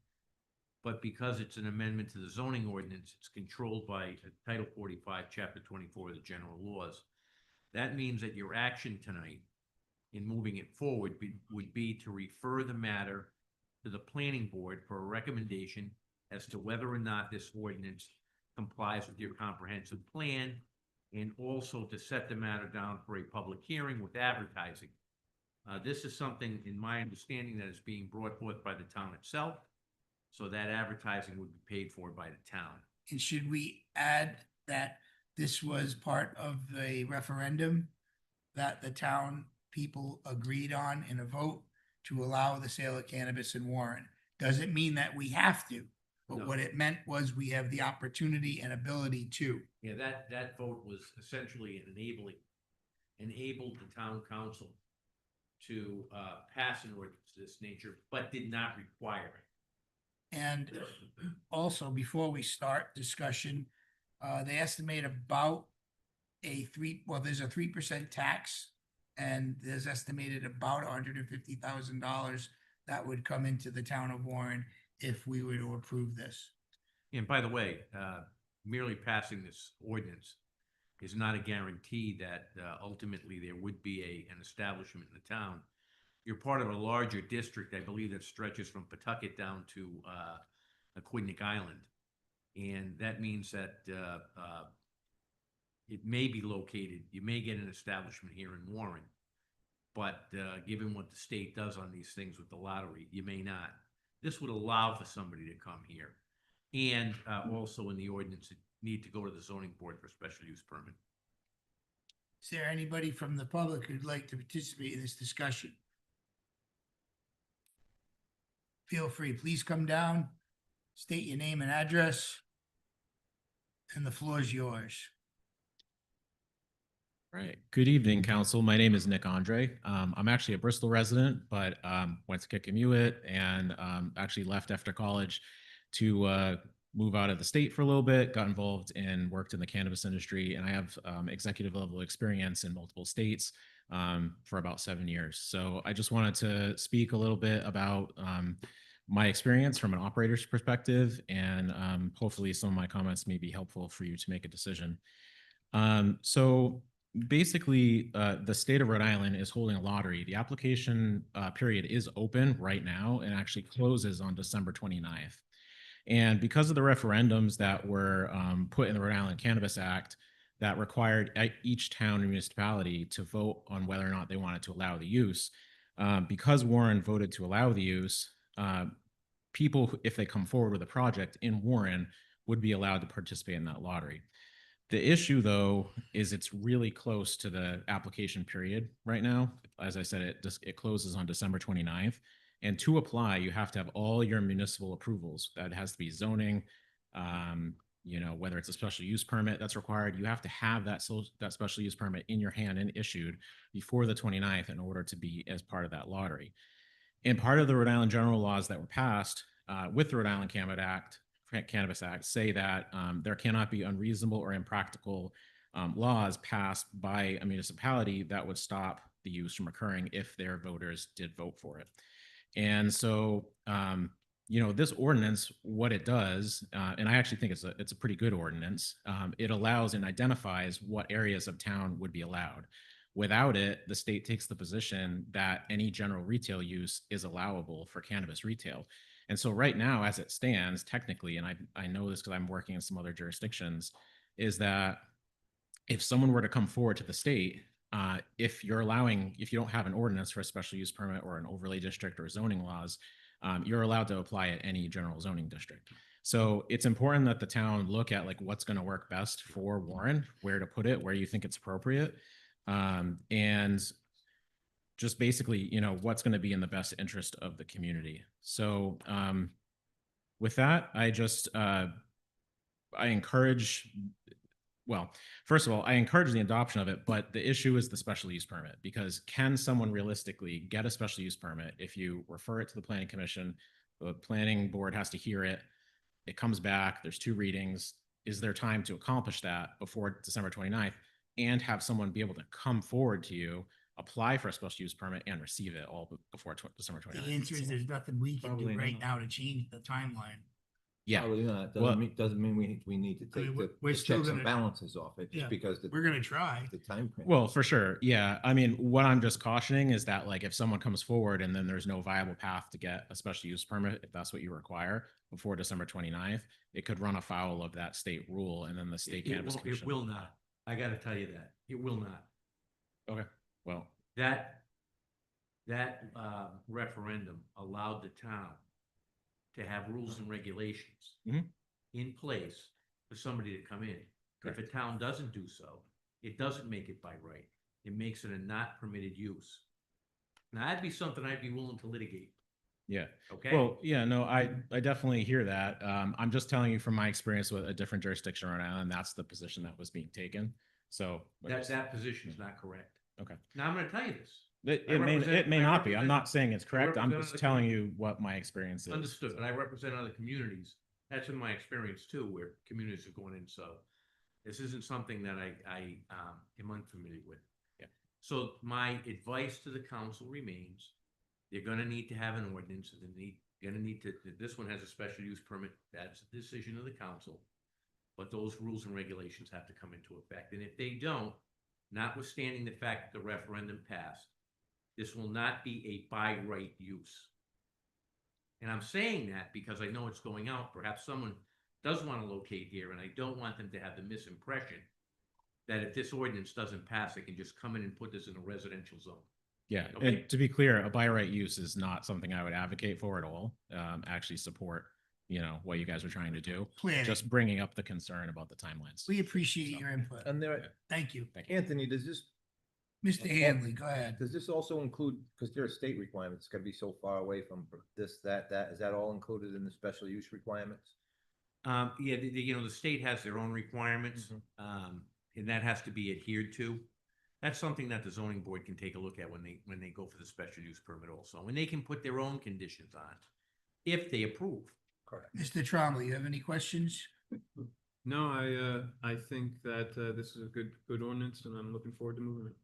[SPEAKER 10] But because it's an amendment to the zoning ordinance, it's controlled by Title 45, Chapter 24 of the general laws. That means that your action tonight in moving it forward would be to refer the matter to the planning board for a recommendation as to whether or not this ordinance complies with your comprehensive plan, and also to set the matter down for a public hearing with advertising. This is something, in my understanding, that is being brought forth by the town itself, so that advertising would be paid for by the town.
[SPEAKER 1] And should we add that this was part of a referendum that the town people agreed on in a vote to allow the sale of cannabis in Warren? Doesn't mean that we have to, but
[SPEAKER 10] No.
[SPEAKER 1] what it meant was we have the opportunity and ability to.
[SPEAKER 10] Yeah, that vote was essentially enabled the town council to pass an ordinance of this nature, but did not require it.
[SPEAKER 1] And also, before we start discussion, they estimate about there's a 3% tax, and there's estimated about $150,000 that would come into the town of Warren if we were to approve this.
[SPEAKER 10] And by the way, merely passing this ordinance is not a guarantee that ultimately there would be an establishment in the town. You're part of a larger district, I believe, that stretches from Pawtucket down to Aquidneck Island. And that means that it may be located, you may get an establishment here in Warren, but given what the state does on these things with the lottery, you may not. This would allow for somebody to come here. And also in the ordinance, it need to go to the zoning board for special use permit.
[SPEAKER 1] Is there anybody from the public who'd like to participate in this discussion? Feel free, please come down, state your name and address, and the floor is yours.
[SPEAKER 9] Right. Good evening, council. My name is Nick Andre. I'm actually a Bristol resident, but went to Kickamuit and actually left after college to move out of the state for a little bit, got involved and worked in the cannabis industry. And I have executive level experience in multiple states for about 7 years. So I just wanted to speak a little bit about my experience from an operator's perspective, and hopefully some of my comments may be helpful for you to make a decision. So basically, the state of Rhode Island is holding a lottery. The application period is open right now and actually closes on December 29th. And because of the referendums that were put in the Rhode Island Cannabis Act that required each town and municipality to vote on whether or not they wanted to allow the use, because Warren voted to allow the use, people, if they come forward with a project in Warren, would be allowed to participate in that lottery. The issue, though, is it's really close to the application period right now. As I said, it closes on December 29th. And to apply, you have to have all your municipal approvals. That has to be zoning, whether it's a special use permit that's required. You have to have that special use permit in your hand and issued before the 29th in order to be as part of that lottery. And part of the Rhode Island general laws that were passed with the Rhode Island Cannabis Act say that there cannot be unreasonable or impractical laws passed by a municipality that would stop the use from occurring if their voters did vote for it. And so, this ordinance, what it does, and I actually think it's a pretty good ordinance. It allows and identifies what areas of town would be allowed. Without it, the state takes the position that any general retail use is allowable for cannabis retail. And so right now, as it stands, technically, and I know this because I'm working in some other jurisdictions, is that if someone were to come forward to the state, if you don't have an ordinance for a special use permit or an overlay district or zoning laws, you're allowed to apply at any general zoning district. So it's important that the town look at what's going to work best for Warren, where to put it, where you think it's appropriate. And just basically, what's going to be in the best interest of the community. So with that, first of all, I encourage the adoption of it, but the issue is the special use permit, because can someone realistically get a special use permit if you refer it to the planning commission, the planning board has to hear it, it comes back, there's 2 readings. Is there time to accomplish that before December 29th and have someone be able to come forward to you, apply for a special use permit and receive it all before December 29th?
[SPEAKER 1] The answer is there's nothing we can do
[SPEAKER 3] Probably
[SPEAKER 1] right
[SPEAKER 3] not.
[SPEAKER 1] now to change the timeline.
[SPEAKER 9] Yeah.
[SPEAKER 3] Probably not.
[SPEAKER 9] Well-
[SPEAKER 3] Doesn't mean we need to
[SPEAKER 1] I mean,
[SPEAKER 3] take
[SPEAKER 1] we're
[SPEAKER 3] the
[SPEAKER 1] still
[SPEAKER 3] checks and
[SPEAKER 1] gonna-
[SPEAKER 3] balances off it,
[SPEAKER 1] Yeah,
[SPEAKER 3] just because
[SPEAKER 1] we're gonna try.
[SPEAKER 3] the time frame.
[SPEAKER 9] Well, for sure. Yeah. I mean, what I'm just cautioning is that if someone comes forward and then there's no viable path to get a special use permit, if that's what you require before December 29th, it could run afoul of that state rule, and then the state cannabis
[SPEAKER 10] It
[SPEAKER 9] commission.
[SPEAKER 10] will not. I got to tell you that. It will not.
[SPEAKER 9] Okay. Well,
[SPEAKER 10] That referendum allowed the town to have rules and regulations
[SPEAKER 9] Mhm.
[SPEAKER 10] in place for somebody to come in. If a town doesn't do so, it doesn't make it by right. It makes it a not permitted use. Now, that'd be something I'd be willing to litigate.
[SPEAKER 9] yeah.
[SPEAKER 10] Okay.
[SPEAKER 9] Well, yeah, no, I definitely hear that. I'm just telling you from my experience with a different jurisdiction around Island, that's the position that was being taken. So
[SPEAKER 10] that position is not correct.
[SPEAKER 9] Okay.
[SPEAKER 10] Now, I'm going to tell you this.
[SPEAKER 9] It may not be. I'm not saying it's correct. I'm
[SPEAKER 10] represent
[SPEAKER 9] just
[SPEAKER 10] other
[SPEAKER 9] telling you what my experience is.
[SPEAKER 10] Understood, and I represent other communities. That's been my experience too, where communities are going in, so this isn't something that I am unfamiliar with.
[SPEAKER 9] Yeah.
[SPEAKER 10] So my advice to the council remains, They're gonna need to have an ordinance, and gonna need to, this one has a special use permit, that's a decision of the council. But those rules and regulations have to come into effect, and if they don't, notwithstanding the fact that the referendum passed, this will not be a by right use. And I'm saying that because I know it's going out, perhaps someone does want to locate here, and I don't want them to have the misimpression that if this ordinance doesn't pass, they can just come in and put this in a residential zone.
[SPEAKER 9] Yeah,
[SPEAKER 10] Okay.
[SPEAKER 9] and to be clear, a by right use is not something I would advocate for at all. Actually support, what you guys are trying to do.
[SPEAKER 1] Planning.
[SPEAKER 9] Just bringing up the concern about the timelines.
[SPEAKER 1] We appreciate your input.
[SPEAKER 3] And there,
[SPEAKER 1] Thank you.
[SPEAKER 3] Anthony, does this?
[SPEAKER 1] Mr. Hanley, go ahead.
[SPEAKER 3] Does this also include, because there are state requirements, it's gotta be so far away from this, that, is that all included in the special use requirements?
[SPEAKER 10] Yeah, the state has their own requirements, and that has to be adhered to. That's something that the zoning board can take a look at when they go for the special use permit also, and they can put their own conditions on, if they approve.
[SPEAKER 3] Correct.
[SPEAKER 1] Mr. Trombley, you have any questions?
[SPEAKER 15] No, I think that this is a good ordinance, and I'm looking forward to moving it.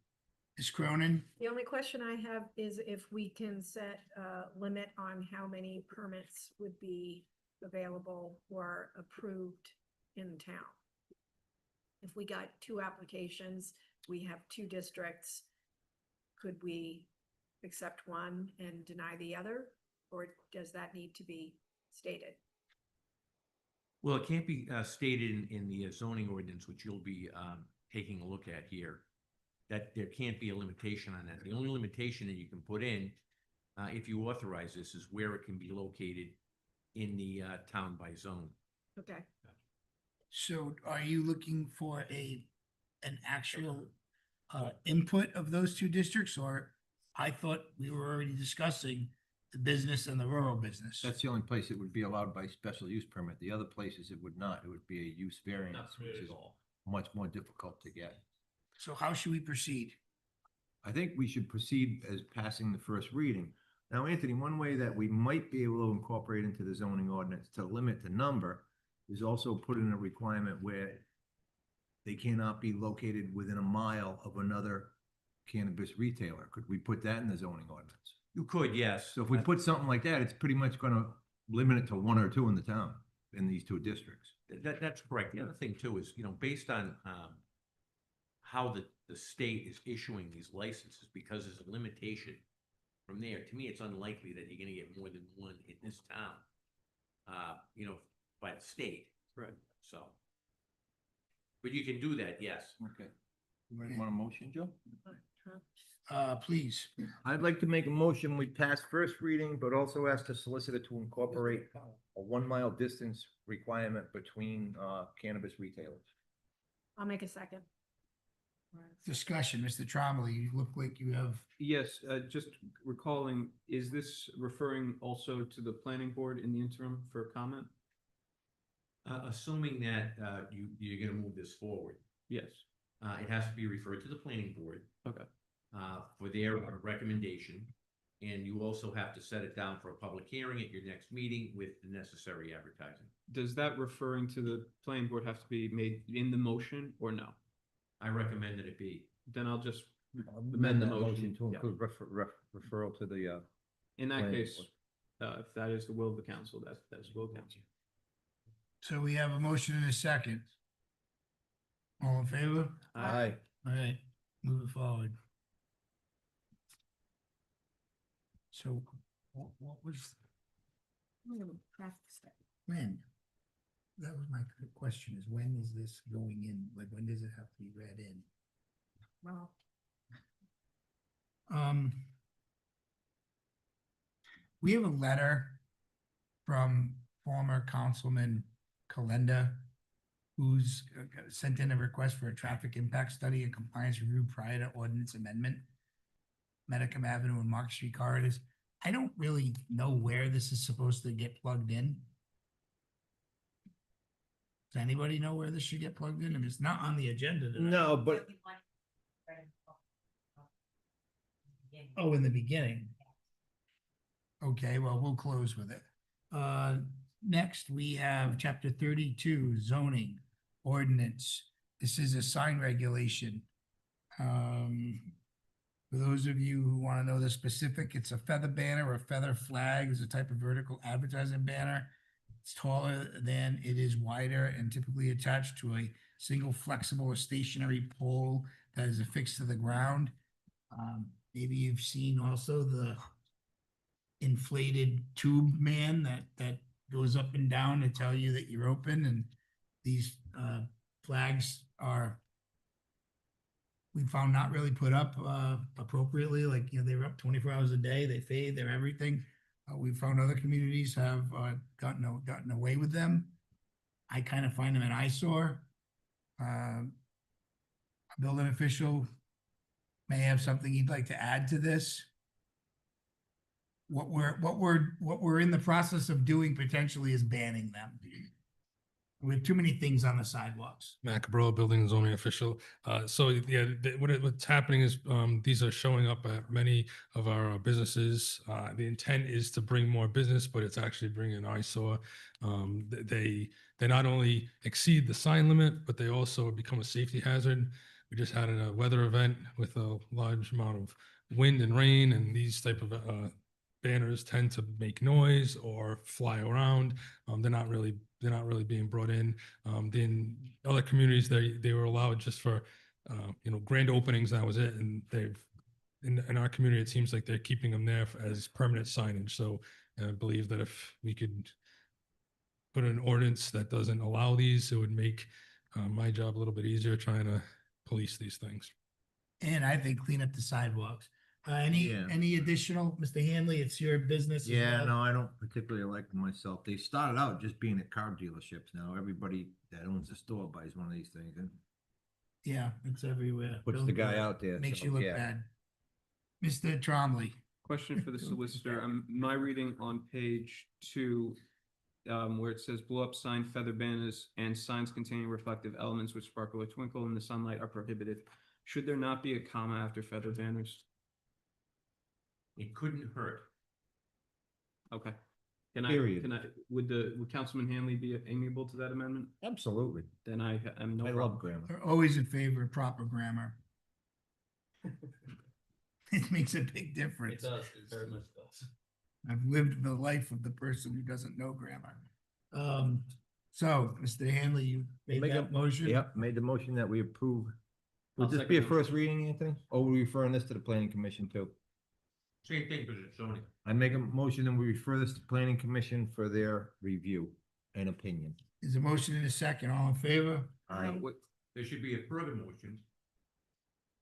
[SPEAKER 1] Ms. Cronin?
[SPEAKER 2] The only question I have is if we can set a limit on how many permits would be available or approved in town. If we got 2 applications, we have 2 districts, could we accept one and deny the other? Or does that need to be stated?
[SPEAKER 10] Well, it can't be stated in the zoning ordinance, which you'll be taking a look at here, that there can't be a limitation on that. The only limitation that you can put in, if you authorize this, is where it can be located in the town by zone.
[SPEAKER 2] Okay.
[SPEAKER 1] So are you looking for an actual input of those 2 districts, or I thought we were already discussing the business and the rural business?
[SPEAKER 3] That's the only place it would be allowed by special use permit. The other places it would not. It would be a use variance, which is much more difficult to get.
[SPEAKER 1] So how should we proceed?
[SPEAKER 3] I think we should proceed as passing the first reading. Now, Anthony, one way that we might be able to incorporate into the zoning ordinance to limit the number is also put in a requirement where they cannot be located within a mile of another cannabis retailer. Could we put that in the zoning ordinance?
[SPEAKER 10] You could, yes.
[SPEAKER 3] So if we put something like that, it's pretty much gonna limit it to 1 or 2 in the town, in these 2 districts.
[SPEAKER 10] That's correct. The other thing too is, based on how the state is issuing these licenses, because there's a limitation from there, to me, it's unlikely that you're gonna get more than 1 in this town, by the state.
[SPEAKER 15] Right.
[SPEAKER 10] So. But you can do that, yes.
[SPEAKER 3] Okay. You want a motion, Joe?
[SPEAKER 1] Please.
[SPEAKER 3] I'd like to make a motion, we pass first reading, but also ask the solicitor to incorporate a 1 mile distance requirement between cannabis retailers.
[SPEAKER 2] I'll make a second.
[SPEAKER 1] Discussion, Mr. Trombley, you look like you have.
[SPEAKER 15] Yes, just recalling, is this referring also to the planning board in the interim for comment?
[SPEAKER 10] Assuming that you're gonna move this forward,
[SPEAKER 15] Yes.
[SPEAKER 10] it has to be referred to the planning board.
[SPEAKER 15] Okay.
[SPEAKER 10] For their recommendation, and you also have to set it down for a public hearing at your next meeting with the necessary advertising.
[SPEAKER 15] Does that referring to the planning board have to be made in the motion or no?
[SPEAKER 10] I recommend that it be.
[SPEAKER 15] Then I'll just amend the motion
[SPEAKER 3] to
[SPEAKER 15] yeah.
[SPEAKER 3] include referral to the.
[SPEAKER 15] In that
[SPEAKER 3] planning
[SPEAKER 15] case, if that is the will of the council, that's the will of the council.
[SPEAKER 1] So we have a motion and a second. All in favor?
[SPEAKER 3] Aye.
[SPEAKER 1] All right, move it forward. So what was, when? That was my question, is when is this going in? Like, when does it have to be read in?
[SPEAKER 2] Well,
[SPEAKER 1] We have a letter from former Councilman Kalenda, who's sent in a request for a traffic impact study and compliance review prior to ordinance amendment. Medicum Avenue and Mark Street corridors. I don't really know where this is supposed to get plugged in. Does anybody know where this should get plugged in? I mean, it's not on the agenda tonight.
[SPEAKER 3] No, but
[SPEAKER 1] Oh, in the beginning. Okay, well, we'll close with it. Next, we have chapter 32, zoning ordinance. This is a sign regulation. For those of you who want to know the specific, it's a feather banner or a feather flag is a type of vertical advertising banner. It's taller than it is wider and typically attached to a single flexible or stationary pole that is affixed to the ground. Maybe you've seen also the inflated tube man that goes up and down to tell you that you're open, and these flags are, we found, not really put up appropriately. Like, you know, they're up 24 hours a day, they fade, they're everything. We found other communities have gotten away with them. I kind of find them an eyesore. A building official may have something he'd like to add to this. What we're in the process of doing potentially is banning them. We have too many things on the sidewalks.
[SPEAKER 14] Matt Cabrillo, building and zoning official. So yeah, what's happening is these are showing up at many of our businesses. The intent is to bring more business, but it's actually bringing an eyesore. They not only exceed the sign limit, but they also become a safety hazard. We just had a weather event with a large amount of wind and rain, and these type of banners tend to make noise or fly around. They're not really being brought in. In other communities, they were allowed just for grand openings. That was it. And they've in our community, it seems like they're keeping them there as permanent signage. So I believe that if we could put an ordinance that doesn't allow these, it would make my job a little bit easier trying to police these things.
[SPEAKER 1] And I think clean up the sidewalks.
[SPEAKER 3] Yeah.
[SPEAKER 1] Any additional, Mr. Hanley, it's your business. as
[SPEAKER 3] Yeah,
[SPEAKER 1] well.
[SPEAKER 3] no, I don't particularly like them myself. They started out just being at car dealerships. Now everybody that owns a store buys one of these things and
[SPEAKER 1] Yeah, it's everywhere.
[SPEAKER 3] puts the
[SPEAKER 1] Don't
[SPEAKER 3] guy
[SPEAKER 1] do it.
[SPEAKER 3] out there.
[SPEAKER 1] Makes
[SPEAKER 3] so,
[SPEAKER 1] you look
[SPEAKER 3] yeah.
[SPEAKER 1] bad. Mr. Tromley.
[SPEAKER 15] Question for the solicitor. My reading on page 2, where it says blow up sign, feather banners, and signs containing reflective elements which sparkle or twinkle in the sunlight are prohibited. Should there not be a comma after feather banners?
[SPEAKER 10] It couldn't hurt.
[SPEAKER 15] Okay. Can
[SPEAKER 3] Period.
[SPEAKER 15] Would Councilman Hanley be amiable to that amendment?
[SPEAKER 3] Absolutely.
[SPEAKER 15] Then I am no
[SPEAKER 3] I
[SPEAKER 15] problem.
[SPEAKER 3] love grammar.
[SPEAKER 1] Are always in favor of proper grammar. It makes a big difference.
[SPEAKER 15] does, it very much does.
[SPEAKER 1] I've lived the life of the person who doesn't know grammar. So, Mr. Hanley, you made
[SPEAKER 3] Make a-
[SPEAKER 1] that motion?
[SPEAKER 3] Yep, made the motion that we approve.
[SPEAKER 15] I'll
[SPEAKER 3] Would this
[SPEAKER 15] second
[SPEAKER 3] be a
[SPEAKER 15] that.
[SPEAKER 3] first reading, Anthony? Or are we referring this to the planning commission too?
[SPEAKER 10] Same thing, because it's zoning.
[SPEAKER 3] I make a motion and we refer this to planning commission for their review and opinion.
[SPEAKER 1] Is a motion in a second, all in favor?
[SPEAKER 3] Aye.
[SPEAKER 10] There should be a further motion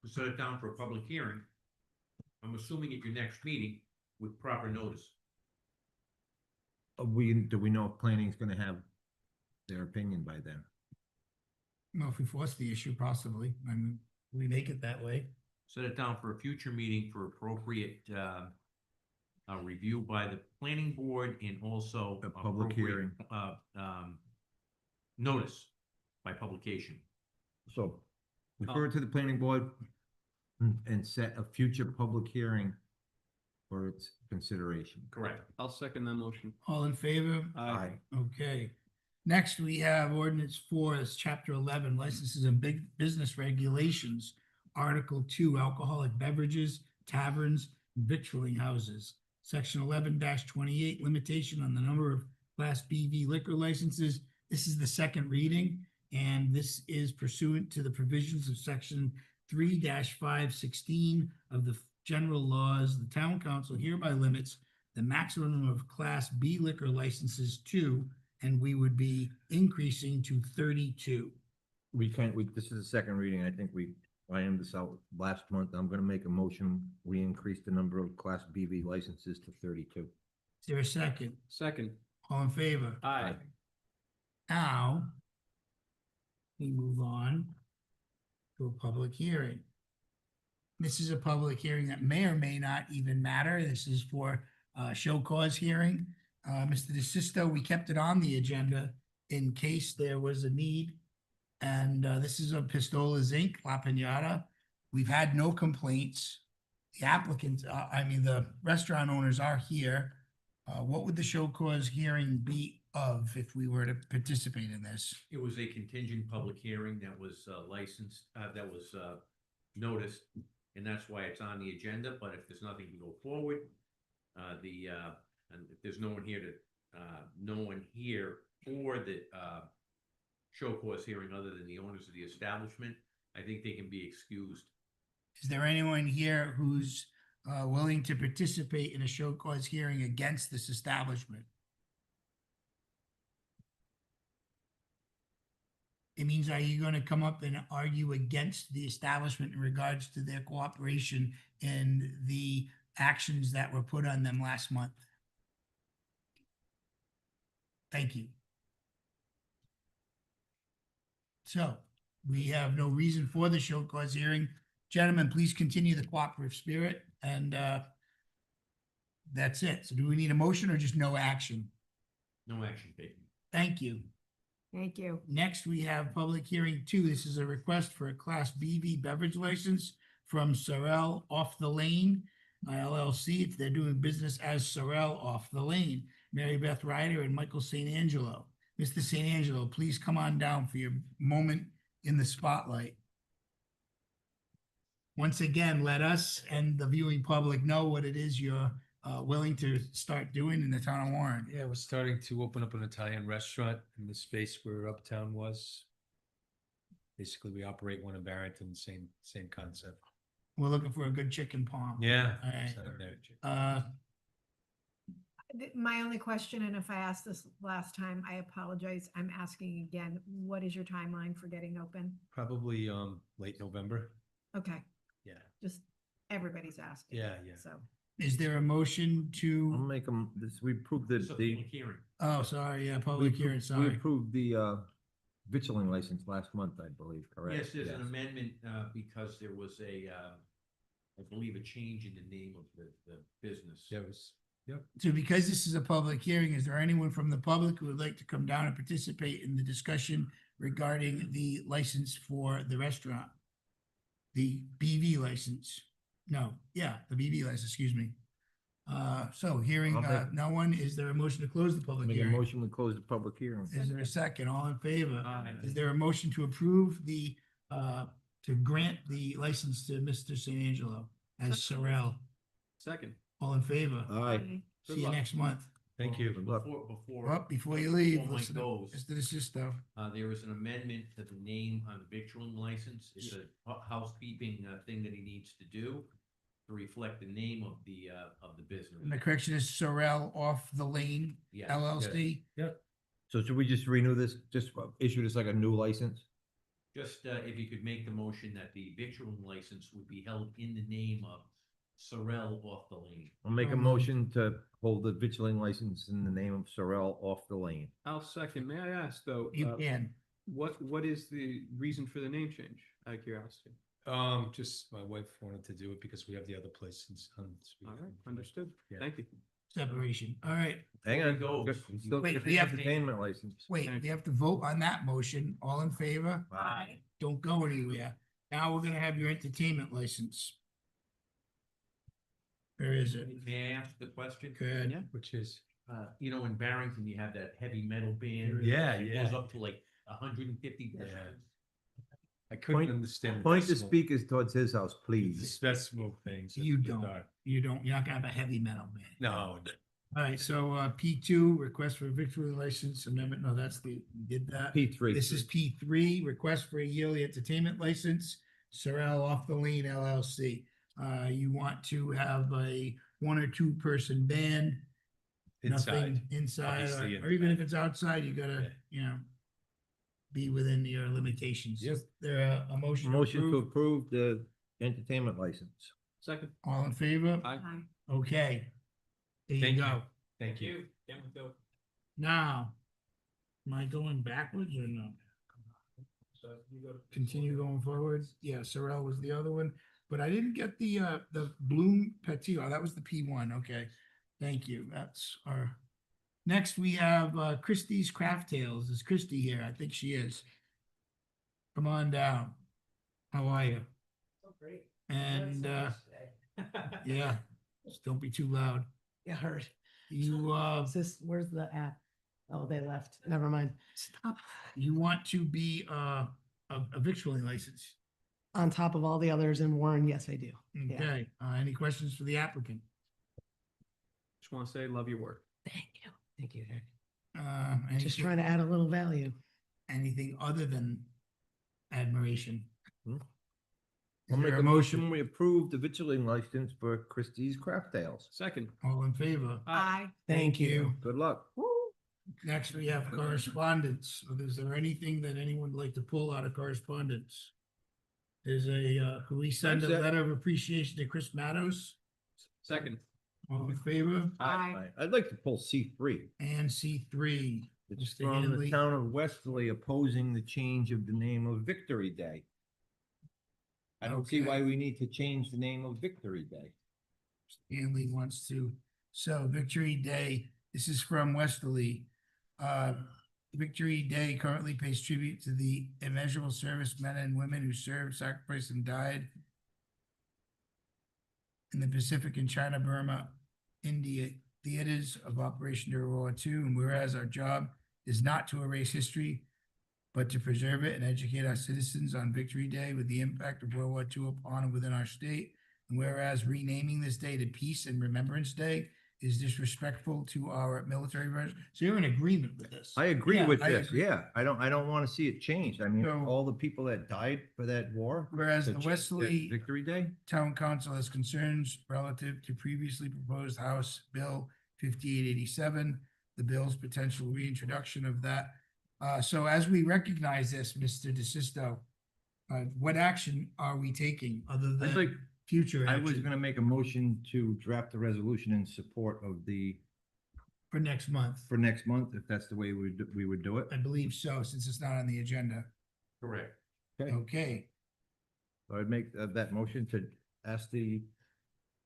[SPEAKER 10] to set it down for a public hearing. I'm assuming at your next meeting with proper notice.
[SPEAKER 3] Do we know if planning's gonna have their opinion by then?
[SPEAKER 1] Well, if we force the issue, possibly. I mean, we make it that way.
[SPEAKER 10] Set it down for a future meeting for appropriate, review by the planning board and also.
[SPEAKER 3] A public
[SPEAKER 10] appropriate, notice by publication.
[SPEAKER 3] So refer it to the planning board and set a future public hearing for its consideration.
[SPEAKER 10] Correct.
[SPEAKER 15] I'll second that motion.
[SPEAKER 1] All in favor?
[SPEAKER 3] Aye.
[SPEAKER 1] Okay. Next, we have ordinance 4, is chapter 11, licenses and big business regulations. Article 2, alcoholic beverages, taverns, and victualling houses. Section 11-28, limitation on the number of Class BV liquor licenses. This is the second reading, and this is pursuant to the provisions of section 3-516 of the general laws. The town council hereby limits the maximum of Class B liquor licenses to, and we would be increasing to 32.
[SPEAKER 3] This is the second reading. I think I am this out last month. I'm gonna make a motion. We increase the number of Class BV licenses to 32.
[SPEAKER 1] Is there a second?
[SPEAKER 15] Second.
[SPEAKER 1] All in favor?
[SPEAKER 15] Aye.
[SPEAKER 1] Now, we move on to a public hearing. This is a public hearing that may or may not even matter. This is for a show cause hearing. Mr. DeSisto, we kept it on the agenda in case there was a need. And this is a Pistolas Inc., La Pinata. We've had no complaints. The applicants, the restaurant owners are here. What would the show cause hearing be of if we were to participate in this?
[SPEAKER 10] It was a contingent public hearing that was licensed, that was noticed. and that's why it's on the agenda, but if there's nothing to go forward, and if there's no one here for the, show cause hearing other than the owners of the establishment, I think they can be excused.
[SPEAKER 1] Is there anyone here who's willing to participate in a show cause hearing against this establishment? It means, are you going to come up and argue against the establishment in regards to their cooperation and the actions that were put on them last month? Thank you. So we have no reason for the show cause hearing. Gentlemen, please continue the cooperative spirit, and that's it. So do we need a motion or just no action?
[SPEAKER 10] No action taken.
[SPEAKER 1] Thank you.
[SPEAKER 2] Thank you.
[SPEAKER 1] Next, we have public hearing 2. This is a request for a Class BV beverage license from Sorrel Off the Lane LLC. They're doing business as Sorrel Off the Lane. Mary Beth Ryder and Michael St. Angelo. Mr. St. Angelo, please come on down for your moment in the spotlight. Once again, let us and the viewing public know what it is you're willing to start doing in the town of Warren.
[SPEAKER 7] Yeah, we're starting to open up an Italian restaurant in the space where Uptown was. Basically, we operate one in Barrington, same concept.
[SPEAKER 1] We're looking for a good chicken palm.
[SPEAKER 7] Yeah.
[SPEAKER 1] All right.
[SPEAKER 7] so there-
[SPEAKER 2] My only question, and if I asked this last time, I apologize. I'm asking again, what is your timeline for getting open?
[SPEAKER 7] Probably late November.
[SPEAKER 2] Okay,
[SPEAKER 7] Yeah.
[SPEAKER 2] just everybody's asking.
[SPEAKER 7] Yeah.
[SPEAKER 2] So,
[SPEAKER 1] Is there a motion
[SPEAKER 3] I'll
[SPEAKER 1] to,
[SPEAKER 3] make them, we approved the,
[SPEAKER 10] It's a public hearing.
[SPEAKER 1] oh, sorry, yeah,
[SPEAKER 3] we
[SPEAKER 1] public
[SPEAKER 3] appro-
[SPEAKER 1] hearing,
[SPEAKER 3] We
[SPEAKER 1] sorry.
[SPEAKER 3] approved the vitrilling license last month, I believe, correct?
[SPEAKER 10] Yes, there's an amendment, because there was I believe, a change in the name of the business.
[SPEAKER 7] Yeah, it was, yep.
[SPEAKER 1] So because this is a public hearing, is there anyone from the public who would like to come down and participate in the discussion regarding the license for the restaurant? The BV license? No, yeah, the BV license, excuse me. So hearing
[SPEAKER 3] I'll make-
[SPEAKER 1] no one, is there a motion to close the public
[SPEAKER 3] Make a
[SPEAKER 1] hearing?
[SPEAKER 3] motion to close the public hearing.
[SPEAKER 1] Is there a second? All in favor?
[SPEAKER 15] Aye.
[SPEAKER 1] Is there a motion to approve to grant the license to Mr. St. Angelo as Sorrel?
[SPEAKER 15] Second.
[SPEAKER 1] All in favor?
[SPEAKER 3] Aye.
[SPEAKER 15] Good
[SPEAKER 1] See you
[SPEAKER 15] luck.
[SPEAKER 1] next month.
[SPEAKER 7] Thank you.
[SPEAKER 1] Well, before you leave,
[SPEAKER 10] Mike
[SPEAKER 1] listen to
[SPEAKER 10] goes,
[SPEAKER 1] Mr. DeSisto.
[SPEAKER 10] there was an amendment to the name on the victualling license. It's a housekeeping thing that he needs to do to reflect the name of the business.
[SPEAKER 1] And the correction is Sorrel Off the Lane
[SPEAKER 10] Yes.
[SPEAKER 1] LLC.
[SPEAKER 3] So should we just renew this, just issue this like a new license?
[SPEAKER 10] Just if you could make the motion that the victualling license would be held in the name of Sorrel Off the Lane.
[SPEAKER 3] I'll make a motion to hold the vitrilling license in the name of Sorrel Off the Lane.
[SPEAKER 15] I'll second. May I ask though?
[SPEAKER 1] You can.
[SPEAKER 15] What is the reason for the name change? Out of curiosity.
[SPEAKER 7] Just my wife wanted to do it because we have the other place in.
[SPEAKER 15] All right, understood.
[SPEAKER 7] Yeah.
[SPEAKER 15] Thank you.
[SPEAKER 1] Separation. All right.
[SPEAKER 3] Hang on,
[SPEAKER 10] Goes.
[SPEAKER 3] we still
[SPEAKER 1] Wait,
[SPEAKER 3] get
[SPEAKER 1] we
[SPEAKER 3] the
[SPEAKER 1] have-
[SPEAKER 3] entertainment license.
[SPEAKER 1] Wait, we have to vote on that motion. All in favor?
[SPEAKER 3] Aye.
[SPEAKER 1] Don't go anywhere. Now we're gonna have your entertainment license. Where is it?
[SPEAKER 10] May I ask the question?
[SPEAKER 1] Good.
[SPEAKER 7] Which is,
[SPEAKER 10] In Barrington, you have that heavy metal band.
[SPEAKER 7] Yeah,
[SPEAKER 10] It
[SPEAKER 7] yeah.
[SPEAKER 10] goes up to like 150
[SPEAKER 7] Yeah.
[SPEAKER 10] decibels.
[SPEAKER 7] I couldn't
[SPEAKER 3] Point-
[SPEAKER 7] understand.
[SPEAKER 3] Point the
[SPEAKER 7] decimal-
[SPEAKER 3] speakers towards his house,
[SPEAKER 7] the
[SPEAKER 3] please.
[SPEAKER 7] decimal things.
[SPEAKER 1] You don't. You're not gonna have a heavy metal band.
[SPEAKER 7] No.
[SPEAKER 1] All right, so P2, request for a victory license amendment. No, that's we did that.
[SPEAKER 3] P3.
[SPEAKER 1] This is P3, request for a yearly entertainment license, Sorrel Off the Lane LLC. You want to have a 1 or 2 person band, nothing inside,
[SPEAKER 7] Obviously
[SPEAKER 1] or even
[SPEAKER 7] inside.
[SPEAKER 1] if it's outside, you gotta, be within your limitations.
[SPEAKER 7] Yep.
[SPEAKER 1] Is there a motion?
[SPEAKER 3] Motion to
[SPEAKER 1] approve?
[SPEAKER 3] approve the entertainment license.
[SPEAKER 15] Second.
[SPEAKER 1] All in favor?
[SPEAKER 15] Aye.
[SPEAKER 2] Aye.
[SPEAKER 1] Okay. There you
[SPEAKER 7] Thank you.
[SPEAKER 1] go.
[SPEAKER 7] Thank you.
[SPEAKER 15] Can't we go?
[SPEAKER 1] Now, am I going backwards or no?
[SPEAKER 15] So you go.
[SPEAKER 1] Continue going forward? Yeah, Sorrel was the other one, but I didn't get the Bloom Petit. Oh, that was the P1. Okay. Thank you. That's our, next we have Christie's Craft Tales. Is Christie here? I think she is. Come on down. How are you?
[SPEAKER 19] Oh, great.
[SPEAKER 1] And yeah, just don't be too loud.
[SPEAKER 19] Yeah, heard.
[SPEAKER 1] You
[SPEAKER 19] Where's the app? Oh, they left. Never mind.
[SPEAKER 1] you want to be a victualling license?
[SPEAKER 13] on top of all the others in Warren, yes, I do. Yeah.
[SPEAKER 1] Okay, any questions for the applicant?
[SPEAKER 15] Just want to say, love your work.
[SPEAKER 13] Thank you. Thank you. Eric.
[SPEAKER 1] Anything-
[SPEAKER 13] Just trying to add a little value.
[SPEAKER 1] Anything other than admiration?
[SPEAKER 3] I'll
[SPEAKER 1] Is
[SPEAKER 3] make
[SPEAKER 1] there
[SPEAKER 3] a
[SPEAKER 1] a motion?
[SPEAKER 3] motion, we approve the vitrilling license for Christie's Craft Ales.
[SPEAKER 15] Second.
[SPEAKER 1] All in favor?
[SPEAKER 2] Aye.
[SPEAKER 13] Thank you.
[SPEAKER 3] Good luck.
[SPEAKER 1] Next, we have correspondence. Is there anything that anyone would like to pull out of correspondence? There's can we send a
[SPEAKER 3] That's it.
[SPEAKER 1] letter of appreciation to Chris Mattos?
[SPEAKER 15] Second.
[SPEAKER 1] All in favor?
[SPEAKER 3] I'd like to pull C3.
[SPEAKER 1] And C3.
[SPEAKER 3] It's
[SPEAKER 1] Mr.
[SPEAKER 3] from the
[SPEAKER 1] Hanley.
[SPEAKER 3] town of Westerly opposing the change of the name of Victory Day. I don't see
[SPEAKER 1] Okay.
[SPEAKER 3] why we need to change the name of Victory Day.
[SPEAKER 1] Stanley wants to, so Victory Day, this is from Westerly. Victory Day currently pays tribute to the immeasurable service men and women who served, sacrificed, and died in the Pacific and China, Burma, India theaters of operation during World War II. And whereas our job is not to erase history, but to preserve it and educate our citizens on Victory Day with the impact of World War II upon and within our state. And whereas renaming this day to Peace and Remembrance Day is disrespectful to our military veterans. So you're in agreement with this?
[SPEAKER 3] I agree
[SPEAKER 1] Yeah,
[SPEAKER 3] with
[SPEAKER 1] I
[SPEAKER 3] this,
[SPEAKER 1] agree.
[SPEAKER 3] yeah. I don't want to see it changed. I mean,
[SPEAKER 1] So-
[SPEAKER 3] all the people that died for that war.
[SPEAKER 1] Whereas
[SPEAKER 3] to
[SPEAKER 1] the
[SPEAKER 3] ch-
[SPEAKER 1] Westerly
[SPEAKER 3] that Victory Day?
[SPEAKER 1] Town Council has concerns relative to previously proposed House Bill 5887, the bill's potential reintroduction of that. So as we recognize this, Mr. DeSisto, what action are we taking other
[SPEAKER 3] I'd like-
[SPEAKER 1] than future
[SPEAKER 3] I was
[SPEAKER 1] action
[SPEAKER 3] gonna make a motion to draft a resolution in support of
[SPEAKER 1] for next month?
[SPEAKER 3] for next month, if that's the way we would do it.
[SPEAKER 1] I believe so, since it's not on the agenda.
[SPEAKER 10] Correct.
[SPEAKER 3] Okay,
[SPEAKER 1] Okay,
[SPEAKER 3] so I'd make that motion to ask the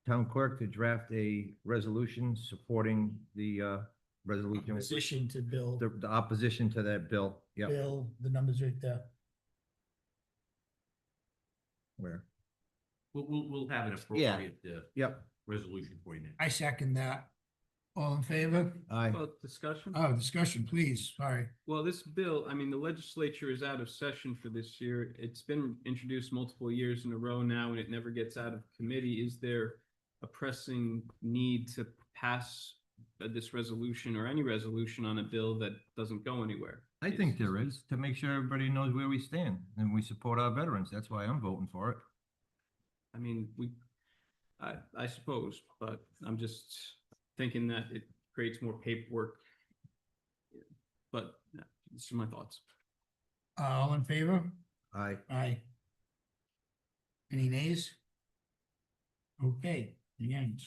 [SPEAKER 3] town clerk to draft a resolution supporting the resolution.
[SPEAKER 1] position to bill,
[SPEAKER 3] The opposition to that bill, yep,
[SPEAKER 1] bill, the numbers right there.
[SPEAKER 3] where,
[SPEAKER 10] We'll have an
[SPEAKER 3] Yeah.
[SPEAKER 10] appropriate,
[SPEAKER 3] yep,
[SPEAKER 10] resolution for you now.
[SPEAKER 1] I second that. All in favor?
[SPEAKER 3] aye.
[SPEAKER 15] Well, discussion?
[SPEAKER 1] Oh, discussion, please, sorry.
[SPEAKER 15] Well, this bill, I mean, the legislature is out of session for this year. It's been introduced multiple years in a row now and it never gets out of committee. Is there a pressing need to pass this resolution or any resolution on a bill that doesn't go anywhere?
[SPEAKER 3] I think there is, to make sure everybody knows where we stand and we support our veterans. That's why I'm voting for it.
[SPEAKER 15] I mean, I suppose, but I'm just thinking that it creates more paperwork. But these are my thoughts.
[SPEAKER 1] All in favor?
[SPEAKER 3] Aye.
[SPEAKER 1] Aye. Any nays? Okay, the end.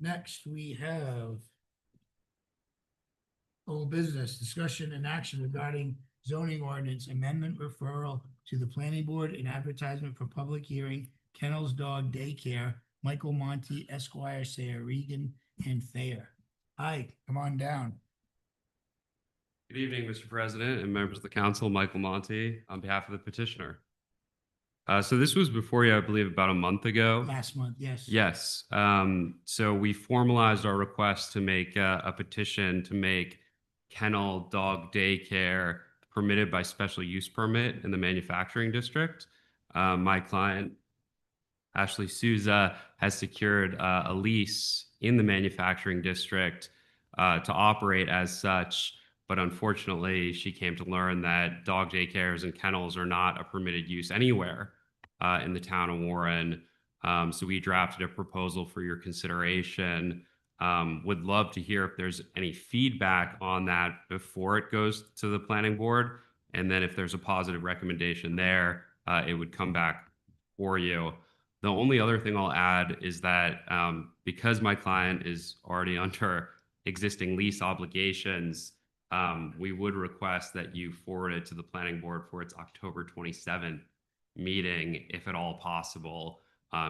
[SPEAKER 1] Next, we have old business, discussion and action regarding zoning ordinance amendment referral to the planning board and advertisement for public hearing, Kennels Dog Daycare, Michael Monty Esquire, Sarah Regan, and Thayer. Hi, come on down.
[SPEAKER 22] Good evening, Mr. President and members of the council, Michael Monty, on behalf of the petitioner. So this was before you, I believe, about a month ago.
[SPEAKER 1] Last month, yes.
[SPEAKER 22] Yes. So we formalized our request to make a petition to make kennel dog daycare permitted by special use permit in the manufacturing district. My client, Ashley Souza, has secured a lease in the manufacturing district to operate as such. But unfortunately, she came to learn that dog daycares and kennels are not a permitted use anywhere in the town of Warren. So we drafted a proposal for your consideration. Would love to hear if there's any feedback on that before it goes to the planning board. And then if there's a positive recommendation there, it would come back for you. The only other thing I'll add is that because my client is already under existing lease obligations, we would request that you forward it to the planning board for its October 27th meeting, if at all possible,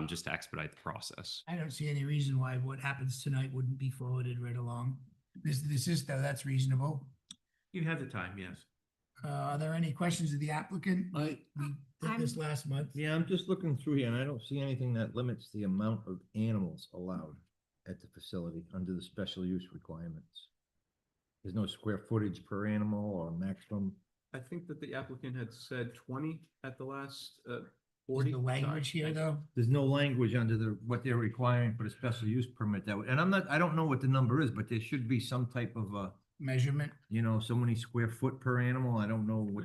[SPEAKER 22] just to expedite the process.
[SPEAKER 1] I don't see any reason why what happens tonight wouldn't be forwarded right along. This is, though, that's reasonable.
[SPEAKER 10] You have the time, yes.
[SPEAKER 1] Are there any questions of the applicant? Like we did this last month.
[SPEAKER 3] Yeah, I'm just looking through here and I don't see anything that limits the amount of animals allowed at the facility under the special use requirements. There's no square footage per animal or maximum.
[SPEAKER 15] I think that the applicant had said 20 at the last
[SPEAKER 1] Is the language here though?
[SPEAKER 3] There's no language under what they're requiring for the special use permit that, and I don't know what the number is, but there should be some type of,
[SPEAKER 1] Measurement?
[SPEAKER 3] so many square foot per animal. I don't know what.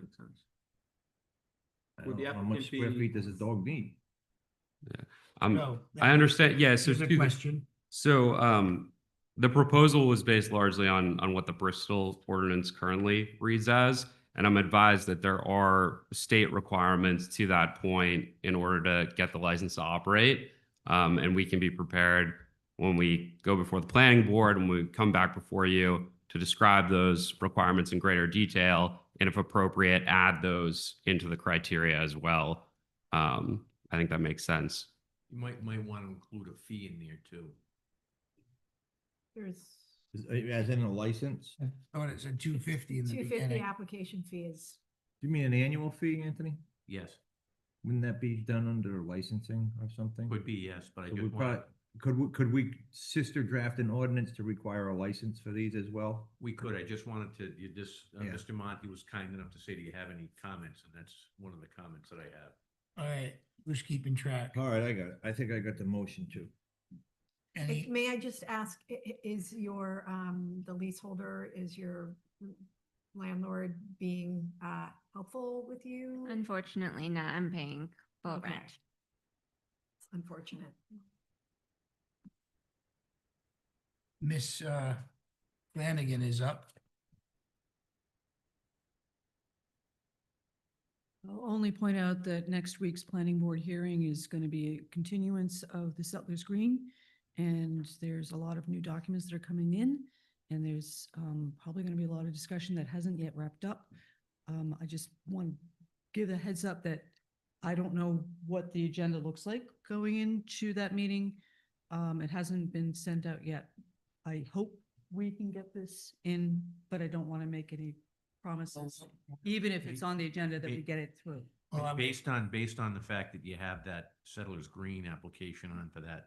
[SPEAKER 3] I
[SPEAKER 15] Would
[SPEAKER 3] don't
[SPEAKER 15] the
[SPEAKER 3] know how much
[SPEAKER 15] applicant
[SPEAKER 3] square
[SPEAKER 15] be-
[SPEAKER 3] feet does a dog need?
[SPEAKER 1] No,
[SPEAKER 22] I understand. Yeah. So
[SPEAKER 1] Here's a
[SPEAKER 22] to the-
[SPEAKER 1] question.
[SPEAKER 22] So the proposal was based largely on what the Bristol ordinance currently reads as. And I'm advised that there are state requirements to that point in order to get the license to operate. And we can be prepared when we go before the planning board and we come back before you to describe those requirements in greater detail. And if appropriate, add those into the criteria as well. I think that makes sense.
[SPEAKER 10] You might want to include a fee in there too.
[SPEAKER 2] There's
[SPEAKER 3] As in a license?
[SPEAKER 1] Oh, it's a 250 in the
[SPEAKER 2] 250
[SPEAKER 1] beginning.
[SPEAKER 2] application fee is,
[SPEAKER 3] Do you mean an annual fee, Anthony?
[SPEAKER 10] Yes,
[SPEAKER 3] Wouldn't that be done under licensing or something?
[SPEAKER 10] could be, yes, but I
[SPEAKER 3] So we
[SPEAKER 10] just want,
[SPEAKER 3] could we sister draft an ordinance to require a license for these as well?
[SPEAKER 10] we could, I just wanted to,
[SPEAKER 3] Yeah.
[SPEAKER 10] Mr. Monty was kind enough to say, do you have any comments? And that's one of the comments that I have.
[SPEAKER 1] All right, who's keeping track?
[SPEAKER 3] All right, I got it. I think I got the motion too.
[SPEAKER 1] Any,
[SPEAKER 2] may I just ask, is your, the leaseholder, is your landlord being, helpful with you?
[SPEAKER 11] Unfortunately not. I'm paying full
[SPEAKER 2] Okay.
[SPEAKER 11] rent.
[SPEAKER 2] It's unfortunate.
[SPEAKER 1] Miss Flanagan is up.
[SPEAKER 12] I'll only point out that next week's planning board hearing is going to be a continuance of the Settlers Green. And there's a lot of new documents that are coming in. And there's probably going to be a lot of discussion that hasn't yet wrapped up. I just want to give a heads up that I don't know what the agenda looks like going into that meeting. It hasn't been sent out yet. I hope we can get this in, but I don't want to make any promises, even if it's on the agenda that we get it through.
[SPEAKER 1] Well,
[SPEAKER 10] Based on the fact that you have that Settlers Green application on for that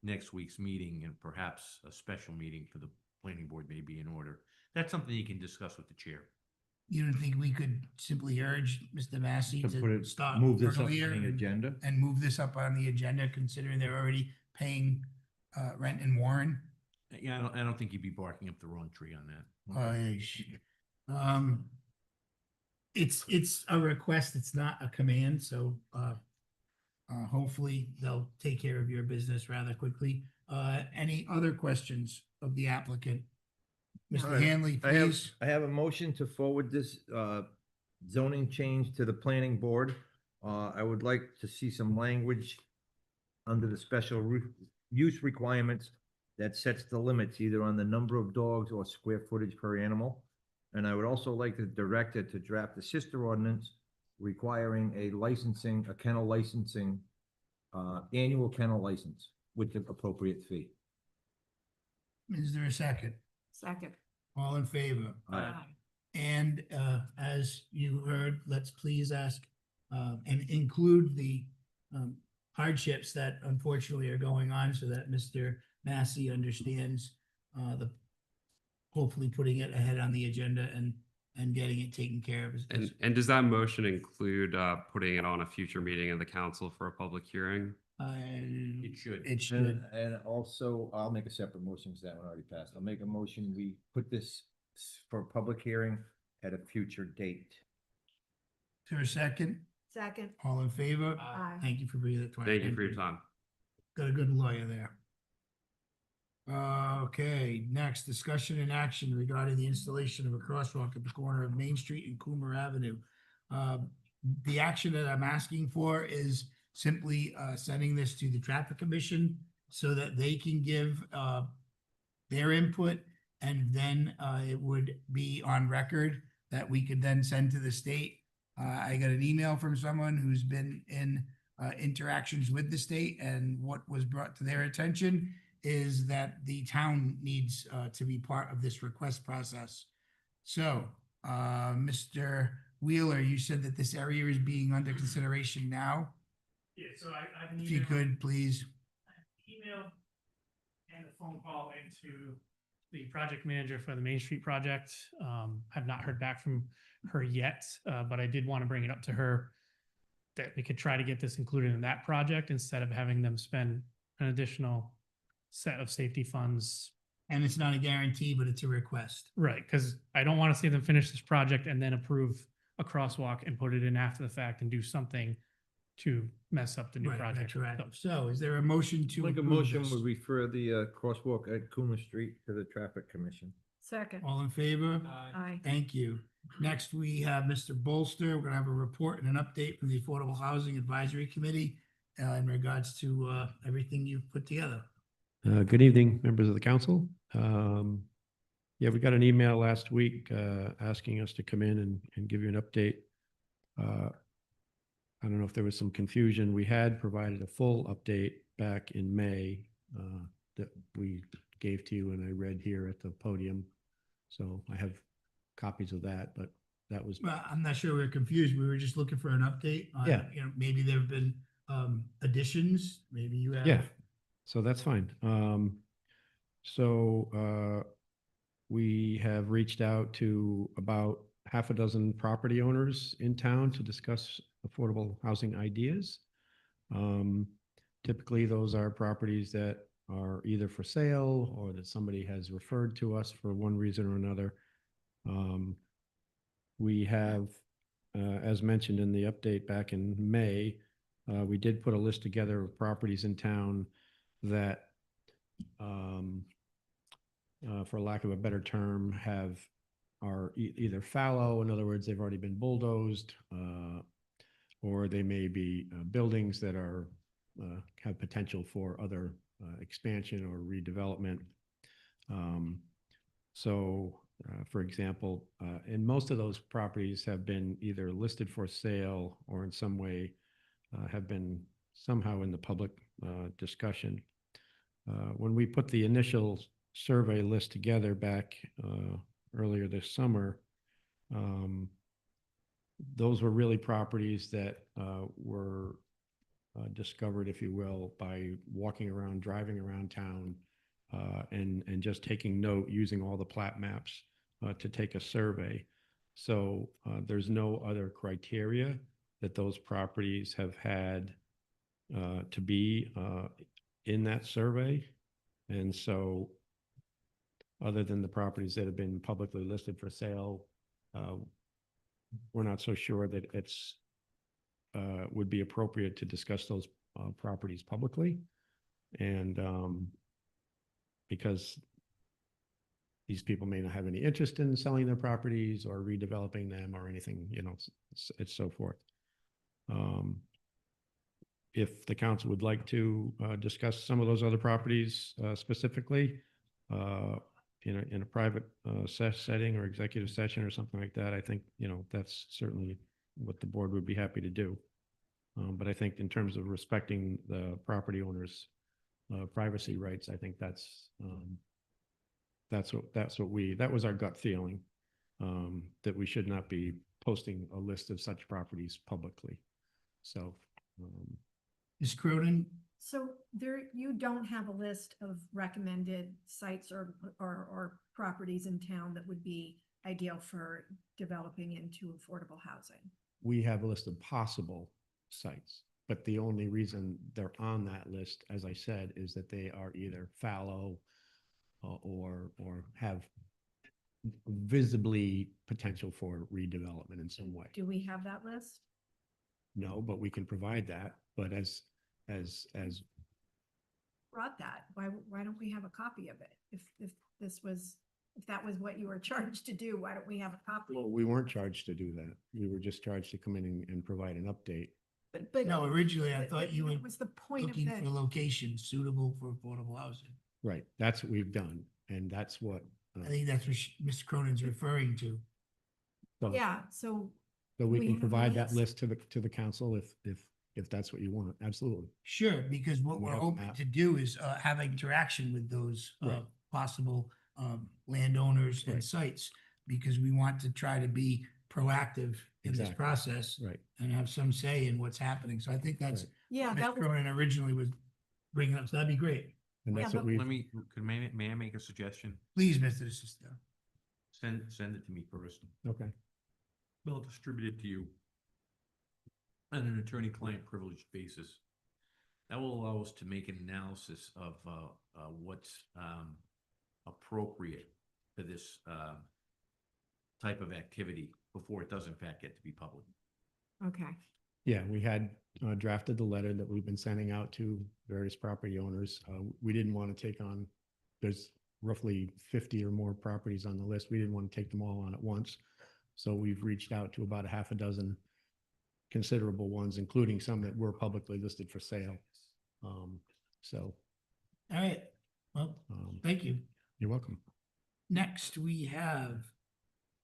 [SPEAKER 10] next week's meeting and perhaps a special meeting for the planning board may be in order. That's something you can discuss with the chair.
[SPEAKER 1] You don't think we could simply urge Mr. Massey
[SPEAKER 3] To put
[SPEAKER 1] to
[SPEAKER 3] it,
[SPEAKER 1] stop
[SPEAKER 3] move this up
[SPEAKER 1] earlier
[SPEAKER 3] on the
[SPEAKER 1] and-
[SPEAKER 3] agenda?
[SPEAKER 1] and move this up on the agenda, considering they're already paying rent in Warren?
[SPEAKER 10] Yeah, I don't think you'd be barking up the wrong tree on that.
[SPEAKER 1] It's a request, it's not a command, so hopefully they'll take care of your business rather quickly. Any other questions of the applicant?
[SPEAKER 3] All
[SPEAKER 1] Mr.
[SPEAKER 3] right.
[SPEAKER 1] Hanley,
[SPEAKER 3] I have,
[SPEAKER 1] please.
[SPEAKER 3] I have a motion to forward this zoning change to the planning board. I would like to see some language under the special use requirements that sets the limits either on the number of dogs or square footage per animal. And I would also like the director to draft a sister ordinance requiring a kennel licensing, annual kennel license with the appropriate fee.
[SPEAKER 1] Is there a second?
[SPEAKER 2] Second.
[SPEAKER 1] All in favor?
[SPEAKER 3] Aye.
[SPEAKER 1] And as you heard, let's please ask and include the hardships that unfortunately are going on so that Mr. Massey understands the hopefully putting it ahead on the agenda and getting it taken care of.
[SPEAKER 22] And does that motion include putting it on a future meeting of the council for a public hearing?
[SPEAKER 10] It should.
[SPEAKER 1] It should.
[SPEAKER 3] And also, I'll make a separate motion because that one already passed. I'll make a motion, we put this for a public hearing at a future date.
[SPEAKER 1] Is there a second?
[SPEAKER 2] Second.
[SPEAKER 1] All in favor?
[SPEAKER 2] Aye.
[SPEAKER 1] Thank you for bringing that to our
[SPEAKER 22] Thank you for your
[SPEAKER 1] attention.
[SPEAKER 22] time.
[SPEAKER 1] Got a good lawyer there. Okay, next, discussion and action regarding the installation of a crosswalk at the corner of Main Street and Coomer Avenue. The action that I'm asking for is simply sending this to the Traffic Commission so that they can give their input, and then it would be on record that we could then send to the state. I got an email from someone who's been in interactions with the state, and what was brought to their attention is that the town needs to be part of this request process. So, Mr. Wheeler, you said that this area is being under consideration now.
[SPEAKER 6] Yeah, so I've
[SPEAKER 1] If you could, please.
[SPEAKER 6] email and a phone call into the project manager for the Main Street project. Have not heard back from her yet, but I did want to bring it up to her that we could try to get this included in that project instead of having them spend an additional set of safety funds.
[SPEAKER 1] And it's not a guarantee, but it's a request.
[SPEAKER 6] Right, because I don't want to see them finish this project and then approve a crosswalk and put it in after the fact and do something to mess up the new
[SPEAKER 1] Right,
[SPEAKER 6] project.
[SPEAKER 1] retroactive. So is there a motion to
[SPEAKER 3] Make a
[SPEAKER 1] approve
[SPEAKER 3] motion,
[SPEAKER 1] this?
[SPEAKER 3] we refer the crosswalk at Coomer Street to the Traffic Commission.
[SPEAKER 2] Second.
[SPEAKER 1] All in favor?
[SPEAKER 2] Aye.
[SPEAKER 1] Thank you. Next, we have Mr. Bolster. We're gonna have a report and an update from the Affordable Housing Advisory Committee in regards to everything you've put together.
[SPEAKER 17] Good evening, members of the council. Yeah, we got an email last week asking us to come in and give you an update. I don't know if there was some confusion. We had provided a full update back in May that we gave to you and I read here at the podium. So I have copies of that, but that was.
[SPEAKER 1] Well, I'm not sure we're confused. We were just looking for an update on,
[SPEAKER 17] Yeah.
[SPEAKER 1] you know, maybe there have been additions, maybe you have.
[SPEAKER 17] Yeah, so that's fine. We have reached out to about half a dozen property owners in town to discuss affordable housing ideas. Typically, those are properties that are either for sale or that somebody has referred to us for one reason or another. We have, as mentioned in the update back in May, we did put a list together of properties in town that, for lack of a better term, are either fallow, in other words, they've already been bulldozed, or they may be buildings that are have potential for other expansion or redevelopment. For example, and most of those properties have been either listed for sale or in some way have been somehow in the public discussion. When we put the initial survey list together back earlier this summer, those were really properties that were discovered, if you will, by walking around, driving around town, and just taking note, using all the plat maps to take a survey. So there's no other criteria that those properties have had to be in that survey. And so other than the properties that have been publicly listed for sale, we're not so sure that it's would be appropriate to discuss those properties publicly. And because these people may not have any interest in selling their properties or redeveloping them or anything, you know, it's so forth. If the council would like to discuss some of those other properties specifically in a private setting or executive session or something like that, I think, you know, that's certainly what the board would be happy to do. But I think in terms of respecting the property owners' privacy rights, I think that was our gut feeling, that we should not be posting a list of such properties publicly. So.
[SPEAKER 1] Ms. Cronin?
[SPEAKER 2] So you don't have a list of recommended sites or properties in town that would be ideal for developing into affordable housing?
[SPEAKER 17] We have a list of possible sites, but the only reason they're on that list, as I said, is that they are either fallow or have visibly potential for redevelopment in some way.
[SPEAKER 2] Do we have that list?
[SPEAKER 17] No, but we can provide that. But as
[SPEAKER 2] Brought that, why don't we have a copy of it? If that was what you were charged to do, why don't we have a copy?
[SPEAKER 17] well, we weren't charged to do that. We were just charged to come in and provide an update.
[SPEAKER 2] But
[SPEAKER 1] No, originally I thought you were
[SPEAKER 2] What was the point of
[SPEAKER 1] looking
[SPEAKER 2] that?
[SPEAKER 1] for locations suitable for affordable housing.
[SPEAKER 17] Right. That's what we've done. And that's what.
[SPEAKER 1] I think that's what Mr. Cronin's referring to.
[SPEAKER 17] so-
[SPEAKER 2] Yeah, so.
[SPEAKER 17] So we
[SPEAKER 2] we
[SPEAKER 17] can
[SPEAKER 2] have a
[SPEAKER 17] provide that
[SPEAKER 2] list.
[SPEAKER 17] list to the council if that's what you want. Absolutely.
[SPEAKER 1] Sure, because what
[SPEAKER 17] We
[SPEAKER 1] we're
[SPEAKER 17] have a
[SPEAKER 1] hoping
[SPEAKER 17] map.
[SPEAKER 1] to do is have interaction with those
[SPEAKER 17] Right.
[SPEAKER 1] possible landowners and
[SPEAKER 17] Right.
[SPEAKER 1] sites, because we want to try to be proactive in this
[SPEAKER 17] Exactly.
[SPEAKER 1] process
[SPEAKER 17] Right.
[SPEAKER 1] and have some say in what's happening. So I think that's
[SPEAKER 2] Yeah,
[SPEAKER 1] what
[SPEAKER 2] that
[SPEAKER 1] Mr.
[SPEAKER 2] was,
[SPEAKER 1] Cronin originally was bringing up. So that'd be great.
[SPEAKER 17] And
[SPEAKER 2] Yeah,
[SPEAKER 17] that's what
[SPEAKER 2] but-
[SPEAKER 17] we.
[SPEAKER 10] May I make a suggestion?
[SPEAKER 1] Please, Mr. DeSisto.
[SPEAKER 10] Send it to me first.
[SPEAKER 17] Okay.
[SPEAKER 10] We'll distribute it to you. on an attorney-client privilege basis. That will allow us to make an analysis of what's appropriate for this type of activity before it does in fact get to be public.
[SPEAKER 2] Okay.
[SPEAKER 17] Yeah, we had drafted the letter that we've been sending out to various property owners. We didn't want to take on, there's roughly 50 or more properties on the list. We didn't want to take them all on at once. So we've reached out to about a half a dozen considerable ones, including some that were publicly listed for sale. So
[SPEAKER 1] All right. Well, thank you.
[SPEAKER 17] you're welcome.
[SPEAKER 1] Next, we have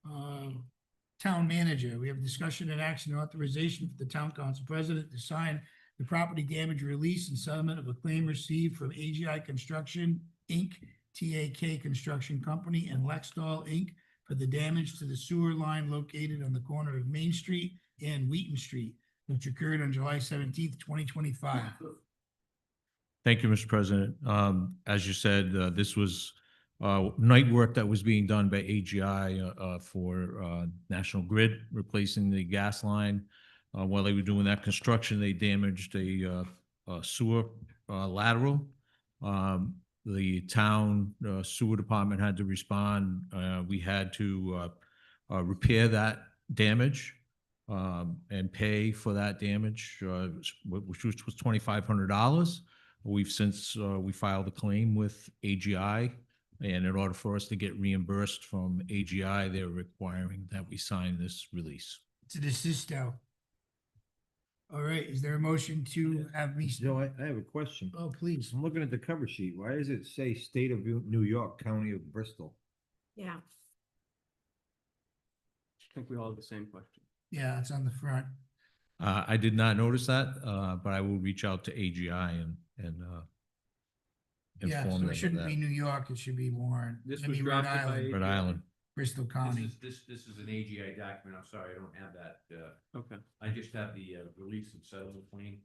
[SPEAKER 1] town manager. We have discussion and action authorization for the town council president to sign the property damage release and settlement of a claim received from AGI Construction, Inc., TAK Construction Company, and Lexdal, Inc. for the damage to the sewer line located on the corner of Main Street and Wheaton Street, which occurred on July 17th, 2025.
[SPEAKER 16] Thank you, Mr. President. As you said, this was night work that was being done by AGI for National Grid, replacing the gas line. While they were doing that construction, they damaged a sewer lateral. The town sewer department had to respond. We had to repair that damage and pay for that damage, which was $2,500. We've since we filed a claim with AGI, and in order for us to get reimbursed from AGI, they're requiring that we sign this release.
[SPEAKER 1] To desist now. All right, is there a motion to have me?
[SPEAKER 3] Joe, I have a question.
[SPEAKER 1] Oh, please.
[SPEAKER 3] I'm looking at the cover sheet. Why does it say State of New York, County of Bristol?
[SPEAKER 2] Yeah.
[SPEAKER 15] I think we all have the same question.
[SPEAKER 1] Yeah, it's on the front.
[SPEAKER 16] I did not notice that, but I will reach out to AGI and
[SPEAKER 1] Yeah,
[SPEAKER 16] inform
[SPEAKER 1] so
[SPEAKER 16] them
[SPEAKER 1] it
[SPEAKER 16] of
[SPEAKER 1] shouldn't be
[SPEAKER 16] that.
[SPEAKER 1] New York, it should be Warren.
[SPEAKER 15] This
[SPEAKER 1] I
[SPEAKER 15] was
[SPEAKER 1] mean, Rhode
[SPEAKER 15] drafted by
[SPEAKER 1] Island,
[SPEAKER 16] Rhode Island.
[SPEAKER 1] Bristol County.
[SPEAKER 10] This is an AGI document. I'm sorry, I don't have that.
[SPEAKER 15] Okay.
[SPEAKER 10] I just have the release and settlement claim.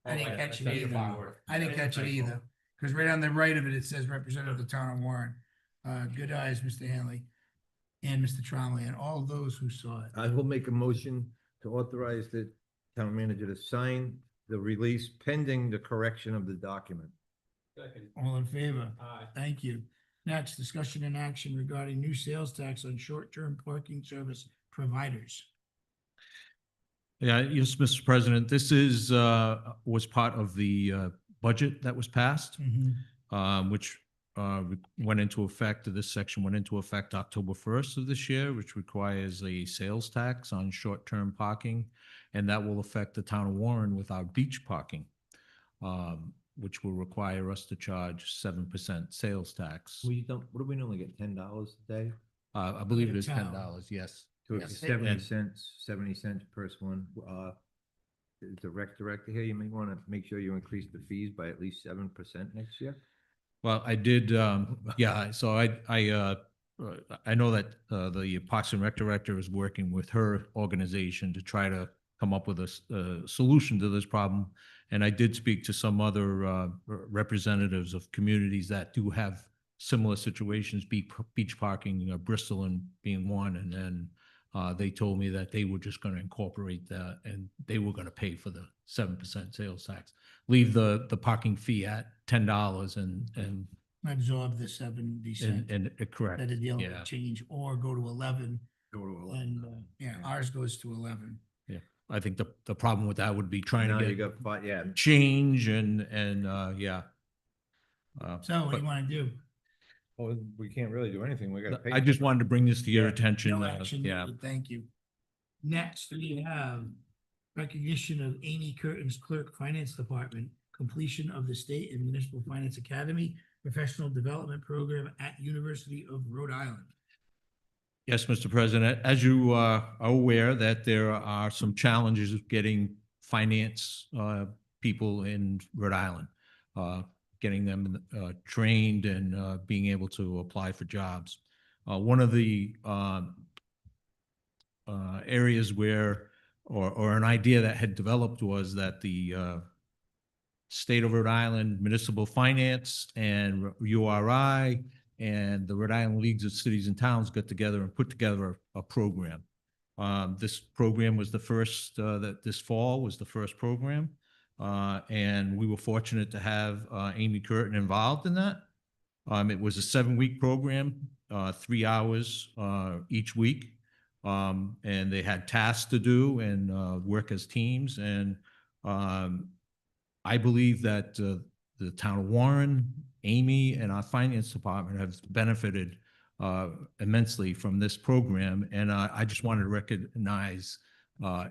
[SPEAKER 1] I didn't
[SPEAKER 10] Oh,
[SPEAKER 1] catch it
[SPEAKER 10] that's
[SPEAKER 1] either.
[SPEAKER 10] file.
[SPEAKER 1] I didn't catch it either, because right on the right of it, it says representative of the town of Warren. Good eyes, Mr. Hanley, and Mr. Tromley, and all those who saw it.
[SPEAKER 3] I will make a motion to authorize the town manager to sign the release pending the correction of the document.
[SPEAKER 15] Second.
[SPEAKER 1] All in favor?
[SPEAKER 15] Aye.
[SPEAKER 1] Thank you. Next, discussion and action regarding new sales tax on short-term parking service providers.
[SPEAKER 16] Yeah, yes, Mr. President, this is, was part of the budget that was passed, which went into effect, this section went into effect October 1st of this year, which requires a sales tax on short-term parking, and that will affect the town of Warren with our beach parking, which will require us to charge 7% sales tax.
[SPEAKER 3] We don't, what do we normally get, $10 a day?
[SPEAKER 16] I believe it is
[SPEAKER 1] Town.
[SPEAKER 16] $10, yes.
[SPEAKER 3] So
[SPEAKER 16] Yes.
[SPEAKER 3] it's 70 cents per one. The rec director here, you may want to make sure you increase the fees by at least 7% next year.
[SPEAKER 16] Well, I did, yeah, so I know that the Parks and Rec director is working with her organization to try to come up with a solution to this problem. And I did speak to some other representatives of communities that do have similar situations, beach parking, Bristol and being one. And then they told me that they were just going to incorporate that and they were going to pay for the 7% sales tax. Leave the parking fee at $10 and
[SPEAKER 1] Absorb the 70 cents.
[SPEAKER 16] and correct.
[SPEAKER 1] That is the only
[SPEAKER 16] Yeah.
[SPEAKER 1] change, or go to 11.
[SPEAKER 3] Go to 11.
[SPEAKER 1] And, yeah, ours goes to 11.
[SPEAKER 16] Yeah, I think the problem with that would be trying
[SPEAKER 3] Now
[SPEAKER 16] to
[SPEAKER 3] you
[SPEAKER 16] get
[SPEAKER 3] got, yeah.
[SPEAKER 16] change and yeah.
[SPEAKER 1] So what do
[SPEAKER 16] but
[SPEAKER 1] you want to do?
[SPEAKER 3] Well, we can't really do anything. We got to pay.
[SPEAKER 16] I just wanted to bring this to your attention.
[SPEAKER 1] No action
[SPEAKER 16] Yeah,
[SPEAKER 1] needed, thank you. Next, we have recognition of Amy Curtin's clerk, Finance Department, completion of the State and Municipal Finance Academy Professional Development Program at University of Rhode Island.
[SPEAKER 16] yes, Mr. President, as you are aware that there are some challenges of getting finance people in Rhode Island, getting them trained and being able to apply for jobs. One of the areas where, or an idea that had developed was that the State of Rhode Island Municipal Finance and URI and the Rhode Island Leagues of Cities and Towns got together and put together a program. This program was the first, that this fall was the first program. And we were fortunate to have Amy Curtin involved in that. It was a 7-week program, 3 hours each week. And they had tasks to do and work as teams. And I believe that the town of Warren, Amy, and our finance department have benefited immensely from this program. And I just wanted to recognize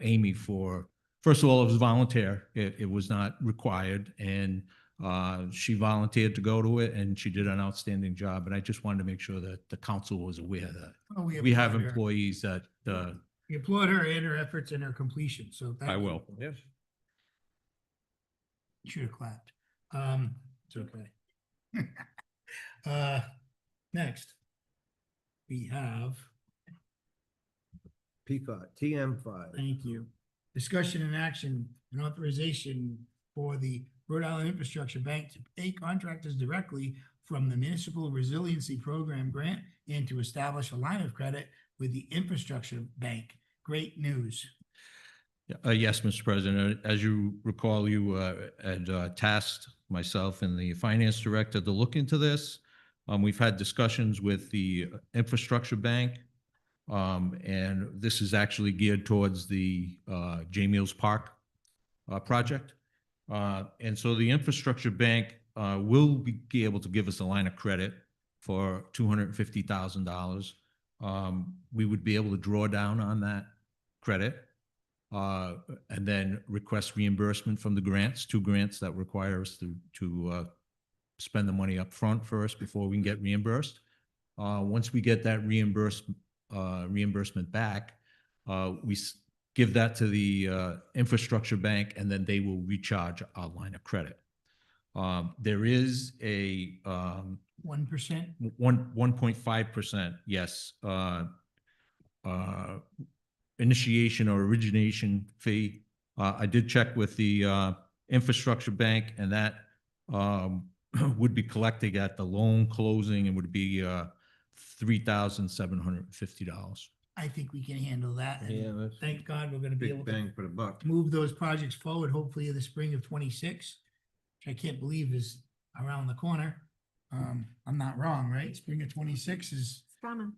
[SPEAKER 16] Amy for, first of all, it was volunteer. It was not required. And she volunteered to go to it, and she did an outstanding job. And I just wanted to make sure that the council was aware that
[SPEAKER 1] Oh,
[SPEAKER 16] we have
[SPEAKER 1] applaud her.
[SPEAKER 16] employees that,
[SPEAKER 1] We applaud her and her efforts and her completion, so. thank
[SPEAKER 16] I
[SPEAKER 1] you.
[SPEAKER 16] will. Yes.
[SPEAKER 1] Should have clapped. It's okay. Next, we have,
[SPEAKER 3] Peacock, TM5.
[SPEAKER 1] thank you, discussion and action and authorization for the Rhode Island Infrastructure Bank to pay contractors directly from the Municipal Resiliency Program grant and to establish a line of credit with the Infrastructure Bank. Great news.
[SPEAKER 16] Yes, Mr. President. As you recall, you had tasked myself and the finance director to look into this. We've had discussions with the Infrastructure Bank, and this is actually geared towards the J. Mills Park project. And so the Infrastructure Bank will be able to give us a line of credit for $250,000. We would be able to draw down on that credit and then request reimbursement from the grants, 2 grants that require us to spend the money up front first before we can get reimbursed. Once we get that reimbursement back, we give that to the Infrastructure Bank, and then they will recharge our line of credit. There is a
[SPEAKER 1] 1%.
[SPEAKER 16] 1.5%, yes, initiation or origination fee. I did check with the Infrastructure Bank, and that would be collecting at the loan closing and would be $3,750.
[SPEAKER 1] I think we can handle that. and
[SPEAKER 3] Yeah, that's
[SPEAKER 1] Thank God we're gonna be able
[SPEAKER 3] Big
[SPEAKER 1] to
[SPEAKER 3] bang for the buck.
[SPEAKER 1] move those projects forward, hopefully in the spring of 26, which I can't believe is around the corner. I'm not wrong, right? Spring of 26 is,
[SPEAKER 2] It's coming.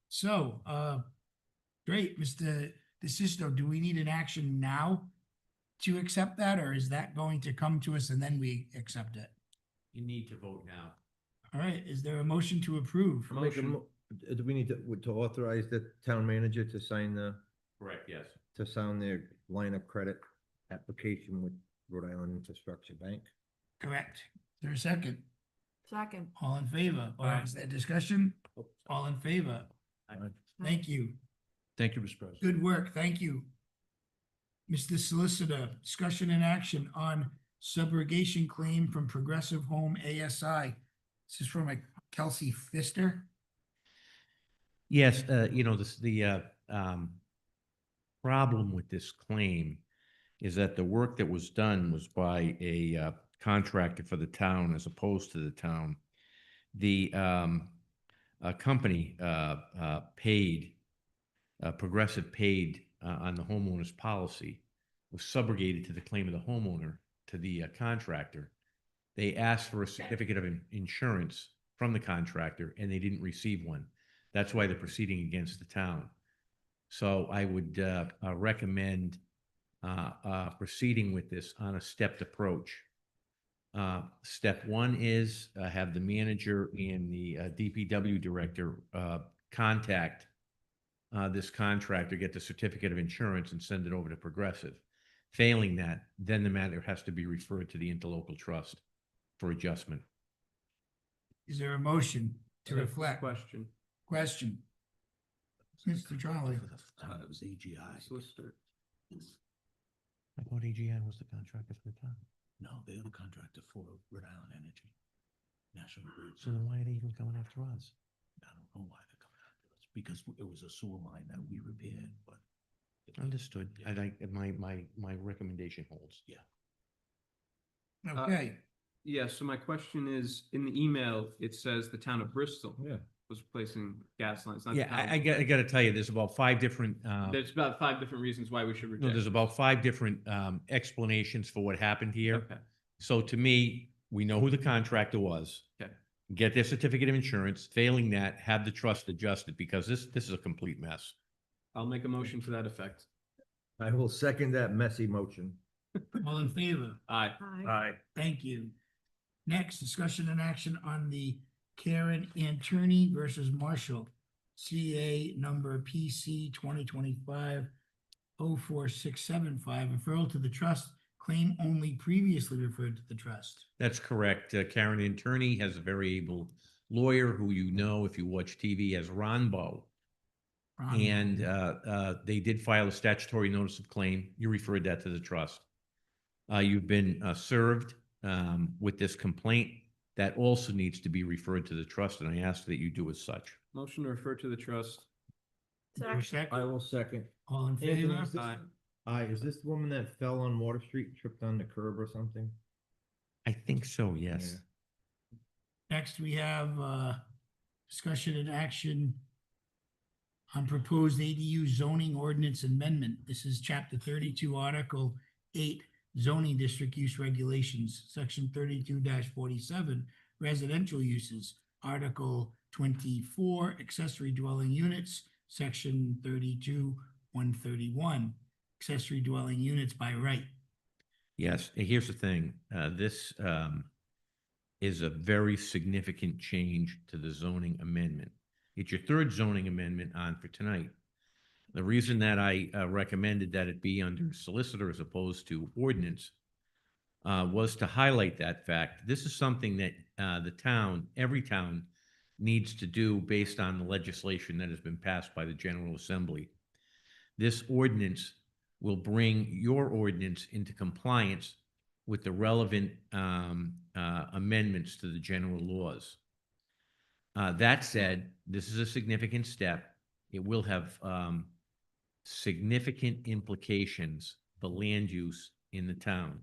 [SPEAKER 1] so, great, Mr. DeSisto, do we need an action now to accept that, or is that going to come to us and then we accept it?
[SPEAKER 10] You need to vote now.
[SPEAKER 1] All right, is there a motion to approve?
[SPEAKER 3] Do we need to authorize the town manager to sign
[SPEAKER 10] Correct, yes.
[SPEAKER 3] to sign their line of credit application with Rhode Island Infrastructure Bank?
[SPEAKER 1] Correct. Is there a second?
[SPEAKER 2] Second.
[SPEAKER 1] All in favor? Or is there discussion? All in favor? Thank you.
[SPEAKER 16] Thank you, Mr. President.
[SPEAKER 1] Good work. Thank you. Mr. Solicitor, discussion and action on subrogation claim from Progressive Home ASI. This is from a Kelsey Pfister.
[SPEAKER 10] Yes, the problem with this claim is that the work that was done was by a contractor for the town as opposed to the town. The company paid, Progressive paid on the homeowner's policy, was subrogated to the claim of the homeowner to the contractor. They asked for a certificate of insurance from the contractor, and they didn't receive one. That's why they're proceeding against the town. So I would recommend proceeding with this on a stepped approach. Step 1 is have the manager and the DPW director contact this contractor, get the certificate of insurance, and send it over to Progressive. Failing that, then the matter has to be referred to the interlocal trust for adjustment.
[SPEAKER 1] Is there a motion to reflect?
[SPEAKER 15] Question.
[SPEAKER 1] Question. Mr. Trolley.
[SPEAKER 16] It was AGI.
[SPEAKER 15] Solicitor.
[SPEAKER 10] I thought AGI was the contractor for the town.
[SPEAKER 16] No, they're the contractor for Rhode Island Energy, National Grid.
[SPEAKER 10] So then why are they even coming after us?
[SPEAKER 16] I don't know why they're coming after us, because it was a sewer line that we repaired, but.
[SPEAKER 10] Understood. My recommendation holds.
[SPEAKER 16] Yeah.
[SPEAKER 1] Okay.
[SPEAKER 15] Yeah, so my question is, in the email, it says the town of Bristol.
[SPEAKER 3] Yeah.
[SPEAKER 15] was replacing gas lines. not the
[SPEAKER 16] Yeah,
[SPEAKER 15] town.
[SPEAKER 16] I gotta tell you, there's about five different,
[SPEAKER 15] There's about 5 different reasons why we should
[SPEAKER 16] no,
[SPEAKER 15] reject.
[SPEAKER 16] there's
[SPEAKER 15] this.
[SPEAKER 16] about five different explanations for what happened here.
[SPEAKER 15] Okay.
[SPEAKER 16] So to me, we know who the contractor was.
[SPEAKER 15] Okay.
[SPEAKER 16] Get their certificate of insurance. Failing that, have the trust adjusted because this is a complete mess.
[SPEAKER 15] I'll make a motion to that effect.
[SPEAKER 3] I will second that messy motion.
[SPEAKER 1] All in favor?
[SPEAKER 15] Aye.
[SPEAKER 3] Aye.
[SPEAKER 1] Thank you. Next, discussion and action on the Karen Antoni versus Marshall, CA number PC 2025-04675, referral to the trust, claim only previously referred to the trust.
[SPEAKER 16] That's correct. Karen Attorney has a very able lawyer who you know, if you watch TV, as Ron Bow.
[SPEAKER 1] Ron.
[SPEAKER 16] And they did file a statutory notice of claim. You referred that to the trust. You've been served with this complaint. That also needs to be referred to the trust, and I ask that you do as such.
[SPEAKER 15] Motion to refer to the trust.
[SPEAKER 1] Your second?
[SPEAKER 3] I will second.
[SPEAKER 1] All in
[SPEAKER 3] Anthony,
[SPEAKER 1] favor?
[SPEAKER 3] is this-
[SPEAKER 15] Aye.
[SPEAKER 3] Aye, is this the woman that fell on Water Street, tripped on the curb or something?
[SPEAKER 16] I think so, yes.
[SPEAKER 1] Next, we have discussion and action on proposed ADU zoning ordinance amendment. This is chapter 32, article 8, zoning district use regulations, section 32-47, residential uses, article 24, accessory dwelling units, section 32-131, accessory dwelling units by right.
[SPEAKER 16] Yes, and here's the thing, this is a very significant change to the zoning amendment. It's your third zoning amendment on for tonight. The reason that I recommended that it be under solicitor as opposed to ordinance was to highlight that fact. This is something that the town, every town, needs to do based on the legislation that has been passed by the General Assembly. This ordinance will bring your ordinance into compliance with the relevant amendments to the general laws. That said, this is a significant step. It will have significant implications for land use in the town.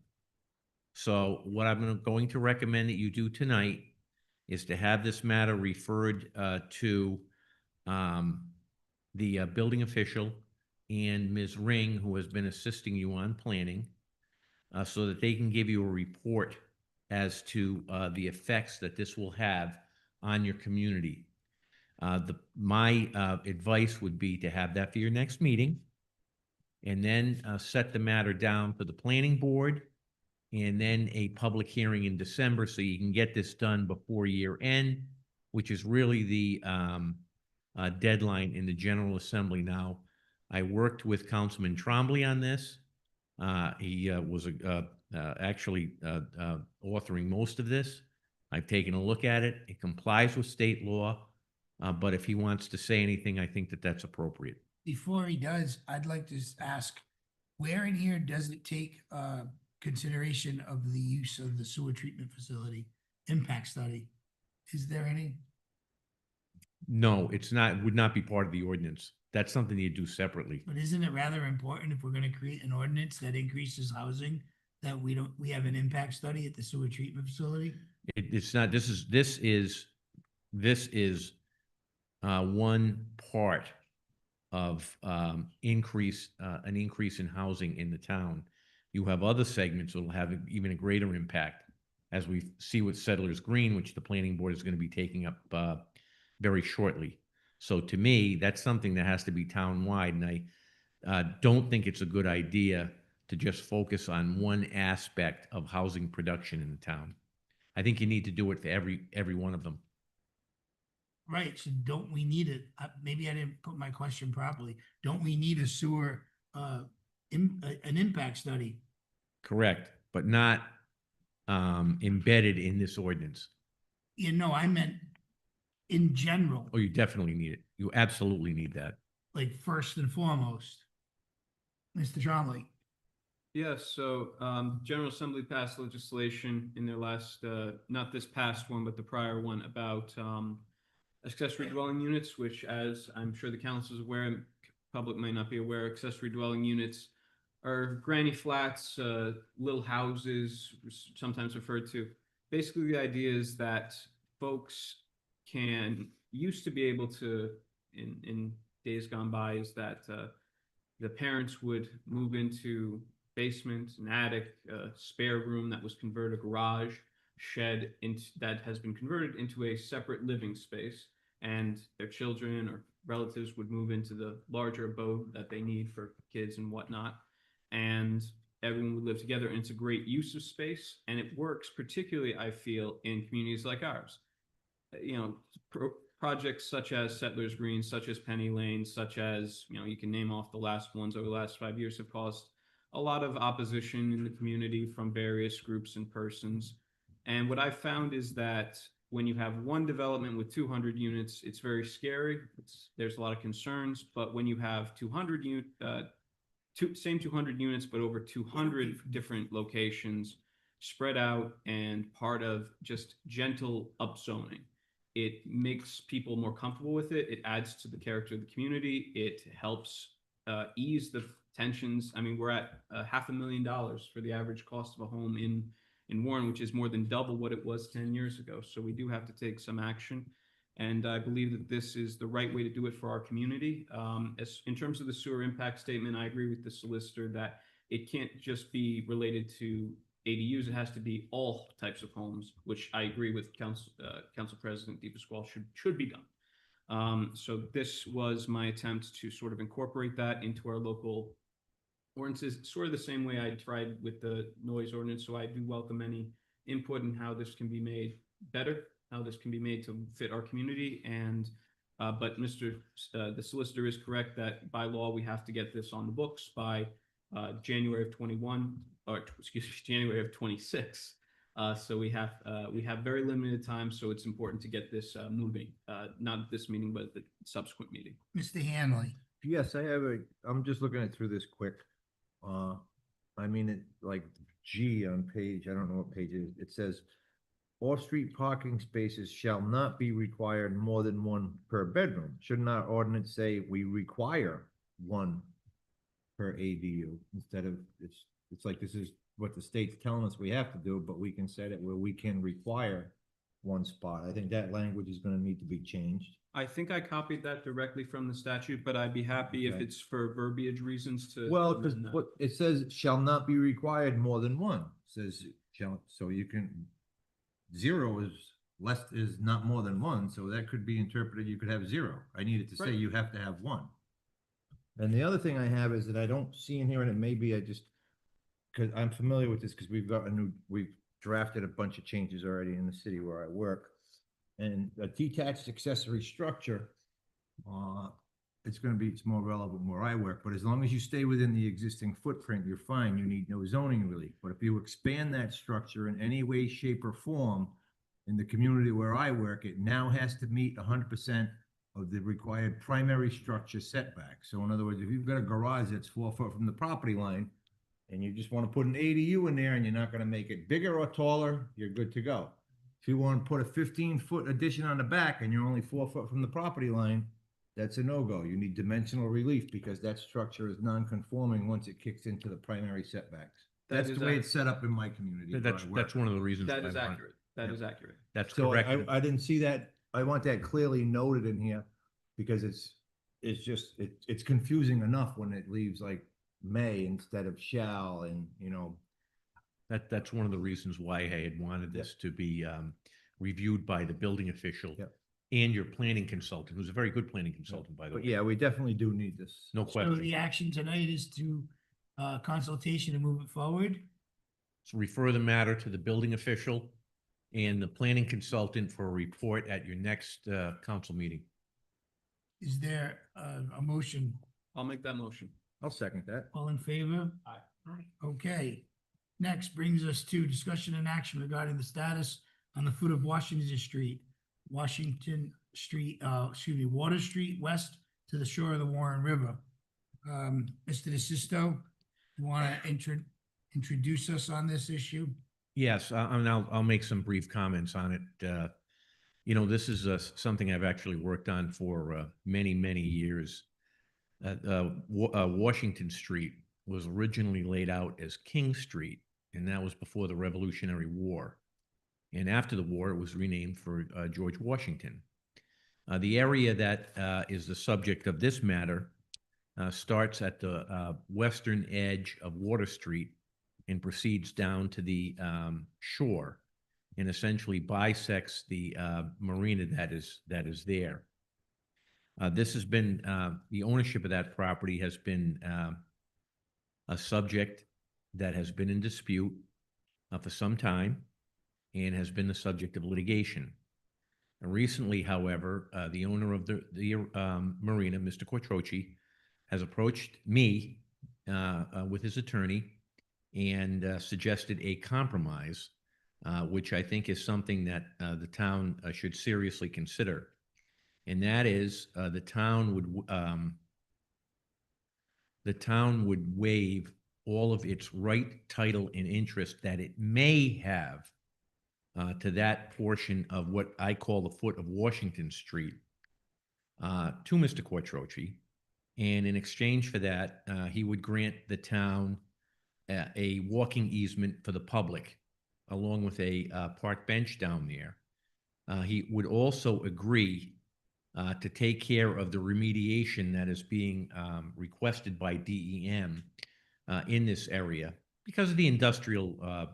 [SPEAKER 16] So what I'm going to recommend that you do tonight is to have this matter referred to the building official and Ms. Ring, who has been assisting you on planning, so that they can give you a report as to the effects that this will have on your community. My advice would be to have that for your next meeting, and then set the matter down for the planning board, and then a public hearing in December, so you can get this done before year end, which is really the deadline in the General Assembly. Now, I worked with Councilman Trombley on this. He was actually authoring most of this. I've taken a look at it. It complies with state law. But if he wants to say anything, I think that that's appropriate.
[SPEAKER 1] Before he does, I'd like to ask, where in here does it take consideration of the use of the sewer treatment facility impact study? Is there any?
[SPEAKER 16] No, it's not, would not be part of the ordinance. That's something you do separately.
[SPEAKER 1] But isn't it rather important if we're gonna create an ordinance that increases housing, that we have an impact study at the sewer treatment facility?
[SPEAKER 16] It's not, this is one part of an increase in housing in the town. You have other segments that will have even a greater impact, as we see with Settlers Green, which the planning board is going to be taking up very shortly. So to me, that's something that has to be town-wide, and I don't think it's a good idea to just focus on one aspect of housing production in the town. I think you need to do it for every one of them.
[SPEAKER 1] Right, so don't we need it? Maybe I didn't put my question properly. Don't we need a sewer, an impact study?
[SPEAKER 16] Correct, but not embedded in this ordinance.
[SPEAKER 1] You know, I meant in general,
[SPEAKER 16] Oh, you definitely need it. You absolutely need that.
[SPEAKER 1] like first and foremost. Mr. Trombley.
[SPEAKER 15] Yes, so General Assembly passed legislation in their last, not this past one, but the prior one about accessory dwelling units, which, as I'm sure the council is aware, public might not be aware, accessory dwelling units are granny flats, little houses, sometimes referred to. Basically, the idea is that folks can used to be able to, in days gone by, is that the parents would move into basement, an attic, a spare room that was converted, a garage, shed that has been converted into a separate living space, and their children or relatives would move into the larger abode that they need for kids and whatnot. And everyone would live together, and it's a great use of space, and it works particularly, I feel, in communities like ours. You know, projects such as Settlers Green, such as Penny Lane, such as, you know, you can name off the last ones over the last 5 years, have caused a lot of opposition in the community from various groups and persons. And what I've found is that when you have one development with 200 units, it's very scary. There's a lot of concerns. But when you have 200 same 200 units, but over 200 different locations spread out and part of just gentle upzoning, it makes people more comfortable with it. It adds to the character of the community. It helps ease the tensions. I mean, we're at $500,000 for the average cost of a home in Warren, which is more than double what it was 10 years ago. So we do have to take some action. And I believe that this is the right way to do it for our community. In terms of the sewer impact statement, I agree with the solicitor that it can't just be related to ADUs. It has to be all types of homes, which I agree with Council President DePasquale should be done. So this was my attempt to sort of incorporate that into our local ordinances, sort of the same way I tried with the noise ordinance. So I do welcome any input in how this can be made better, how this can be made to fit our community. And but the solicitor is correct that by law we have to get this on the books by January of 21, or excuse me, January of 26. So we have very limited time. So it's important to get this moving, not this meeting, but the subsequent meeting.
[SPEAKER 1] Mr. Hanley.
[SPEAKER 3] Yes, I'm just looking at through this quick. I mean, it like G on page, I don't know what page it is. It says, off-street parking spaces shall not be required more than one per bedroom. Shouldn't our ordinance say we require one per ADU instead of, it's like this is what the state's telling us we have to do, but we can set it where we can require one spot. I think that language is going to need to be changed.
[SPEAKER 15] I think I copied that directly from the statute, but I'd be happy if
[SPEAKER 3] Okay.
[SPEAKER 15] it's for verbiage reasons to.
[SPEAKER 3] Well, because
[SPEAKER 15] amend that.
[SPEAKER 3] what it says shall not be required more than one. It says shall, so you can, zero is not more than one, so that could be interpreted, you could have zero. I needed to say
[SPEAKER 15] Right.
[SPEAKER 3] you have to have one. And the other thing I have is that I don't see in here, and it may be I just, because I'm familiar with this, because we've drafted a bunch of changes already in the city where I work. And a detached accessory structure, it's more relevant where I work, but as long as you stay within the existing footprint, you're fine. You need no zoning relief. But if you expand that structure in any way, shape, or form in the community where I work, it now has to meet 100% of the required primary structure setback. So in other words, if you've got a garage that's 4 foot from the property line, and you just want to put an ADU in there and you're not going to make it bigger or taller, you're good to go. If you want to put a 15-foot addition on the back and you're only 4 foot from the property line, that's a no-go. You need dimensional relief because that structure is non-conforming once it kicks into the primary setbacks. That's the way it's set up in my community. where I work.
[SPEAKER 16] That's one of the reasons.
[SPEAKER 15] That
[SPEAKER 16] I
[SPEAKER 15] is
[SPEAKER 16] want-
[SPEAKER 15] accurate. That is accurate.
[SPEAKER 16] That's
[SPEAKER 3] So
[SPEAKER 16] correct.
[SPEAKER 3] I didn't see that. I want that clearly noted in here because it's confusing enough when it leaves like may instead of shall, and
[SPEAKER 16] That's one of the reasons why I had wanted this to be reviewed by the building official and your planning consultant, who's a very good planning consultant, by the
[SPEAKER 3] but
[SPEAKER 16] way.
[SPEAKER 3] yeah, we definitely do need this.
[SPEAKER 16] No
[SPEAKER 1] So
[SPEAKER 16] question.
[SPEAKER 1] the action tonight is to consultation and move it forward.
[SPEAKER 16] So refer the matter to the building official and the planning consultant for a report at your next council meeting.
[SPEAKER 1] Is there a motion?
[SPEAKER 15] I'll make that motion.
[SPEAKER 3] I'll second that.
[SPEAKER 1] All in favor?
[SPEAKER 15] Aye.
[SPEAKER 1] Okay. Next brings us to discussion and action regarding the status on the foot of Washington Street, Water Street West to the shore of the Warren River. Mr. DeSisto, you want to introduce us on this issue?
[SPEAKER 16] Yes, and I'll make some brief comments on it. This is something I've actually worked on for many, many years. Washington Street was originally laid out as King Street, and that was before the Revolutionary War. And after the war, it was renamed for George Washington.
[SPEAKER 10] The area that is the subject of this matter starts at the western edge of Water Street and proceeds down to the shore and essentially bisects the marina that is there. This has been, the ownership of that property has been a subject that has been in dispute for some time and has been the subject of litigation. And recently, however, the owner of the marina, Mr. Quattrochi, has approached me with his attorney and suggested a compromise, which I think is something that the town should seriously consider. And that is the town would waive all of its right, title, and interest that it may have to that portion of what I call the foot of Washington Street to Mr. Quattrochi. And in exchange for that, he would grant the town a walking easement for the public, along with a park bench down there. He would also agree to take care of the remediation that is being requested by DEM in this area. Because of the industrial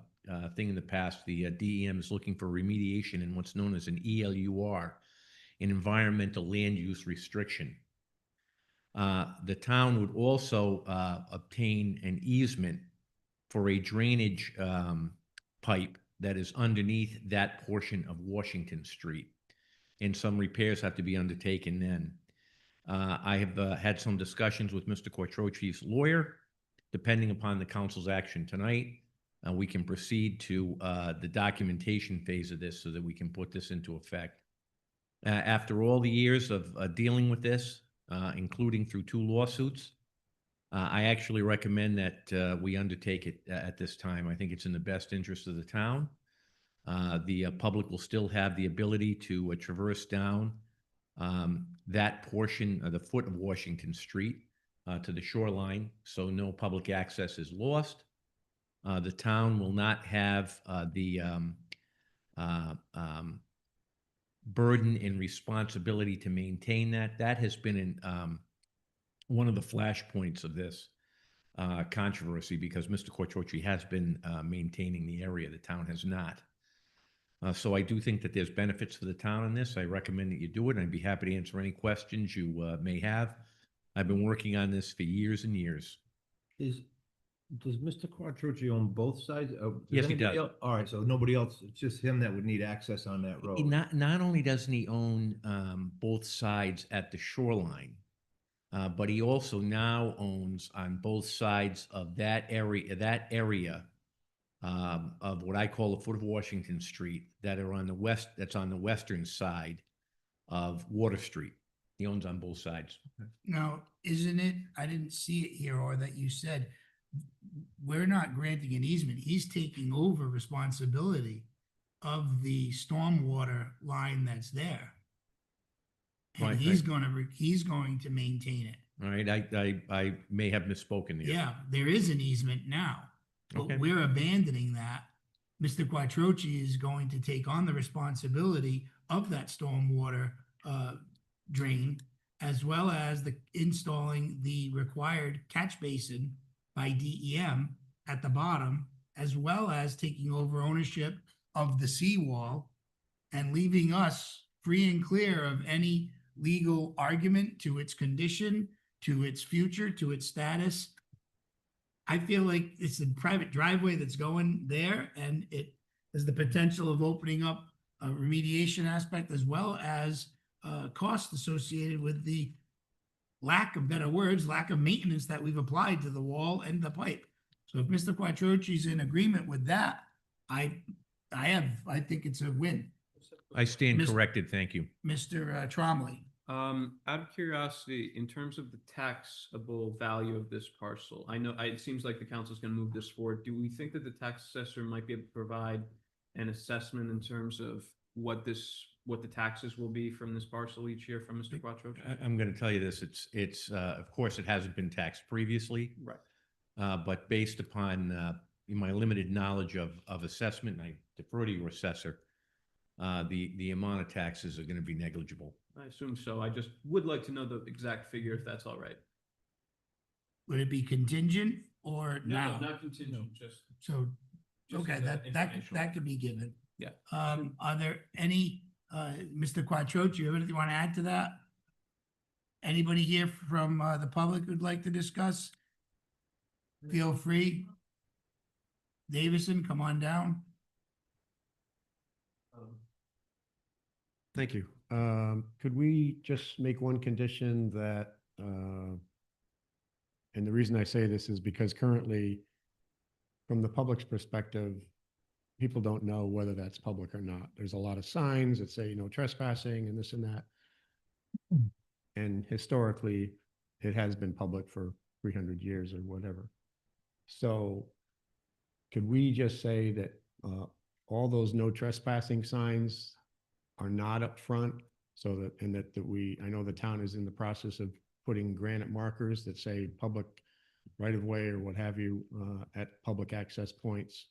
[SPEAKER 10] thing in the past, the DEM is looking for remediation in what's known as an ELUR, an environmental land use restriction. The town would also obtain an easement for a drainage pipe that is underneath that portion of Washington Street. And some repairs have to be undertaken then. I have had some discussions with Mr. Quattrochi's lawyer. Depending upon the council's action tonight, we can proceed to the documentation phase of this so that we can put this into effect. After all the years of dealing with this, including through 2 lawsuits, I actually recommend that we undertake it at this time. I think it's in the best interest of the town. The public will still have the ability to traverse down that portion of the foot of Washington Street to the shoreline, so no public access is lost. The town will not have the burden and responsibility to maintain that. That has been in one of the flashpoints of this controversy, because Mr. Quattrochi has been maintaining the area. The town has not. So I do think that there's benefits for the town in this. I recommend that you do it, and I'd be happy to answer any questions you may have. I've been working on this for years and years.
[SPEAKER 3] Does Mr. Quattrochi own both sides?
[SPEAKER 10] Yes, he does.
[SPEAKER 3] All right, so nobody else, it's just him that would need access on that road.
[SPEAKER 10] Not only doesn't he own both sides at the shoreline, but he also now owns on both sides of that area of what I call the foot of Washington Street that are on the west, that's on the western side of Water Street. He owns on both sides.
[SPEAKER 1] Now, isn't it, I didn't see it here, or that you said, we're not granting an easement. He's taking over responsibility of the stormwater line that's there. And
[SPEAKER 10] Right,
[SPEAKER 1] he's going to maintain it.
[SPEAKER 10] All right, I may have misspoken there.
[SPEAKER 1] Yeah, there is an easement now, but
[SPEAKER 10] Okay.
[SPEAKER 1] we're abandoning that. Mr. Quattrochi is going to take on the responsibility of that stormwater drain, as well as installing the required catch basin by DEM at the bottom, as well as taking over ownership of the seawall and leaving us free and clear of any legal argument to its condition, to its future, to its status. I feel like it's a private driveway that's going there, and it has the potential of opening up a remediation aspect, as well as costs associated with the lack of better words, lack of maintenance that we've applied to the wall and the pipe. So if Mr. Quattrochi's in agreement with that, I think it's a win.
[SPEAKER 10] I stand
[SPEAKER 1] Mis-
[SPEAKER 10] corrected, thank you.
[SPEAKER 1] Mr. Tromley.
[SPEAKER 15] Out of curiosity, in terms of the taxable value of this parcel, I know it seems like the council's going to move this forward. Do we think that the tax assessor might be able to provide an assessment in terms of what the taxes will be from this parcel each year from Mr. Quattrochi?
[SPEAKER 10] I'm going to tell you this, it's of course, it hasn't been taxed previously.
[SPEAKER 15] Right.
[SPEAKER 10] But based upon my limited knowledge of assessment, and I defer to your assessor, the amount of taxes are gonna be negligible.
[SPEAKER 15] I assume so. I just would like to know the exact figure if that's all right.
[SPEAKER 1] Would it be contingent or now?
[SPEAKER 15] Not contingent, just.
[SPEAKER 1] So,
[SPEAKER 15] just
[SPEAKER 1] okay,
[SPEAKER 15] as a
[SPEAKER 1] that
[SPEAKER 15] informational.
[SPEAKER 1] could be given.
[SPEAKER 15] Yeah.
[SPEAKER 1] Are there any, Mr. Quattrochi, you have anything you want to add to that? Anybody here from, the public who'd like to discuss? Feel free. Davison, come on down.
[SPEAKER 17] Thank you. Could we just make one condition that, and the reason I say this is because currently, from the public's perspective, people don't know whether that's public or not. There's a lot of signs that say no trespassing and this and that. And historically, it has been public for 300 years or whatever. So could we just say that all those no trespassing signs are not up front, so that, and that I know the town is in the process of putting granite markers that say public right of way or what have you at public access points.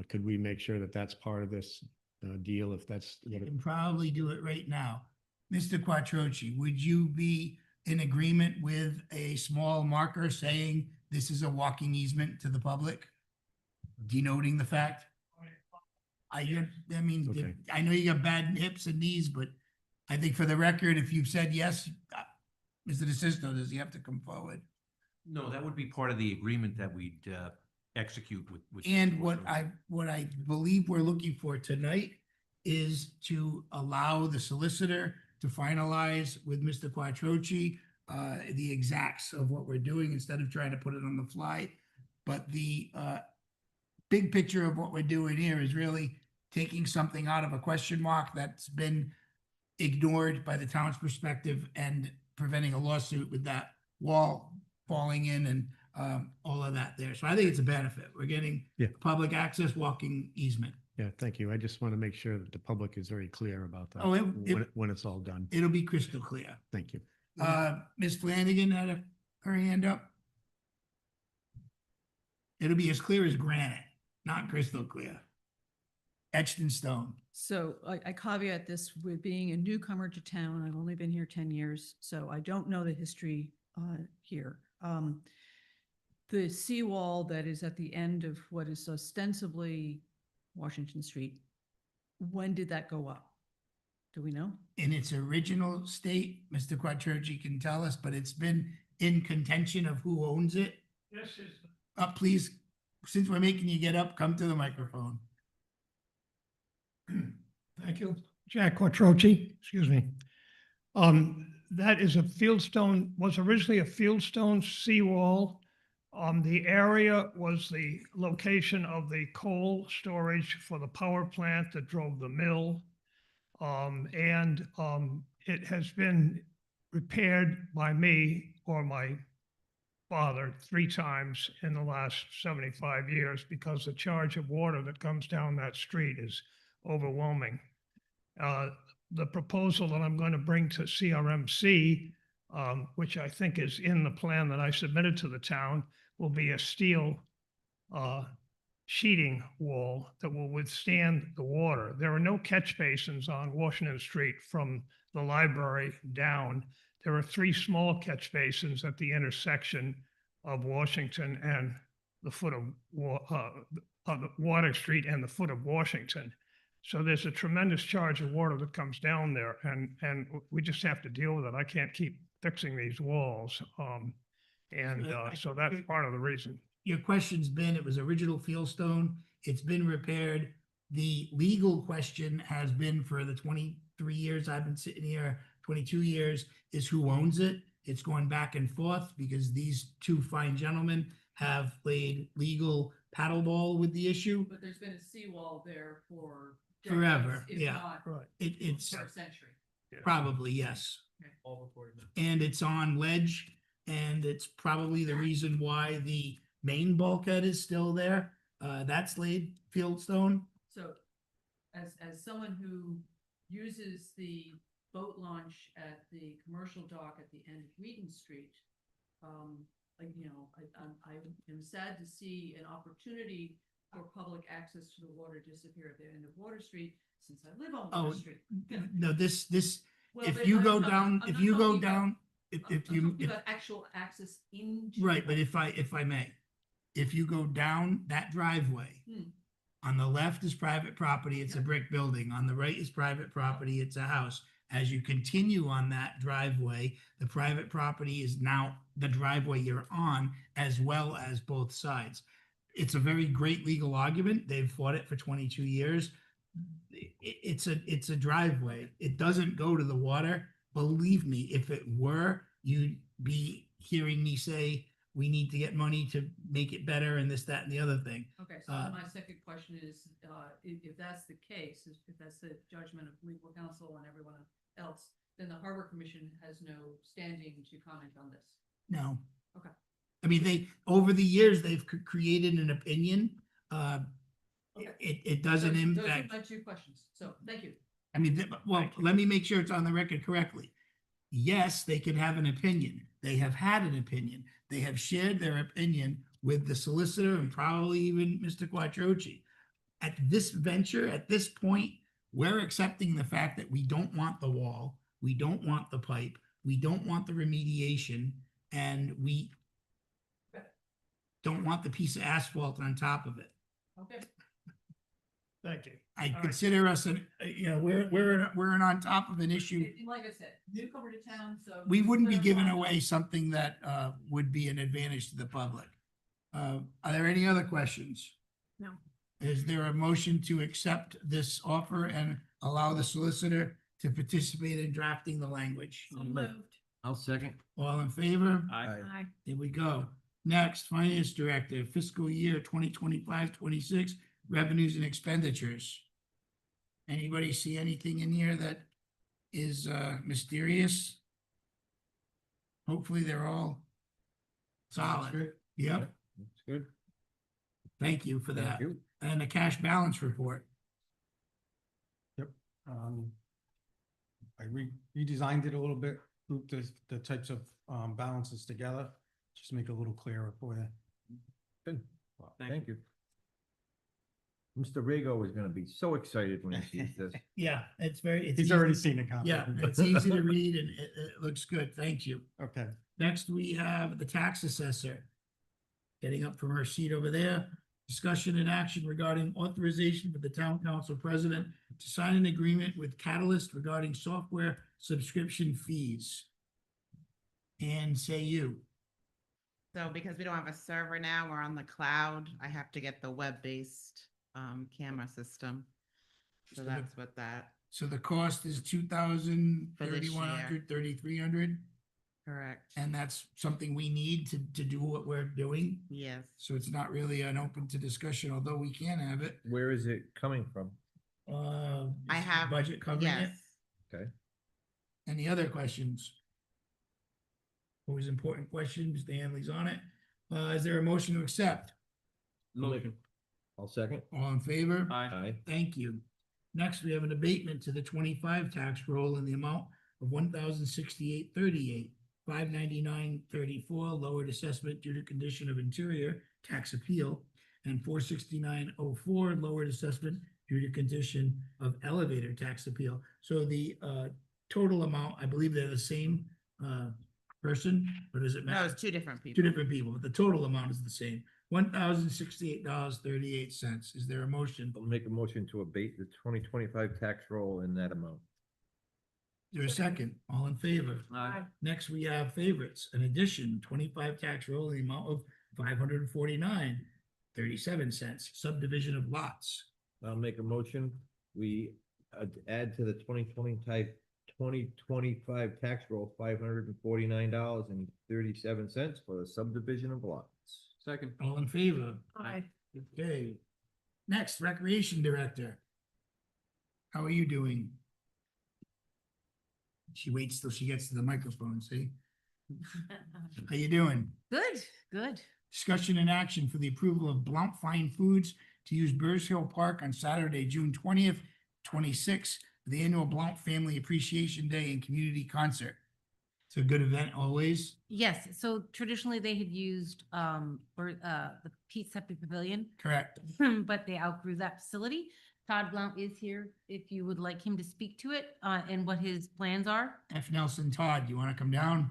[SPEAKER 17] Could we make sure that that's part of this deal, if that's
[SPEAKER 1] You can probably do it right now. Mr. Quattrochi, would you be in agreement with a small marker saying this is a walking easement to the public? Denoting the fact? I mean,
[SPEAKER 17] Okay.
[SPEAKER 1] I know you got bad hips and knees, but I think for the record, if you've said yes, Mr. DeSisto, does he have to come forward?
[SPEAKER 10] No, that would be part of the agreement that we'd execute with.
[SPEAKER 1] And what I believe we're looking for tonight is to allow the solicitor to finalize with Mr. Quattrochi the exacts of what we're doing instead of trying to put it on the fly. But the big picture of what we're doing here is really taking something out of a question mark that's been ignored by the town's perspective and preventing a lawsuit with that wall falling in and all of that there. So I think it's a benefit. We're getting
[SPEAKER 17] Yeah.
[SPEAKER 1] public access walking easement.
[SPEAKER 17] Yeah, thank you. I just want to make sure that the public is very clear about that
[SPEAKER 1] Oh,
[SPEAKER 17] when it's all done.
[SPEAKER 1] It'll be crystal clear.
[SPEAKER 17] Thank you.
[SPEAKER 1] Ms. Flanagan had her hand up. It'll be as clear as granite, not crystal clear. Etched in stone.
[SPEAKER 12] So I caveat this with being a newcomer to town. I've only been here 10 years, so I don't know the history here. The seawall that is at the end of what is ostensibly Washington Street, when did that go up? Do we know?
[SPEAKER 1] In its original state, Mr. Quattrochi can tell us, but it's been in contention of who owns it.
[SPEAKER 4] This is,
[SPEAKER 1] Please, since we're making you get up, come to the microphone.
[SPEAKER 4] thank you. Jack Quattrochi, excuse me. That is a fieldstone, was originally a fieldstone seawall. The area was the location of the coal storage for the power plant that drove the mill. It has been repaired by me or my father 3 times in the last 75 years because the charge of water that comes down that street is overwhelming. The proposal that I'm going to bring to CRMC, which I think is in the plan that I submitted to the town, will be a steel sheeting wall that will withstand the water. There are no catch basins on Washington Street from the library down. There are 3 small catch basins at the intersection of Washington and the foot of Water Street and the foot of Washington. So there's a tremendous charge of water that comes down there, and we just have to deal with it. I can't keep fixing these walls. So that's part of the reason.
[SPEAKER 1] Your question's been, it was original fieldstone, it's been repaired. The legal question has been for the 23 years I've been sitting here, 22 years, is who owns it. It's going back and forth because these 2 fine gentlemen have played legal paddleball with the issue.
[SPEAKER 12] But there's been a seawall there for
[SPEAKER 1] Forever,
[SPEAKER 12] decades, if
[SPEAKER 1] yeah.
[SPEAKER 12] not
[SPEAKER 4] Right.
[SPEAKER 1] It's
[SPEAKER 12] for a century.
[SPEAKER 1] probably, yes.
[SPEAKER 6] All reported.
[SPEAKER 1] And it's on ledge, and it's probably the reason why the main bulkhead is still there. That's laid fieldstone.
[SPEAKER 12] So as someone who uses the boat launch at the commercial dock at the end of Wheaton Street, I am sad to see an opportunity for public access to the water disappear at the end of Water Street, since I live on
[SPEAKER 1] Oh,
[SPEAKER 12] Water Street.
[SPEAKER 1] no, this,
[SPEAKER 12] Well,
[SPEAKER 1] if
[SPEAKER 12] but
[SPEAKER 1] you
[SPEAKER 12] I'm
[SPEAKER 1] go
[SPEAKER 12] not-
[SPEAKER 1] down,
[SPEAKER 12] I'm
[SPEAKER 1] if
[SPEAKER 12] not
[SPEAKER 1] you go
[SPEAKER 12] talking about-
[SPEAKER 1] down,
[SPEAKER 12] I'm
[SPEAKER 1] if you,
[SPEAKER 12] talking about actual access into.
[SPEAKER 1] right, but if I may, if you go down that driveway,
[SPEAKER 12] Hmm.
[SPEAKER 1] on the left is private property, it's a brick building. On the right is private property, it's a house. As you continue on that driveway, the private property is now the driveway you're on, as well as both sides. It's a very great legal argument. They've fought it for 22 years. It's a driveway. It doesn't go to the water. Believe me, if it were, you'd be hearing me say, we need to get money to make it better and this, that, and the other thing.
[SPEAKER 12] Okay, so my second question is, if that's the case, if that's the judgment of legal counsel and everyone else, then the Harbor Commission has no standing to comment on this.
[SPEAKER 1] No.
[SPEAKER 12] Okay.
[SPEAKER 1] I mean, over the years, they've created an opinion. It doesn't
[SPEAKER 12] Those are
[SPEAKER 1] impact.
[SPEAKER 12] my two questions, so thank you.
[SPEAKER 1] I mean, well, let me make sure it's on the record correctly. Yes, they can have an opinion. They have had an opinion. They have shared their opinion with the solicitor and probably even Mr. Quattrochi. At this venture, at this point, we're accepting the fact that we don't want the wall, we don't want the pipe, we don't want the remediation, and we don't want the piece of asphalt on top of it.
[SPEAKER 12] Okay.
[SPEAKER 1] Thank you. I
[SPEAKER 12] All right.
[SPEAKER 1] consider us we're on top of an issue.
[SPEAKER 12] Like I said, newcomer to town, so.
[SPEAKER 1] We wouldn't be giving
[SPEAKER 12] clarify.
[SPEAKER 1] away something that would be an advantage to the public. Are there any other questions?
[SPEAKER 2] No.
[SPEAKER 1] Is there a motion to accept this offer and allow the solicitor to participate in drafting the language?
[SPEAKER 2] So moved.
[SPEAKER 3] I'll second.
[SPEAKER 1] All in favor?
[SPEAKER 2] Aye.
[SPEAKER 1] Here we go. Next, Finance Director, fiscal year 2025-26 revenues and expenditures. Anybody see anything in here that is mysterious? Hopefully they're all solid. Yep,
[SPEAKER 3] That's good.
[SPEAKER 1] thank you for that.
[SPEAKER 3] Thank you.
[SPEAKER 1] And a cash balance report.
[SPEAKER 18] I redesigned it a little bit, grouped the types of balances together, just to make it a little clearer for you.
[SPEAKER 3] Good. Thank you. Mr. Rego is gonna be so excited when he sees this.
[SPEAKER 1] Yeah, it's very.
[SPEAKER 18] He's already seen a copy.
[SPEAKER 1] Yeah, it's easy to read and it looks good. Thank you.
[SPEAKER 18] Okay.
[SPEAKER 1] Next, we have the tax assessor. Getting up from her seat over there. Discussion and action regarding authorization for the town council president to sign an agreement with Catalyst regarding software subscription fees. And say you.
[SPEAKER 20] So because we don't have a server now, we're on the cloud, I have to get the web-based camera system. So
[SPEAKER 1] So the-
[SPEAKER 20] that's what that,
[SPEAKER 1] So the cost is 2,000,
[SPEAKER 20] For this
[SPEAKER 1] 3,100, 3,300,
[SPEAKER 20] correct?
[SPEAKER 1] and that's something we need to do what we're doing.
[SPEAKER 20] Yes.
[SPEAKER 1] So it's not really an open to discussion, although we can have it.
[SPEAKER 3] Where is it coming from?
[SPEAKER 20] I
[SPEAKER 1] is the
[SPEAKER 20] have.
[SPEAKER 1] budget covering it.
[SPEAKER 20] Yes.
[SPEAKER 3] Okay.
[SPEAKER 1] Any other questions? Always important questions. Mr. Hanley's on it. Is there a motion to accept?
[SPEAKER 3] Motion. I'll second.
[SPEAKER 1] All in favor?
[SPEAKER 3] Aye.
[SPEAKER 1] Thank you. Next, we have an abatement to the 25 tax roll in the amount of $1,068.38, $599.34 lowered assessment due to condition of interior tax appeal, and $469.04 lowered assessment due to condition of elevator tax appeal. So the total amount, I believe they're the same person, or does it matter?
[SPEAKER 20] No, it's two different people.
[SPEAKER 1] Two different people, but the total amount is the same. $1,068.38. Is there a motion?
[SPEAKER 3] I'll make a motion to abate the 2025 tax roll in that amount.
[SPEAKER 1] Is there a second? All in favor?
[SPEAKER 15] Aye.
[SPEAKER 1] Next, we have favorites. In addition, 25 tax roll in the amount of $549.37, subdivision of lots.
[SPEAKER 3] I'll make a motion. We add to the 2025 tax roll, $549.37 for the subdivision of lots.
[SPEAKER 15] Second.
[SPEAKER 1] All in favor?
[SPEAKER 2] Aye.
[SPEAKER 1] Okay. Next, Recreation Director. How are you doing? She waits till she gets to the microphone, see? How you doing?
[SPEAKER 20] Good, good.
[SPEAKER 1] Discussion and action for the approval of Blount Fine Foods to use Burrs Hill Park on Saturday, June 20th, 26th, for the annual Blount Family Appreciation Day and Community Concert. It's a good event always.
[SPEAKER 11] Yes, so traditionally they had used the Pete Seppi Pavilion,
[SPEAKER 1] Correct.
[SPEAKER 11] but they outgrew that facility. Todd Blount is here if you would like him to speak to it, and what his plans are.
[SPEAKER 1] F. Nelson Todd, you want to come down?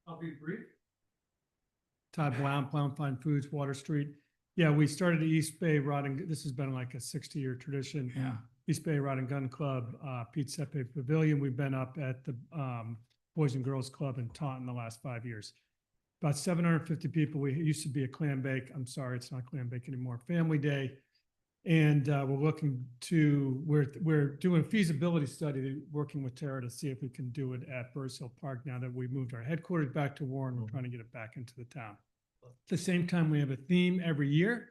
[SPEAKER 4] I'll be brief. Todd Blount, Blount Fine Foods, Water Street. Yeah, we started the East Bay Rod and, this has been like a 60-year tradition.
[SPEAKER 1] Yeah.
[SPEAKER 4] East Bay Rod and Gun Club, Pete Sepe Pavilion. We've been up at the Boys and Girls Club in Taunton the last 5 years. About 750 people. We used to be a clam bake. I'm sorry, it's not clam bake anymore. Family Day. And we're looking to, we're doing a feasibility study, working with Tara to see if we can do it at Burrs Hill Park now that we moved our headquarters back to Warren. We're trying to get it back into the town. At the same time, we have a theme every year.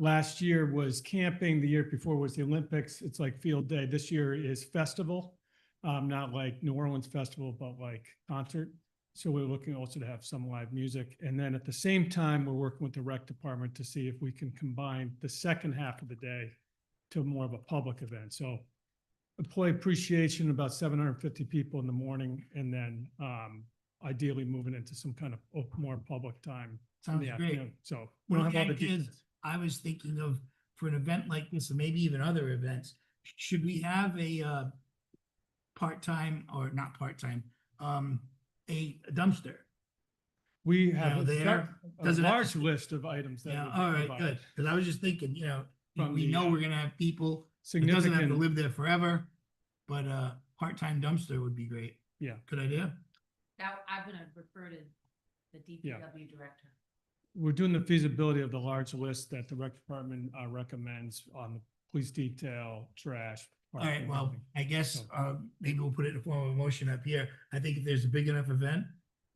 [SPEAKER 4] Last year was camping. The year before was the Olympics. It's like field day. This year is festival, not like New Orleans festival, but like concert. So we're looking also to have some live music. And then at the same time, we're working with the rec department to see if we can combine the second half of the day to more of a public event. So employee appreciation, about 750 people in the morning, and then ideally moving into some kind of more public time. in
[SPEAKER 1] Sounds
[SPEAKER 4] the
[SPEAKER 1] great.
[SPEAKER 4] afternoon. So we
[SPEAKER 1] Well,
[SPEAKER 4] don't have all the
[SPEAKER 1] kids,
[SPEAKER 4] details.
[SPEAKER 1] I was thinking of, for an event like this, and maybe even other events, should we have a part-time, or not part-time, a dumpster?
[SPEAKER 4] We
[SPEAKER 1] know,
[SPEAKER 4] have
[SPEAKER 1] there,
[SPEAKER 4] a
[SPEAKER 1] does it have-
[SPEAKER 4] large list of items that.
[SPEAKER 1] Yeah,
[SPEAKER 4] would be
[SPEAKER 1] all right,
[SPEAKER 4] provided.
[SPEAKER 1] good. Because I was just thinking,
[SPEAKER 4] From
[SPEAKER 1] we
[SPEAKER 4] the,
[SPEAKER 1] know we're gonna have people, it doesn't have to
[SPEAKER 4] significant-
[SPEAKER 1] live there forever, but part-time dumpster would be great.
[SPEAKER 4] Yeah.
[SPEAKER 1] Good idea.
[SPEAKER 11] Now, I'm gonna refer to the DPW director.
[SPEAKER 4] We're doing the feasibility of the large list that the rec department recommends on the police detail, trash.
[SPEAKER 1] All right,
[SPEAKER 4] parking,
[SPEAKER 1] well,
[SPEAKER 4] everything.
[SPEAKER 1] I guess
[SPEAKER 4] So-
[SPEAKER 1] maybe we'll put it in the form of a motion up here. I think if there's a big enough event,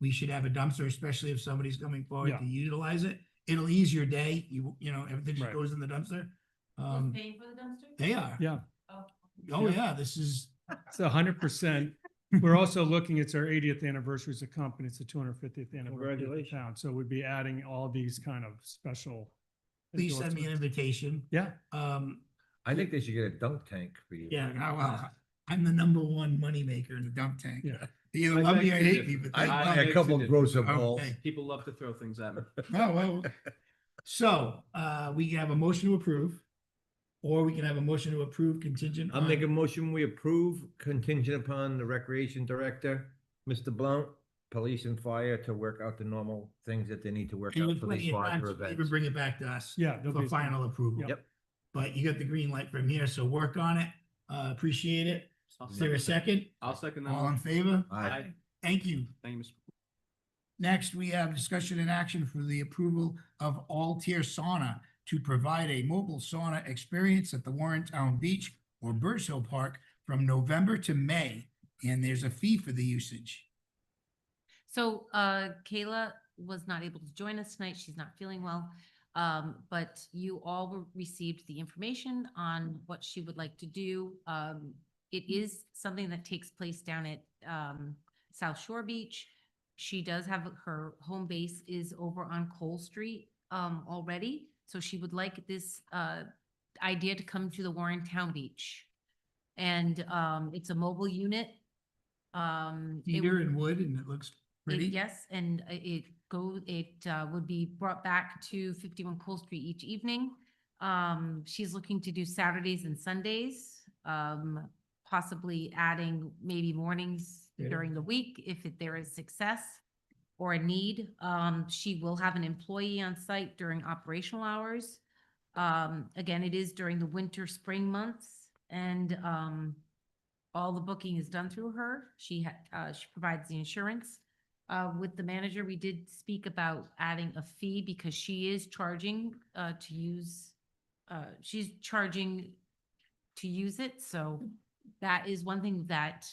[SPEAKER 1] we should have a dumpster, especially if somebody's coming forward
[SPEAKER 4] Yeah.
[SPEAKER 1] to utilize it. It'll ease your day. You know, everything just
[SPEAKER 4] Right.
[SPEAKER 1] goes in the dumpster.
[SPEAKER 11] Who's paying for the dumpster?
[SPEAKER 1] They are.
[SPEAKER 4] Yeah,
[SPEAKER 11] Oh,
[SPEAKER 1] Oh,
[SPEAKER 4] Yeah.
[SPEAKER 1] yeah, this is,
[SPEAKER 4] it's 100%. We're also looking, it's our 80th anniversary as a company. It's the 250th anniversary of the
[SPEAKER 3] Congratulations.
[SPEAKER 4] town. So we'd be adding all these kind of special.
[SPEAKER 1] please send me an
[SPEAKER 4] endorsements.
[SPEAKER 1] invitation.
[SPEAKER 4] Yeah,
[SPEAKER 3] I think they should get a dunk tank for you.
[SPEAKER 1] Yeah, well, I'm the #1 moneymaker in the dump tank.
[SPEAKER 4] Yeah.
[SPEAKER 1] You either
[SPEAKER 15] I
[SPEAKER 1] love
[SPEAKER 15] beg
[SPEAKER 1] me or
[SPEAKER 15] to
[SPEAKER 1] hate
[SPEAKER 15] differ.
[SPEAKER 1] me, but
[SPEAKER 3] I
[SPEAKER 1] thank
[SPEAKER 3] buy
[SPEAKER 1] God.
[SPEAKER 3] a couple grows of balls.
[SPEAKER 1] Okay.
[SPEAKER 15] People love to throw things at me.
[SPEAKER 1] Oh, well, so, we can have a motion to approve, or we can have a motion to approve contingent
[SPEAKER 3] I'll
[SPEAKER 1] on.
[SPEAKER 3] make a motion, we approve contingent upon the recreation director, Mr. Blount, police and fire to work out the normal things that they need to work
[SPEAKER 1] And
[SPEAKER 3] out
[SPEAKER 1] with
[SPEAKER 3] for
[SPEAKER 1] plenty
[SPEAKER 3] these
[SPEAKER 1] of time
[SPEAKER 3] larger
[SPEAKER 1] to even
[SPEAKER 3] events.
[SPEAKER 1] bring it back to us.
[SPEAKER 4] Yeah, there'll
[SPEAKER 1] For
[SPEAKER 4] be some-
[SPEAKER 1] final approval.
[SPEAKER 3] Yep.
[SPEAKER 1] But you got the green light from here, so work on it. Appreciate it.
[SPEAKER 15] I'll
[SPEAKER 1] Is there a second?
[SPEAKER 15] I'll second that.
[SPEAKER 1] All in favor?
[SPEAKER 3] Aye.
[SPEAKER 1] Thank you.
[SPEAKER 15] Thank you, Mr.
[SPEAKER 1] Next, we have discussion and action for the approval of All Tier Sauna to provide a mobile sauna experience at the Warrentown Beach or Burrs Hill Park from November to May. And there's a fee for the usage.
[SPEAKER 11] So, Kayla was not able to join us tonight. She's not feeling well. But you all received the information on what she would like to do. It is something that takes place down at, South Shore Beach. She does have, her home base is over on Cole Street, already. So she would like this, idea to come to the Warrentown Beach. And, it's a mobile unit. It
[SPEAKER 1] Cedar
[SPEAKER 11] would-
[SPEAKER 1] and wood, and it looks pretty.
[SPEAKER 11] Yes, and it would be brought back to 51 Cole Street each evening. She's looking to do Saturdays and Sundays, possibly adding maybe mornings
[SPEAKER 1] Yeah.
[SPEAKER 11] during the week if there is success or a need. She will have an employee on site during operational hours. Again, it is during the winter, spring months, and all the booking is done through her. She provides the insurance. With the manager, we did speak about adding a fee because she is charging to use, she's charging to use it. So that is one thing that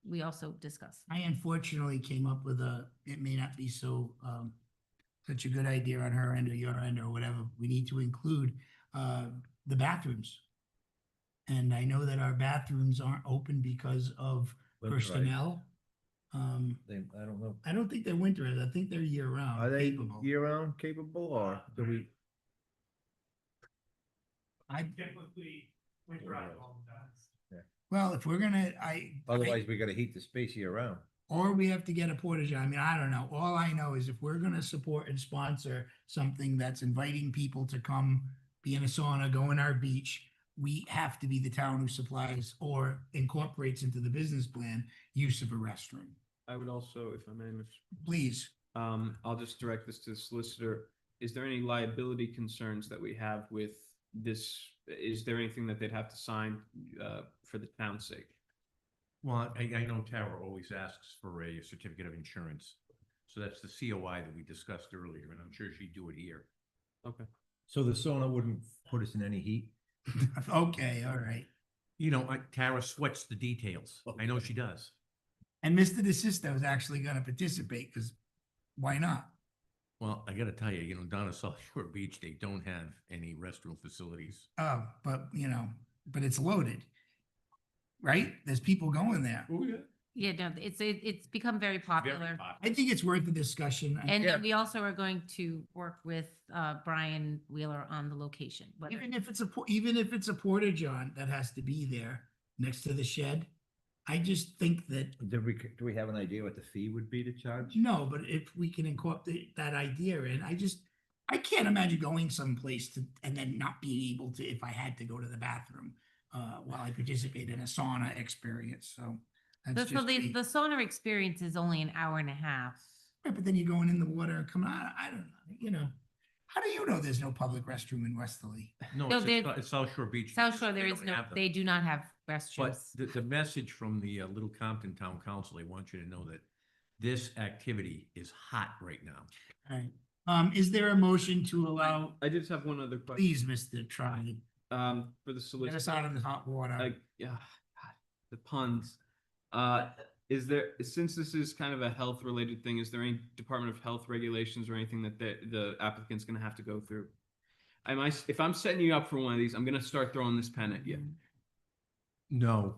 [SPEAKER 11] we also discussed.
[SPEAKER 1] I unfortunately came up with it may not be so, such a good idea on her end or your end or whatever. We need to include, the bathrooms. And I know that our bathrooms aren't open because of
[SPEAKER 3] Winterized.
[SPEAKER 1] personnel.
[SPEAKER 3] I don't know.
[SPEAKER 1] I don't think they're winterized. I think they're year round.
[SPEAKER 3] Are they
[SPEAKER 1] capable.
[SPEAKER 3] year-round capable or do we?
[SPEAKER 6] Typically, winter out all the time.
[SPEAKER 1] Well, if we're gonna,
[SPEAKER 3] Otherwise, we gotta heat the space year-round.
[SPEAKER 1] or we have to get a porta john. I mean, I don't know. All I know is if we're gonna support and sponsor something that's inviting people to come be in a sauna, go in our beach, we have to be the town who supplies or incorporates into the business plan use of a restroom.
[SPEAKER 15] I would also, if I may, Mr.
[SPEAKER 1] Please.
[SPEAKER 15] I'll just direct this to the solicitor. Is there any liability concerns that we have with this? Is there anything that they'd have to sign for the town's sake?
[SPEAKER 10] Well, I know Tara always asks for a certificate of insurance. So that's the COI that we discussed earlier, and I'm sure she'd do it here.
[SPEAKER 15] Okay.
[SPEAKER 3] So the sauna wouldn't put us in any heat?
[SPEAKER 1] Okay, all right.
[SPEAKER 10] You know, Tara sweats the details. I know she does.
[SPEAKER 1] And Mr. DeSisto is actually gonna participate, because why not?
[SPEAKER 10] Well, I gotta tell you, down at South Shore Beach, they don't have any restroom facilities.
[SPEAKER 1] Oh, but but it's loaded. Right? There's people going there.
[SPEAKER 11] Yeah, no, it's become very popular.
[SPEAKER 1] I think it's worth the discussion.
[SPEAKER 11] And we also are going to work with Brian Wheeler on the location. whether-
[SPEAKER 1] Even if it's a porta john that has to be there next to the shed, I just think that,
[SPEAKER 3] Do we have an idea what the fee would be to charge?
[SPEAKER 1] no, but if we can incorporate that idea in, I can't imagine going someplace and then not being able to, if I had to go to the bathroom while I participate in a sauna experience, so. that's
[SPEAKER 11] So
[SPEAKER 1] just
[SPEAKER 11] the
[SPEAKER 1] me.
[SPEAKER 11] sauna experience is only an hour and a half.
[SPEAKER 1] Right, but then you're going in the water and coming out, I don't know, how do you know there's no public restroom in Westerly?
[SPEAKER 10] No,
[SPEAKER 11] No,
[SPEAKER 10] it's South Shore Beach.
[SPEAKER 11] South Shore, there
[SPEAKER 10] They
[SPEAKER 11] is
[SPEAKER 10] don't
[SPEAKER 11] no,
[SPEAKER 10] have them.
[SPEAKER 11] they do not have
[SPEAKER 10] But
[SPEAKER 11] restrooms.
[SPEAKER 10] the message from the Little Compton Town Council, they want you to know that this activity is hot right now.
[SPEAKER 1] All right, is there a motion to allow,
[SPEAKER 15] I just have one other question.
[SPEAKER 1] please, Mr. Try,
[SPEAKER 15] For the
[SPEAKER 1] get us
[SPEAKER 15] solicitor.
[SPEAKER 1] out of the hot water?
[SPEAKER 15] Yeah, God, the puns. Is there, since this is kind of a health related thing, is there any Department of Health regulations or anything that the applicant's gonna have to go through? If I'm setting you up for one of these, I'm gonna start throwing this pen at you.
[SPEAKER 10] No.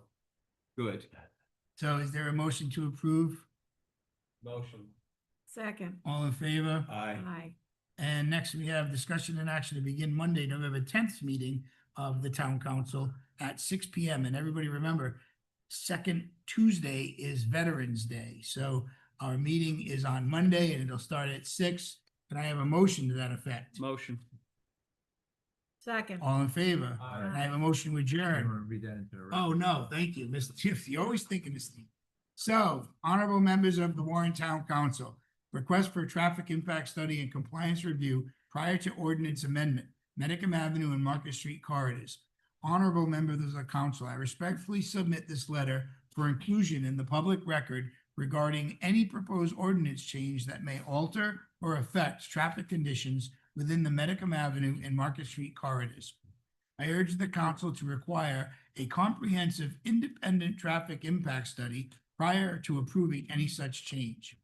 [SPEAKER 15] Good.
[SPEAKER 1] So is there a motion to approve?
[SPEAKER 15] Motion.
[SPEAKER 2] Second.
[SPEAKER 1] All in favor?
[SPEAKER 2] Aye.
[SPEAKER 1] And next we have discussion and action to begin Monday, November 10th meeting of the town council at 6 PM. And everybody remember, second Tuesday is Veterans Day. So our meeting is on Monday and it'll start at 6. Can I have a motion to that effect?
[SPEAKER 15] Motion.
[SPEAKER 2] Second.
[SPEAKER 1] All in favor?
[SPEAKER 15] Aye.
[SPEAKER 1] Can I have a motion to adjourn?
[SPEAKER 3] Want to read that into the record?
[SPEAKER 1] Oh, no, thank you, Mr. Tiff. You're always thinking this thing. So, honorable members of the Warren Town Council, request for a traffic impact study and compliance review prior to ordinance amendment, Medicum Avenue and Market Street corridors. Honorable members of the council, I respectfully submit this letter for inclusion in the public record regarding any proposed ordinance change that may alter or affect traffic conditions within the Medicum Avenue and Market Street corridors. I urge the council to require a comprehensive independent traffic impact study prior to approving any such change.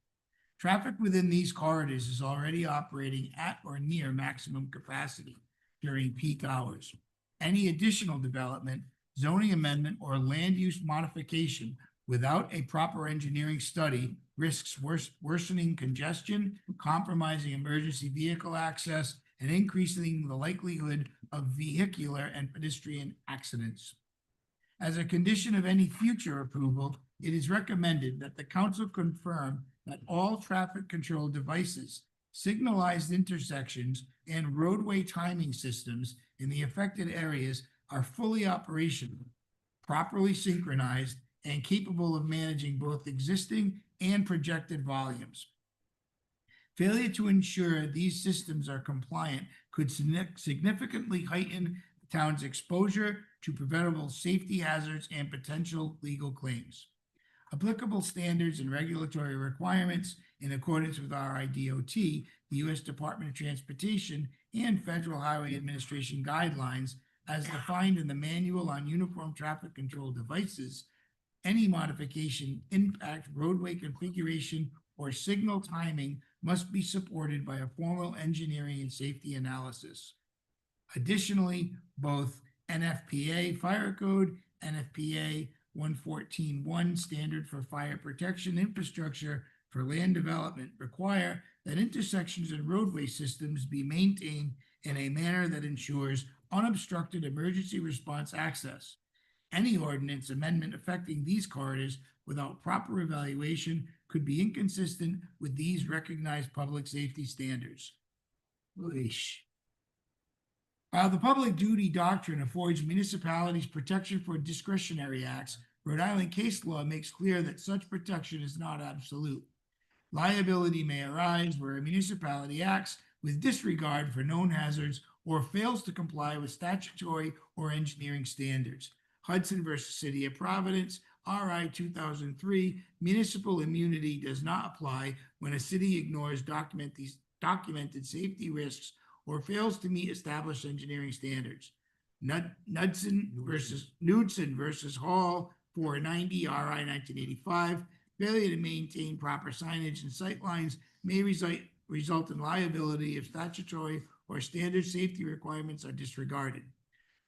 [SPEAKER 1] Traffic within these corridors is already operating at or near maximum capacity during peak hours. Any additional development, zoning amendment, or land use modification without a proper engineering study risks worsening congestion, compromising emergency vehicle access, and increasing the likelihood of vehicular and pedestrian accidents. As a condition of any future approval, it is recommended that the council confirm that all traffic control devices, signalized intersections, and roadway timing systems in the affected areas are fully operational, properly synchronized, and capable of managing both existing and projected volumes. Failure to ensure these systems are compliant could significantly heighten the town's exposure to preventable safety hazards and potential legal claims. Applicable standards and regulatory requirements in accordance with RIDOT, the U.S. Department of Transportation, and Federal Highway Administration guidelines as defined in the Manual on Uniform Traffic Control Devices. Any modification, impact, roadway configuration, or signal timing must be supported by a formal engineering and safety analysis. Additionally, both NFPA Fire Code, NFPA 114.1 Standard for Fire Protection Infrastructure for Land Development require that intersections and roadway systems be maintained in a manner that ensures unobstructed emergency response access. Any ordinance amendment affecting these corridors without proper evaluation could be inconsistent with these recognized public safety standards. Leash. The public duty doctrine affords municipalities protection for discretionary acts. Rhode Island case law makes clear that such protection is not absolute. Liability may arise where a municipality acts with disregard for known hazards or fails to comply with statutory or engineering standards. Hudson versus City of Providence, RI 2003, municipal immunity does not apply when a city ignores documented safety risks or fails to meet established engineering standards. Knudsen versus Hall, 490, RI 1985, failure to maintain proper signage and sightlines may result in liability if statutory or standard safety requirements are disregarded.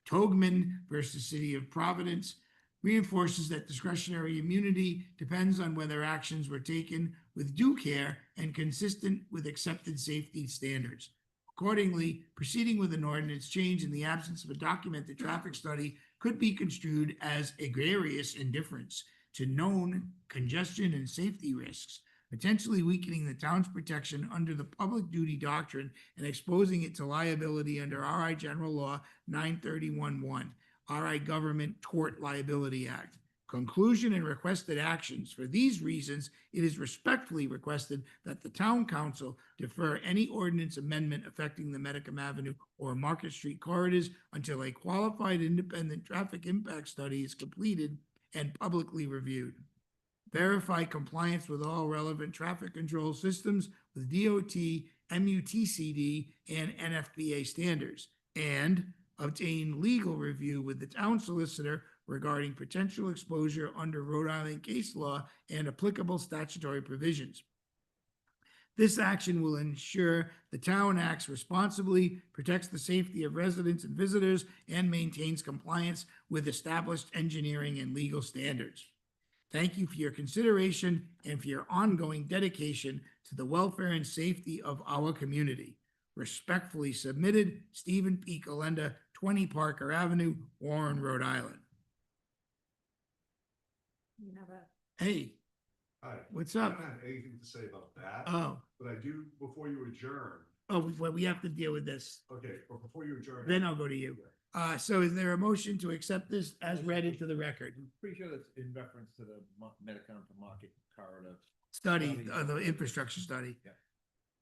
[SPEAKER 1] Togman versus City of Providence reinforces that discretionary immunity depends on whether actions were taken with due care and consistent with accepted safety standards. Accordingly, proceeding with an ordinance change in the absence of a documented traffic study could be construed as egregious indifference to known congestion and safety risks, potentially weakening the town's protection under the public duty doctrine and exposing it to liability under RI General Law 931-1, RI Government Tort Liability Act. Conclusion and requested actions. For these reasons, it is respectfully requested that the town council defer any ordinance amendment affecting the Medicum Avenue or Market Street corridors until a qualified independent traffic impact study is completed and publicly reviewed. Verify compliance with all relevant traffic control systems with DOT, MUTCD, and NFPA standards, and obtain legal review with the town solicitor regarding potential exposure under Rhode Island case law and applicable statutory provisions. This action will ensure the town acts responsibly, protects the safety of residents and visitors, and maintains compliance with established engineering and legal standards. Thank you for your consideration and for your ongoing dedication to the welfare and safety of our community. Respectfully submitted, Stephen P. Calenda, 20 Parker Avenue, Warren, Rhode Island.
[SPEAKER 2] You have a,
[SPEAKER 1] Hey,
[SPEAKER 5] Hi.
[SPEAKER 1] What's up?
[SPEAKER 5] I don't have anything to say about that.
[SPEAKER 1] Oh.
[SPEAKER 5] But I do, before you adjourn.
[SPEAKER 1] we have to deal with this.
[SPEAKER 5] Okay, but before you adjourn.
[SPEAKER 1] Then I'll go to you. So is there a motion to accept this as read into the record?
[SPEAKER 3] Pretty sure that's in reference to the Medicom to Market corridor.
[SPEAKER 1] Study, the infrastructure study.
[SPEAKER 3] Yeah.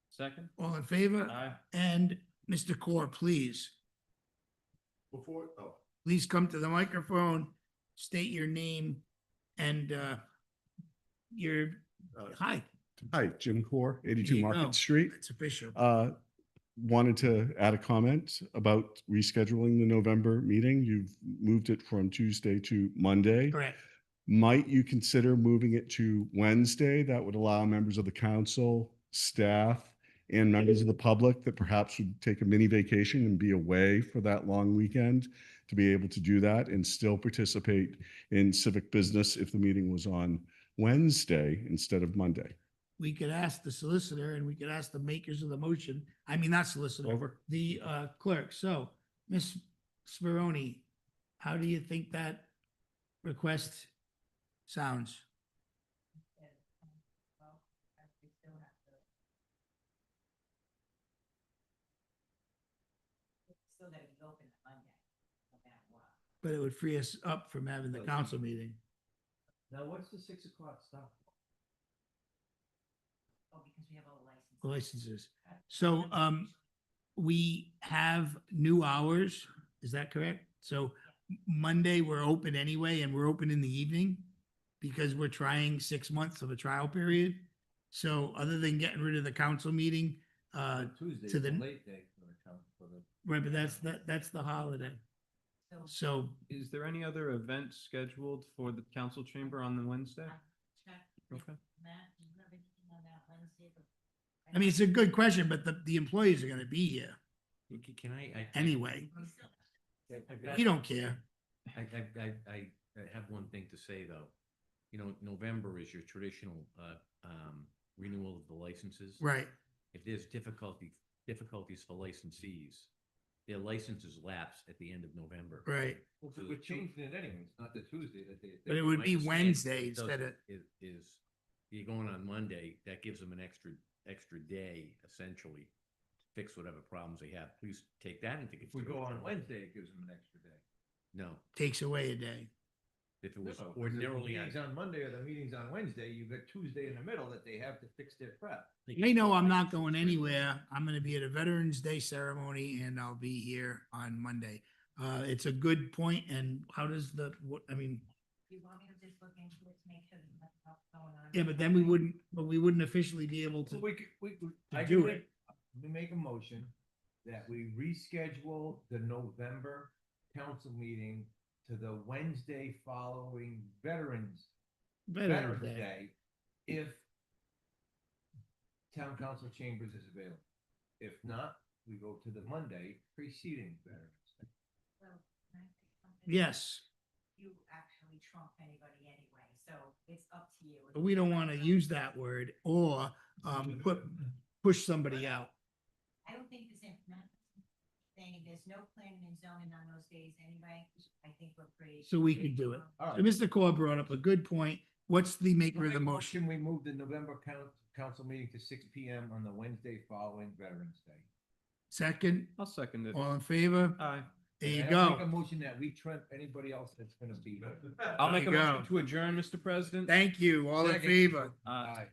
[SPEAKER 10] Second?
[SPEAKER 1] All in favor?
[SPEAKER 10] Aye.
[SPEAKER 1] And Mr. Core, please,
[SPEAKER 5] Before,
[SPEAKER 1] please come to the microphone, state your name and your, hi.
[SPEAKER 5] Hi, Jim Core,
[SPEAKER 1] There
[SPEAKER 5] 82
[SPEAKER 1] you go.
[SPEAKER 5] Market Street.
[SPEAKER 1] It's official.
[SPEAKER 5] Wanted to add a comment about rescheduling the November meeting. You've moved it from Tuesday to Monday.
[SPEAKER 1] Correct.
[SPEAKER 5] Might you consider moving it to Wednesday? That would allow members of the council, staff, and members of the public that perhaps would take a mini vacation and be away for that long weekend to be able to do that and still participate in civic business if the meeting was on Wednesday instead of Monday.
[SPEAKER 1] We could ask the solicitor and we could ask the makers of the motion. I mean, not solicitor.
[SPEAKER 3] Over.
[SPEAKER 1] The clerk. So, Ms. Speroni, how do you think that request sounds?
[SPEAKER 19] Still gotta be open on Monday, no matter what.
[SPEAKER 1] But it would free us up from having the council meeting.
[SPEAKER 3] Now, what's the 6 o'clock stop?
[SPEAKER 19] Oh, because we have all the licenses.
[SPEAKER 1] Licenses. So, we have new hours. Is that correct? So Monday, we're open anyway, and we're open in the evening because we're trying 6 months of a trial period. So other than getting rid of the council meeting,
[SPEAKER 3] Tuesday
[SPEAKER 1] to
[SPEAKER 3] is a
[SPEAKER 1] the,
[SPEAKER 3] late day for the.
[SPEAKER 1] right, but that's the holiday. So
[SPEAKER 15] Is there any other event scheduled for the council chamber on the Wednesday?
[SPEAKER 19] Check.
[SPEAKER 15] Okay.
[SPEAKER 19] Matt, do you have anything on that Wednesday?
[SPEAKER 1] I mean, it's a good question, but the employees are gonna be here
[SPEAKER 10] Can I?
[SPEAKER 1] anyway.
[SPEAKER 10] I've got-
[SPEAKER 1] We don't care.
[SPEAKER 10] I have one thing to say, though. You know, November is your traditional renewal of the licenses.
[SPEAKER 1] Right.
[SPEAKER 10] If there's difficulties for licensees, their licenses lapse at the end of November.
[SPEAKER 1] Right.
[SPEAKER 3] Well, we're changing it anyway. It's not the Tuesday that they.
[SPEAKER 1] But it would
[SPEAKER 10] I
[SPEAKER 1] be
[SPEAKER 10] understand
[SPEAKER 1] Wednesday
[SPEAKER 10] it does-
[SPEAKER 1] instead of,
[SPEAKER 10] Is, you're going on Monday, that gives them an extra day essentially, to fix whatever problems they have. Please take that into
[SPEAKER 3] If we
[SPEAKER 10] consideration.
[SPEAKER 3] go on Wednesday, it gives them an extra day.
[SPEAKER 10] No,
[SPEAKER 1] takes away a day.
[SPEAKER 10] if it was
[SPEAKER 3] No, 'cause if
[SPEAKER 10] ordinarily
[SPEAKER 3] the
[SPEAKER 10] on.
[SPEAKER 3] meeting's on Monday or the meeting's on Wednesday, you've got Tuesday in the middle that they have to fix their prep.
[SPEAKER 1] I know I'm not going anywhere. I'm gonna be at a Veterans Day ceremony and I'll be here on Monday. It's a good point. And how does the, what, I mean,
[SPEAKER 19] You want me to just look into it to make sure that nothing else going on?
[SPEAKER 1] yeah, but then we wouldn't officially be able
[SPEAKER 3] So
[SPEAKER 1] to.
[SPEAKER 3] we,
[SPEAKER 1] to
[SPEAKER 3] I
[SPEAKER 1] do
[SPEAKER 3] can
[SPEAKER 1] it.
[SPEAKER 3] we make a motion that we reschedule the November council meeting to the Wednesday following Veterans Day, if town council chambers is available. If not, we go to the Monday preceding Veterans Day.
[SPEAKER 19] Well, can I say something?
[SPEAKER 1] Yes,
[SPEAKER 19] You actually trump anybody anyway, so it's up to you.
[SPEAKER 1] but we don't want to use that word or push somebody out.
[SPEAKER 19] I don't think this information saying there's no planning and zoning on those days anyway. I think we're pretty.
[SPEAKER 1] So we could do it.
[SPEAKER 3] All
[SPEAKER 1] So
[SPEAKER 3] right.
[SPEAKER 1] Mr. Core brought up a good point. What's the maker of the motion?
[SPEAKER 3] We move the November council meeting to 6 PM on the Wednesday following Veterans Day.
[SPEAKER 1] Second,
[SPEAKER 15] I'll second it.
[SPEAKER 1] all in favor?
[SPEAKER 15] Aye.
[SPEAKER 1] There you
[SPEAKER 3] And I make a
[SPEAKER 1] go.
[SPEAKER 3] motion that we trump anybody else that's gonna be here.
[SPEAKER 15] I'll make a
[SPEAKER 1] There you
[SPEAKER 15] motion
[SPEAKER 1] go.
[SPEAKER 15] to adjourn, Mr. President.
[SPEAKER 1] Thank you. All in
[SPEAKER 3] Second.
[SPEAKER 1] favor?
[SPEAKER 15] Aye.